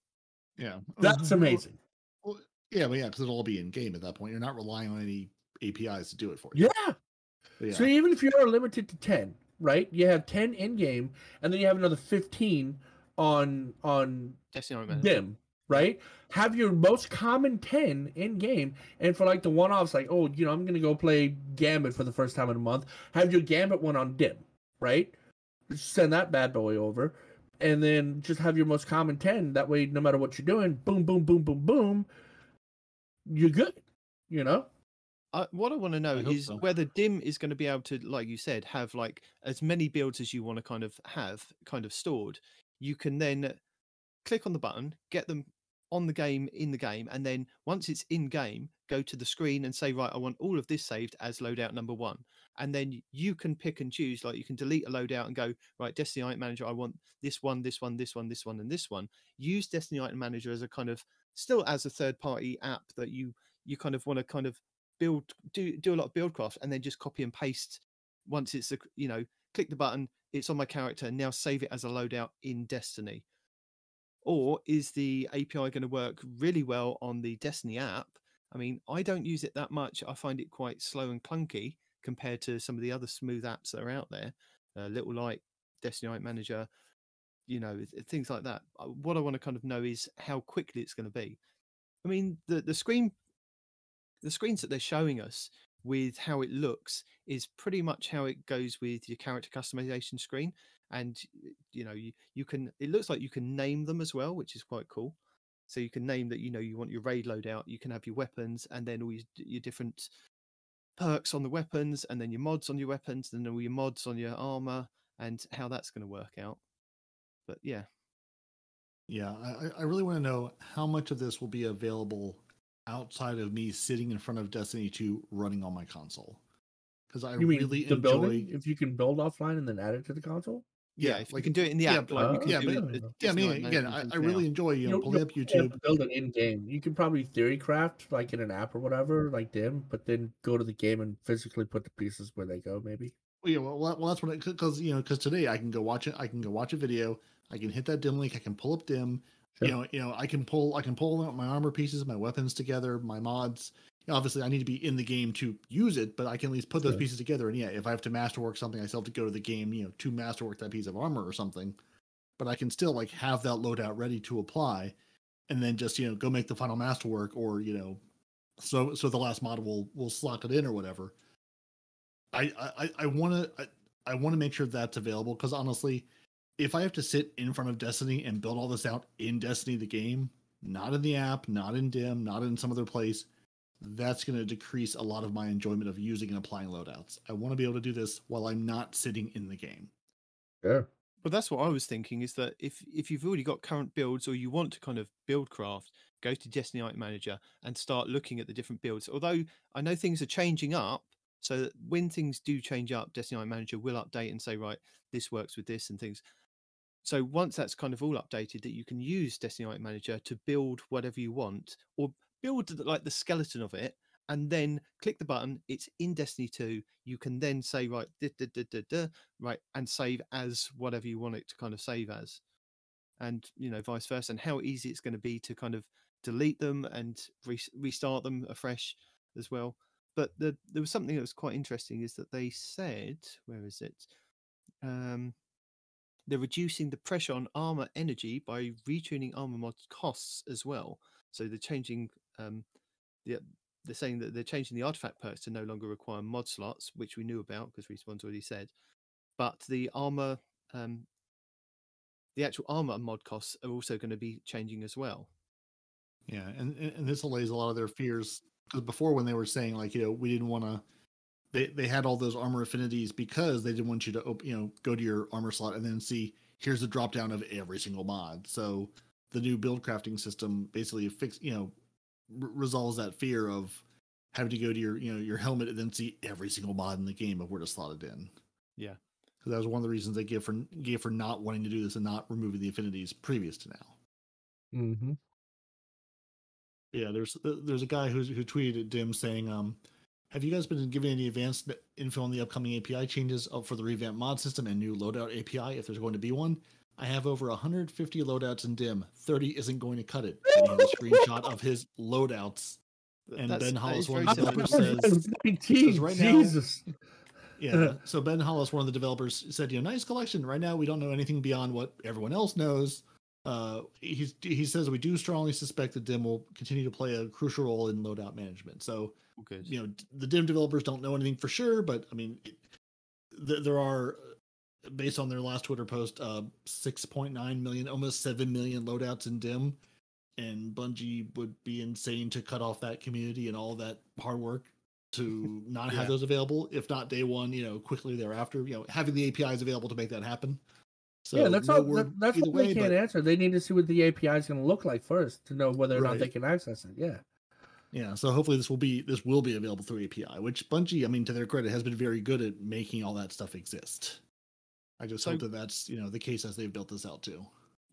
Yeah, that's amazing. Well, because it'll all be in game at that point. You're not relying on any APIs to do it for you. Yeah. So even if you are limited to 10, right? You have 10 in game, and then you have another 15 on DIM, right? Have your most common 10 in game, and for like the one-offs, like, I'm gonna go play Gambit for the first time in a month, have your Gambit one on DIM, right? Send that bad boy over, and then just have your most common 10. That way, no matter what you're doing, boom, boom, boom, boom, boom, you're good. What I want to know is whether DIM is going to be able to, like you said, have like as many builds as you want to kind of have stored. You can then click on the button, get them on the game, in the game, and then once it's in game, go to the screen and say, right, I want all of this saved as loadout number 1. And then you can pick and choose, like you can delete a loadout and go, right, Destiny Item Manager, I want this one, this one, this one, this one, and this one. Use Destiny Item Manager as a kind of, still as a third-party app that you kind of want to kind of do a lot of buildcraft, and then just copy and paste once it's, click the button, it's on my character, now save it as a loadout in Destiny. Or is the API going to work really well on the Destiny app? I mean, I don't use it that much. I find it quite slow and clunky compared to some of the other smooth apps that are out there. Little Light, Destiny Item Manager, things like that. What I want to kind of know is how quickly it's going to be. I mean, the screens that they're showing us with how it looks is pretty much how it goes with your character customization screen. And you can, it looks like you can name them as well, which is quite cool. So you can name that, you want your raid loadout, you can have your weapons, and then all your different perks on the weapons, and then your mods on your weapons, and then all your mods on your armor, and how that's going to work out. But yeah. Yeah, I really want to know how much of this will be available outside of me sitting in front of Destiny 2 running on my console. Because I really enjoy building, if you can build offline and then add it to the console. Yeah, if you can do it in the app, like we can do it. I really enjoy pulling up YouTube. Build it in game. You can probably theory craft like in an app or whatever, like Dim, but then go to the game and physically put the pieces where they go. Maybe. Well, that's what because today I can go watch it. I can go watch a video. I can hit that Dim link. I can pull up Dim. Sure. I can pull out my armor pieces, my weapons together, my mods. Obviously, I need to be in the game to use it, but I can at least put those pieces together. And if I have to masterwork something, I still have to go to the game, to masterwork that piece of armor or something. But I can still have that loadout ready to apply, and then just go make the final masterwork, or so the last mod will slot it in or whatever. I want to make sure that's available, because honestly, if I have to sit in front of Destiny and build all this out in Destiny the game, not in the app, not in Dim, not in some other place, that's going to decrease a lot of my enjoyment of using and applying loadouts. I want to be able to do this while I'm not sitting in the game. Sure. Well, that's what I was thinking, is that if you've already got current builds, or you want to kind of build craft, go to Destiny Item Manager and start looking at the different builds. Although I know things are changing up, so that when things do change up, Destiny Item Manager will update and say, right, this works with this and things. So once that's kind of all updated, that you can use Destiny Item Manager to build whatever you want, or build like the skeleton of it, and then click the button. It's in Destiny 2. You can then say, right, right, and save as whatever you want it to kind of save as, and vice versa. And how easy it's going to be to kind of delete them and restart them afresh as well. But there was something that was quite interesting, is that they said, where is it? They're reducing the pressure on armor energy by retuning armor mod costs as well. So they're changing, they're saying that they're changing the artifact perks to no longer require mod slots, which we knew about because Respawn's already said. But the armor, the actual armor mod costs are also going to be changing as well. Yeah, and this allays a lot of their fears, because before, when they were saying we didn't want to. They had all those armor affinities because they didn't want you to go to your armor slot and then see, here's the drop down of every single mod. So the new build crafting system basically resolves that fear of having to go to your helmet and then see every single mod in the game of where to slot it in. Yeah, because that was one of the reasons they gave for not wanting to do this and not removing the affinities previous to now. Mm-hmm. Yeah, there's a guy who tweeted at Dim saying, have you guys been given any advanced info on the upcoming API changes for the revamped mod system and new loadout API, if there's going to be one? I have over 150 loadouts in Dim. 30 isn't going to cut it. And he has a screenshot of his loadouts. And Ben Hollis, one of the developers, says right Jesus. Now, yeah. So Ben Hollis, one of the developers, said, nice collection. Right now, we don't know anything beyond what everyone else knows. He says we do strongly suspect that Dim will continue to play a crucial role in loadout management. So, the Dim developers don't know anything for sure, but I mean, there are, based on their last Twitter post, 6.9 million, almost 7 million loadouts in Dim, and Bungie would be insane to cut off that community and all that hard work to not have those available, if not day one, quickly thereafter, having the APIs available to make that happen. So yeah, that's no all. word That's either what they way, can't but answer. They need to see what the API is going to look like first to know whether or not they right. can access it. Yeah. Yeah, so hopefully this will be available through API, which Bungie, I mean, to their credit, has been very good at making all that stuff exist. I just hope that that's the case as they've built this out too.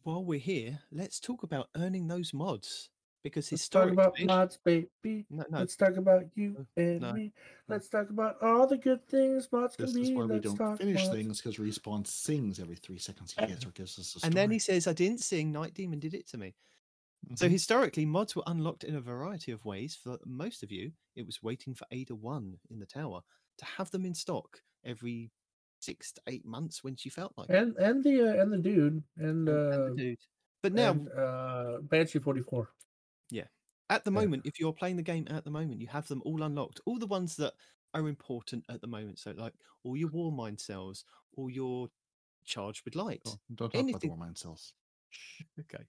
While we're here, let's talk about earning those mods, because Let's talk about historically, mods, baby. no, Let's talk about you no, and no. me. Let's talk about all the good things mods can This is be. why we Let's don't talk finish mods. things, because Respawn sings every 3 seconds he gets or gives us a story. And then he says, "I didn't sing. Nitedemon did it to me." So historically, mods were unlocked in a variety of ways. For most of you, it was waiting for Ada 1 in the tower to have them in stock every 6 to 8 months when she felt like it. And the dude and the dude. But now, Banshee 44. yeah, at the Yeah. moment, if you're playing the game at the moment, you have them all unlocked. All the ones that are important at the moment. So like all your war mine cells, all your charged with light. Don't talk about the War Mine cells. Okay.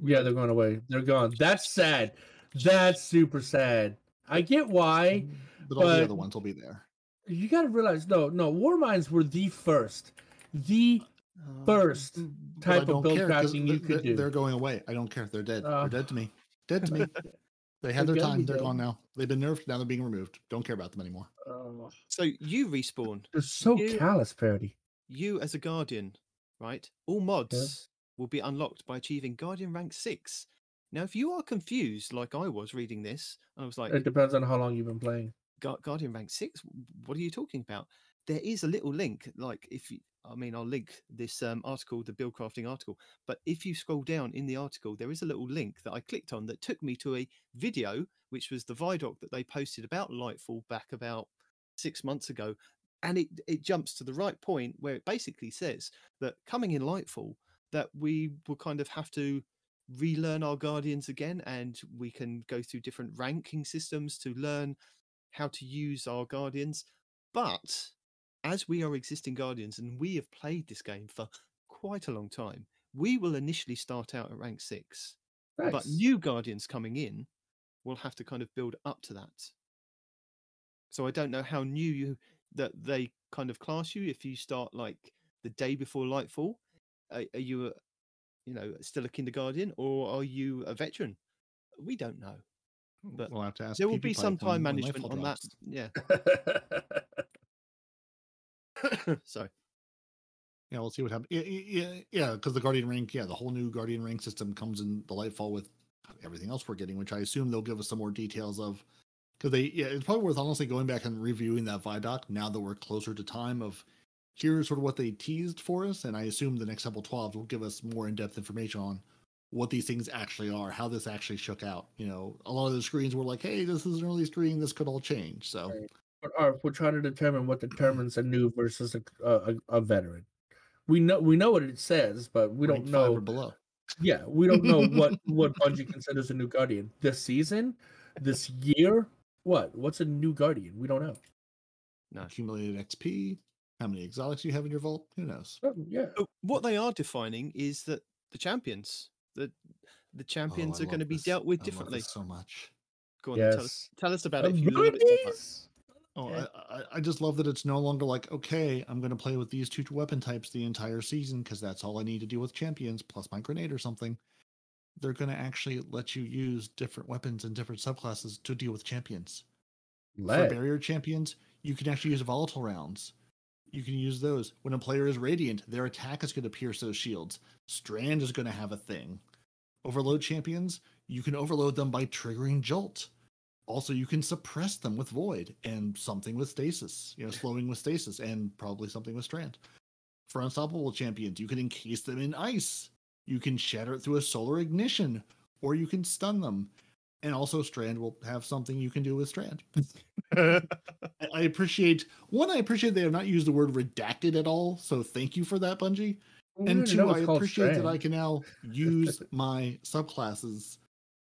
Yeah, they're going away. They're gone. That's sad. That's super sad. I get why, But all the but other ones will be there. you got to realize, no, war mines were the first type of build crafting you could do. They're going away. I don't care. They're dead. They're dead to me. Dead to me. They had They're their gonna time. be They're dead. gone now. They've been nerfed. Now they're being removed. Don't care about them anymore. So you respawn. They're so callous, Peroty. You as a guardian, right? All mods Yes. will be unlocked by achieving Guardian rank 6. Now, if you are confused, like I was reading this, and I was like, It depends on how long you've been playing. Guardian rank 6? What are you talking about? There is a little link, like I'll link this article, the Buildcrafting article, but if you scroll down in the article, there is a little link that I clicked on that took me to a video, which was the Vidoc that they posted about Lightfall back about 6 months ago. And it jumps to the right point where it basically says that coming in Lightfall, that we will kind of have to relearn our Guardians again, and we can go through different ranking systems to learn how to use our Guardians. But as we are existing Guardians and we have played this game for quite a long time, we will initially start out at rank 6. Nice. But new Guardians coming in will have to kind of build up to that. So I don't know how new that they kind of class you. If you start like the day before Lightfall, are you still a kindergarten, or are you a veteran? We don't know. But we'll have to ask. There will be some time management on that. Yeah. Sorry. Yeah, we'll see what happens. Yeah, because the Guardian rank, the whole new Guardian rank system comes in the Lightfall with everything else we're getting, which I assume they'll give us some more details of. Because it's probably worth honestly going back and reviewing that Vidoc now that we're closer to time of here's sort of what they teased for us, and I assume the next couple 12 will give us more in-depth information on what these things actually are, how this actually shook out. A lot of the screens were like, hey, this is an early screen, this could all change. So we're trying to determine what determines a new versus a veteran. We know what it says, but we don't know 5 or below. Yeah, we don't know what Bungie considers a new Guardian this season, this year. What's a new Guardian? We don't know. No. Accumulated XP, how many exotics you have in your vault? Who knows? Yeah. What they are defining is that the champions, the champions are going to be dealt with differently. I love this so much. Go on, Yes. tell us about it. If you love it so much. Oh, I just love that it's no longer like, okay, I'm going to play with these 2 weapon types the entire season because that's all I need to do with champions plus my grenade or something. They're going to actually let you use different weapons and different subclasses to deal with champions. For barrier champions, you can actually use volatile rounds. You can use those. When a player is radiant, their attack is going to pierce those shields. Strand is going to have a thing. Overload champions, you can overload them by triggering Jolt. Also, you can suppress them with Void and something with Stasis, slowing with Stasis, and probably something with Strand. For unstoppable champions, you can encase them in ice. You can shatter it through a solar ignition, or you can stun them. And also, Strand will have something you can do with Strand. I appreciate they have not used the word redacted at all, so thank you for that, Bungie. And 2, I appreciate that I can now use my subclasses'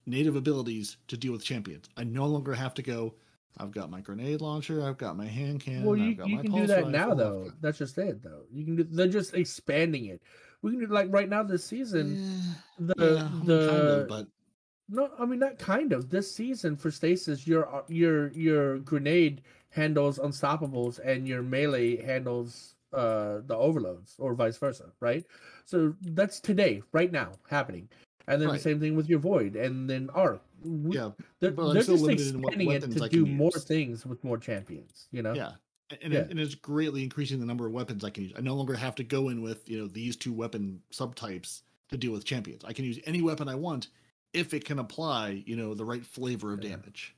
native abilities to deal with champions. I no longer have to go, I've got my grenade launcher, I've got my hand cannon, I've got my can pulse do that rifle, now, though. That's just it, though. You can do. They're just expanding it. We can do like right now this season. kind of, but no, I mean not kind of. This season for Stasis, your grenade handles unstoppables and your melee handles the overloads, or vice versa, right? So that's today, right now, happening. And then the Right. same thing with your void, and then arc. Yeah, They're, but I'm they're still just limited in what expanding it weapons to I do can more use. things with more champions. You know? Yeah, and Yeah. and it's greatly increasing the number of weapons I can use. I no longer have to go in with these 2 weapon subtypes to deal with champions. I can use any weapon I want if it can apply the right flavor of damage.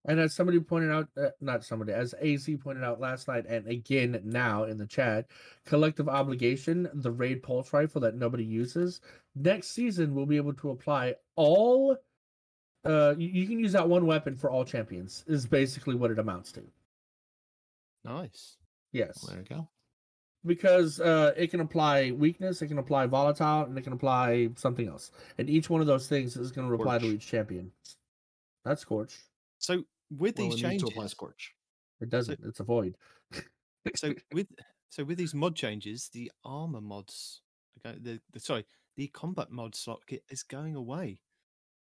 And as somebody pointed out, not somebody, as AZ pointed out last night, and again now in the chat, collective obligation, the raid pulse rifle that nobody uses, next season we'll be able to apply all. You can use that one weapon for all champions. Is basically what it amounts to. Nice. Yes, Well, there you go. because it can apply weakness, it can apply volatile, and it can apply something else. And each one of those things is going to apply to Scorch. each champion. That's Scorch. So with Well, these it needs changes, to apply Scorch. It doesn't. It's a void. so with these mod changes, the armor mods, okay, the combat mod slot is going away.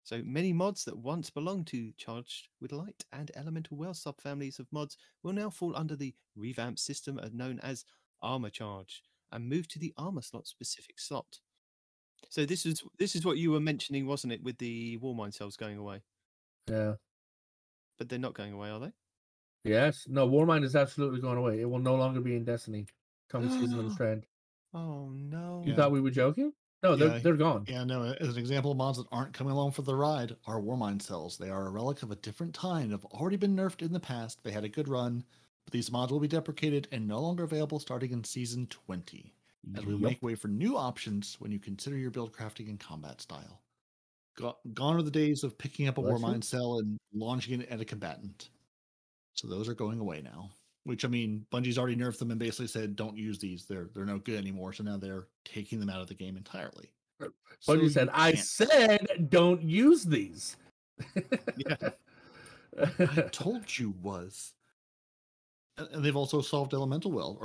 So many mods that once belonged to Charged with Light and Elemental Well subfamilies of mods will now fall under the revamped system known as Armor Charge and move to the armor slot specific slot. So this is what you were mentioning, wasn't it, with the Warmind cells going away? Yeah. But they're not going away, are they? Yes. No, Warmind is absolutely going away. It will no longer be in Destiny. Coming season of the Strand. Oh no! You thought we were joking? No, they're gone. Yeah, no. As an example of mods that aren't coming along for the ride are Warmind cells. They are a relic of a different time. Have already been nerfed in the past. They had a good run, but these mods will be deprecated and no longer available starting in season 20. As we make way for new options when you consider your build crafting and combat style. Gone are the days of picking up a Warmind cell and launching it at a combatant. So those are going away now. Which, I mean, Bungie's already nerfed them and basically said, don't use these. They're no good anymore. So now they're taking them out of the game entirely. Bungie said, I said don't use these. Yeah. I told you was. And they've also evolved elemental wells.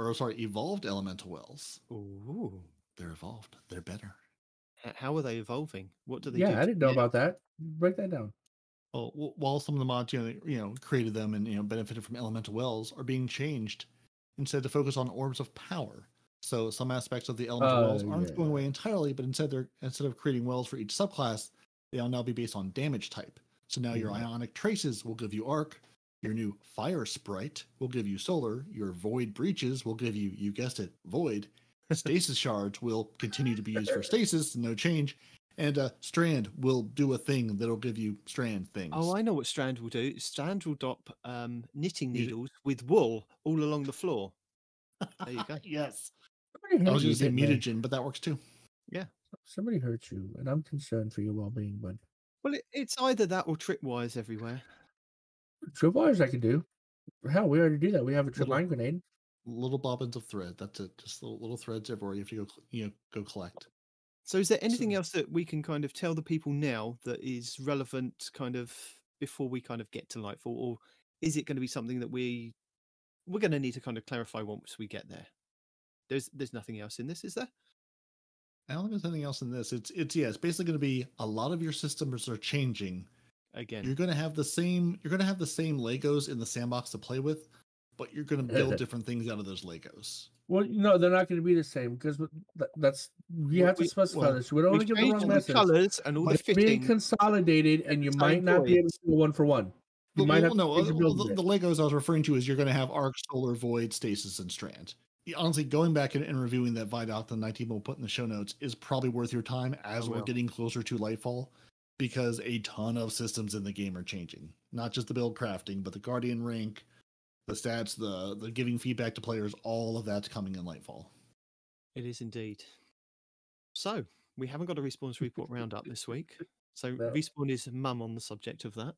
Ooh. They're evolved. They're better. How are they evolving? What do they do? Yeah, I didn't know about that. Break that down. Well, while some of the mods, created them and benefited from elemental wells, are being changed instead to focus on orbs of power. So some aspects of the elemental wells aren't going away entirely, but instead of creating wells for each subclass, they'll now be based on damage type. So now your ionic traces will give you arc, your new fire sprite will give you solar, your void breaches will give you, you guessed it, void. Stasis shards will continue to be used for stasis, no change. And Strand will do a thing that'll give you Strand things. Oh, I know what Strand will do. Strand will drop knitting needles with wool all along the floor. There you go. Yes. I was going to say mutagen, but that works too. Yeah. Somebody hurt you, and I'm concerned for your well-being, bud. Well, it's either that or tripwires everywhere. Tripwires I can do. Hell, we already do that. We have a trip line grenade. Little bobbins of thread. That's it. Just little threads everywhere. You have to go collect. So is there anything else that we can kind of tell the people now that is relevant kind of before we kind of get to Lightfall? Or is it going to be something that we're going to need to kind of clarify once we get there? There's nothing else in this, is there? I don't think there's anything else in this. It's basically going to be a lot of your systems are changing. Again. You're going to have the same Legos in the sandbox to play with, but you're going to build different things out of those Legos. Well, no, they're not going to be the same because you have to specify this. We don't want to give the wrong message. Colors and all the fittings being consolidated, and you might not be able to do one for one. You might have the Legos I was referring to is you're going to have arc, solar, void, stasis, and strand. Honestly, going back and reviewing that Vidoc that Nitedemon will put in the show notes is probably worth your time as we're getting closer to Lightfall, because a ton of systems in the game are changing. Not just the build crafting, but the Guardian rank, the stats, the giving feedback to players, all of that's coming in Lightfall. It is indeed. So, we haven't got a Respawn's report roundup this week. So, Respawn is mum on the subject of that.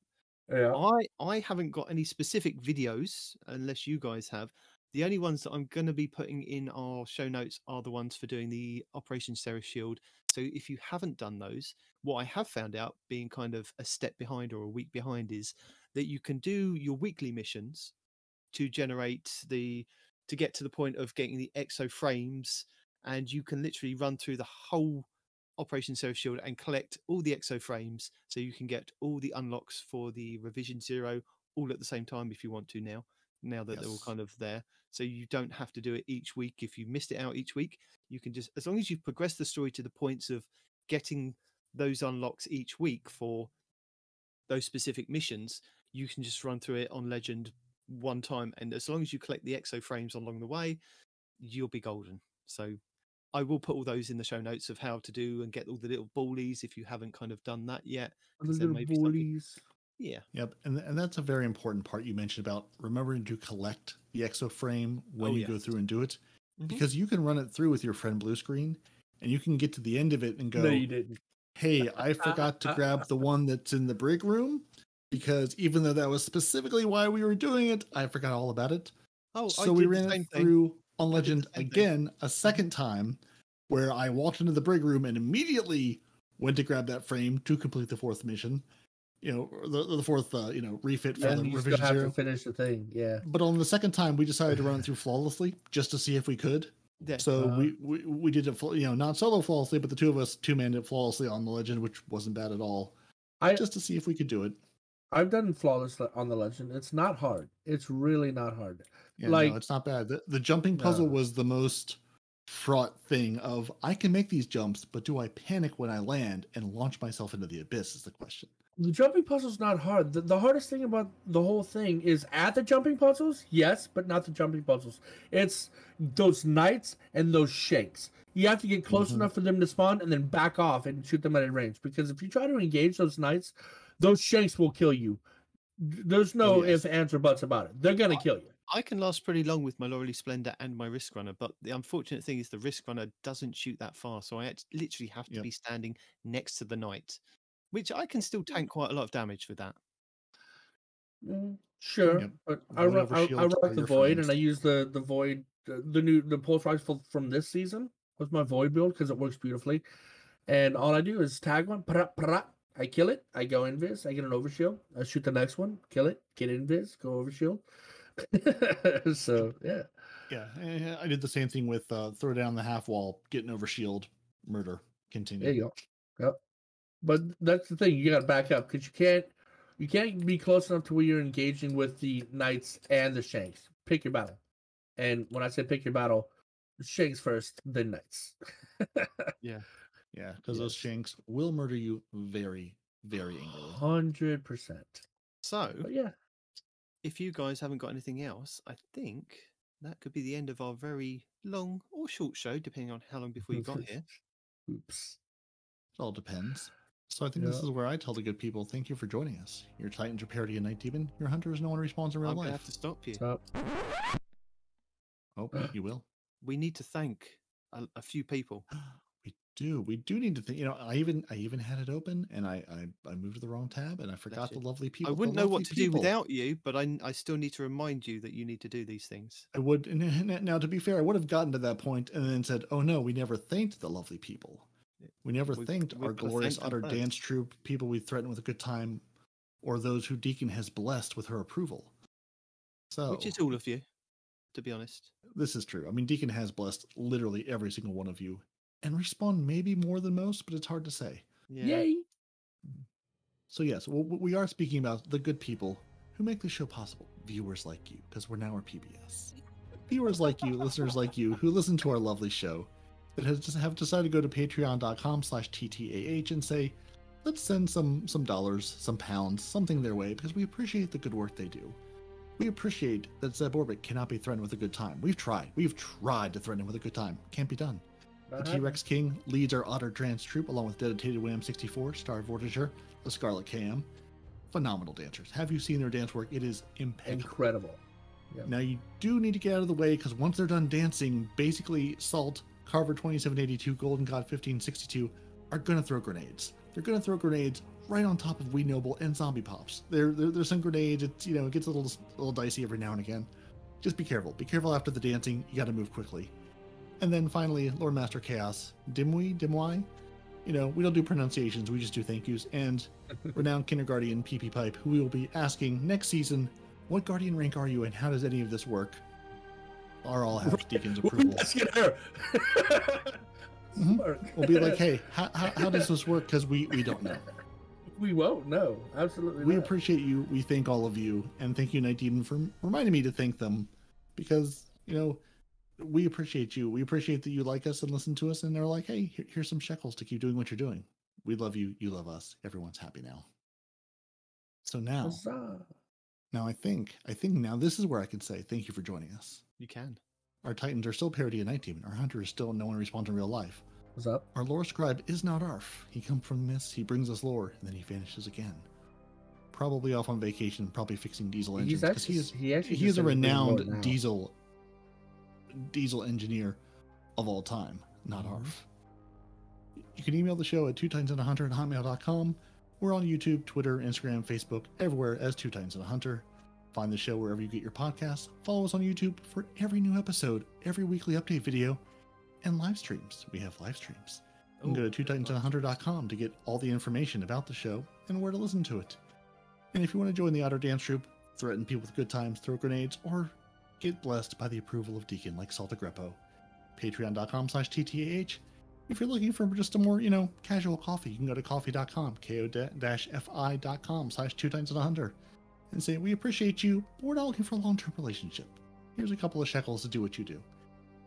Yeah. I haven't got any specific videos, unless you guys have. The only ones that I'm going to be putting in our show notes are the ones for doing the Operation Seraph Shield. So if you haven't done those, what I have found out, being kind of a step behind or a week behind, is that you can do your weekly missions to get to the point of getting the exo frames, and you can literally run through the whole Operation Seraph Shield and collect all the exo frames, so you can get all the unlocks for the Revision 0 all at the same time if you want to now that they're all kind of there. So you don't have to do it each week. If you missed it out each week, you can just, as long as you've progressed the story to the points of getting those unlocks each week for those specific missions, you can just run through it on Legend one time. And as long as you collect the exo frames along the way, you'll be golden. So I will put all those in the show notes of how to do and get all the little ballies if you haven't kind of done that yet. The 'cause there little may be something- bullies. Yeah. Yep, and that's a very important part you mentioned about remembering to collect the exo frame when you go yes. through and do it, Mhm. because you can run it through with your friend Blue Screen, and you can get to the end of it and go, No, you didn't. "Hey, I forgot to grab the one that's in the brig room, because even though that was specifically why we were doing it, I forgot all about it." Oh, So we ran it through on I did the Legend same thing. again a second time, where I walked into the brig room and immediately went to grab that frame to complete the fourth mission. The fourth, refit for And the you still revision have 0. to finish the thing. Yeah. But on the second time, we decided to run it through flawlessly just to see if we could. Yeah. So Uh-huh. we did it, not solo flawlessly, but the two of us two-manned it flawlessly on the Legend, which wasn't bad at all. Just to see if we could do it. I've done flawless on the Legend. It's not hard. It's really not hard. Yeah, Like- no, it's not bad. The jumping puzzle No. was the most fraught thing of, I can make these jumps, but do I panic when I land and launch myself into the abyss is the question. The jumping puzzle's not hard. The hardest thing about the whole thing is at the jumping puzzles, yes, but not the jumping puzzles. It's those knights and those shanks. You have to get close Mhm. enough for them to spawn and then back off and shoot them at a range. Because if you try to engage those knights, those shanks will kill you. There's no Oh, yes. ifs, ands, or buts about it. They're gonna kill you. I can last pretty long with my Loreley Splendor and my Risk Runner, but the unfortunate thing is the Risk Runner doesn't shoot that far, so I literally have to Yep. be standing next to the knight, which I can still tank quite a lot of damage with that. Sure, Yep. but I Void run over I shields rock are the your void, friends. and I use the void, the pulse rifle from this season was my void build because it works beautifully. And all I do is tag one, I kill it, I go invis, I get an overshield, I shoot the next one, kill it, get invis, go overshield. So yeah, Yeah, I did the same thing with throw down the half wall, get an overshield, murder, continue. there you go. Yep. But that's the thing, you gotta back up because you can't be close enough to where you're engaging with the knights and the shanks. Pick your battle. And when I say pick your battle, shanks first, then knights. Yeah, because those shanks will murder you very, very angrily. 100%. So, But yeah. if you guys haven't got anything else, I think that could be the end of our very long or short show, depending on how long before you got here. Oops. It all depends. So I think this Yeah. is where I tell the good people, thank you for joining us. Your Titans are Peroty and Nitedemon. Your hunters, no one respawns in real I'm going to life. have to stop you. Stop. Oh, you will. We need to thank a few people. We do need to think. I even had it open, and I moved to the wrong tab, and I forgot the you. lovely I people. wouldn't the know what lovely to people. do without you, but I still need to remind you that you need to do these things. I would. And now, to be fair, I would have gotten to that point and then said, "Oh no, we never thanked the lovely people. We never thanked we've our gotta glorious thank them utter first." dance troupe, people we threatened with a good time, or those who Deacon has blessed with her approval." So, Which is all of you, to be honest. this is true. I mean, Deacon has blessed literally every single one of you, and Respawn maybe more than most, but it's hard to say. Yeah. Yay. So yes, we are speaking about the good people who make this show possible. Viewers like you, because we're now our PBS. Viewers like you, listeners like you, who listen to our lovely show, that have decided to go to patreon.com/TTAH and say, let's send some dollars, some pounds, something their way, because we appreciate the good work they do. We appreciate that Zeb Orbit cannot be threatened with a good time. We've tried to threaten him with a good time. Can't be done. The T-Rex King leads our Otter Trance troop along with dedicated Wham 64, Star Vortiger, the Scarlet KM. Phenomenal dancers. Have you seen their dance work? It is impeccable. Incredible. Yep. Now you do need to get out of the way because once they're done dancing, basically Salt, Carver 2782, Golden God 1562 are going to throw grenades. They're going to throw grenades right on top of We Noble and Zombie Pops. There's some grenades. It's, it gets a little dicey every now and again. Just be careful. Be careful after the dancing. You got to move quickly. And then finally, Lord Master Chaos, Dimwai. We don't do pronunciations. We just do thank yous. And renowned Kindergarten PP Pipe, who we will be asking next season, what Guardian rank are you and how does any of this work? Are all have Deacon's approval. We'll be like, hey, how does this work? Because we don't know. We won't know. Absolutely We not. appreciate you. We thank all of you. And thank you, Nitedemon, for reminding me to thank them. Because you know, we appreciate you. We appreciate that you like us and listen to us, and they're like, hey, here's some shekels to keep doing what you're doing. We love you. You love us. Everyone's happy now. So now, Huzzah. now I think now this is where I can say thank you for joining us. You can. Our Titans are still Peroty and Nitedemon. Our Hunter is still No One Responds in Real Life. What's up? Our lore scribe is not Arf. He comes from the mist, he brings us lore, and then he vanishes again. Probably off on vacation, probably fixing diesel engines. He is a renowned diesel engineer of all time, not Arf. You can email the show at twotitansandahunter@hotmail.com. We're on YouTube, Twitter, Instagram, Facebook, everywhere as Two Titans and a Hunter. Find the show wherever you get your podcasts. Follow us on YouTube for every new episode, every weekly update video, and live streams. We have live streams. You can go to twotitansandahunter.com to get all the information about the show and where to listen to it. And if you want to join the Otter Dance Troupe, threaten people with good times, throw grenades, or get blessed by the approval of Deacon like Salta Greppo, patreon.com/TTAH. If you're looking for just a more, casual coffee, you can go to coffee.com, ko-fi.com/twotitansandahunter, and say, we appreciate you, but we're not looking for a long-term relationship. Here's a couple of shekels to do what you do.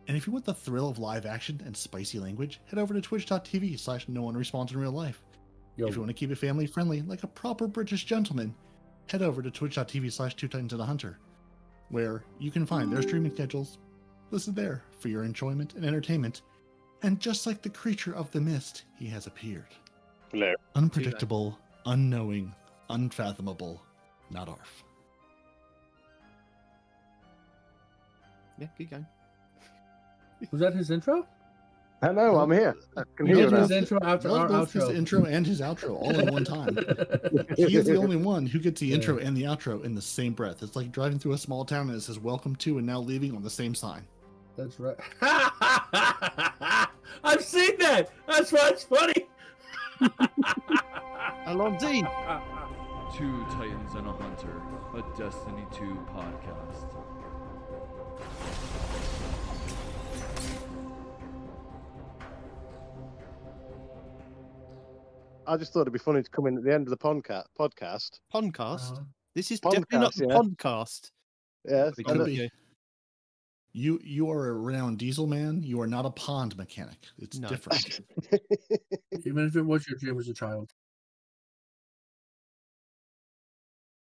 And if you want the thrill of live action and spicy language, head over to twitch.tv/no-one-responds-in-real-life. If you want to keep it family friendly like a proper British gentleman, head over to twitch.tv/twotitansandahunter, where you can find their streaming schedules listed there for your enjoyment and entertainment. And just like the creature of the mist, he has appeared. Hello. Unpredictable, unknowing, unfathomable, not Arf. Yeah, keep going. Was that his intro? Hello, I'm here. I can He hear did you his now. intro after our Both his outro. intro and his outro all in one time. He is the only one who gets the intro and the outro in the same breath. It's like driving through a small town and it says "Welcome to" and "Now leaving" on the same sign. That's right. I've seen that. That's why it's funny. Alonzi! Two Titans and a Hunter, a Destiny 2 podcast. I just thought it'd be funny to come in at the end of the podcast. Podcast? This is Podcast, definitely not the yeah. podcast. Yeah, We Could could be. be. You are a renowned diesel man. You are not a pond mechanic. It's No. different. Even if it was your dream as a child.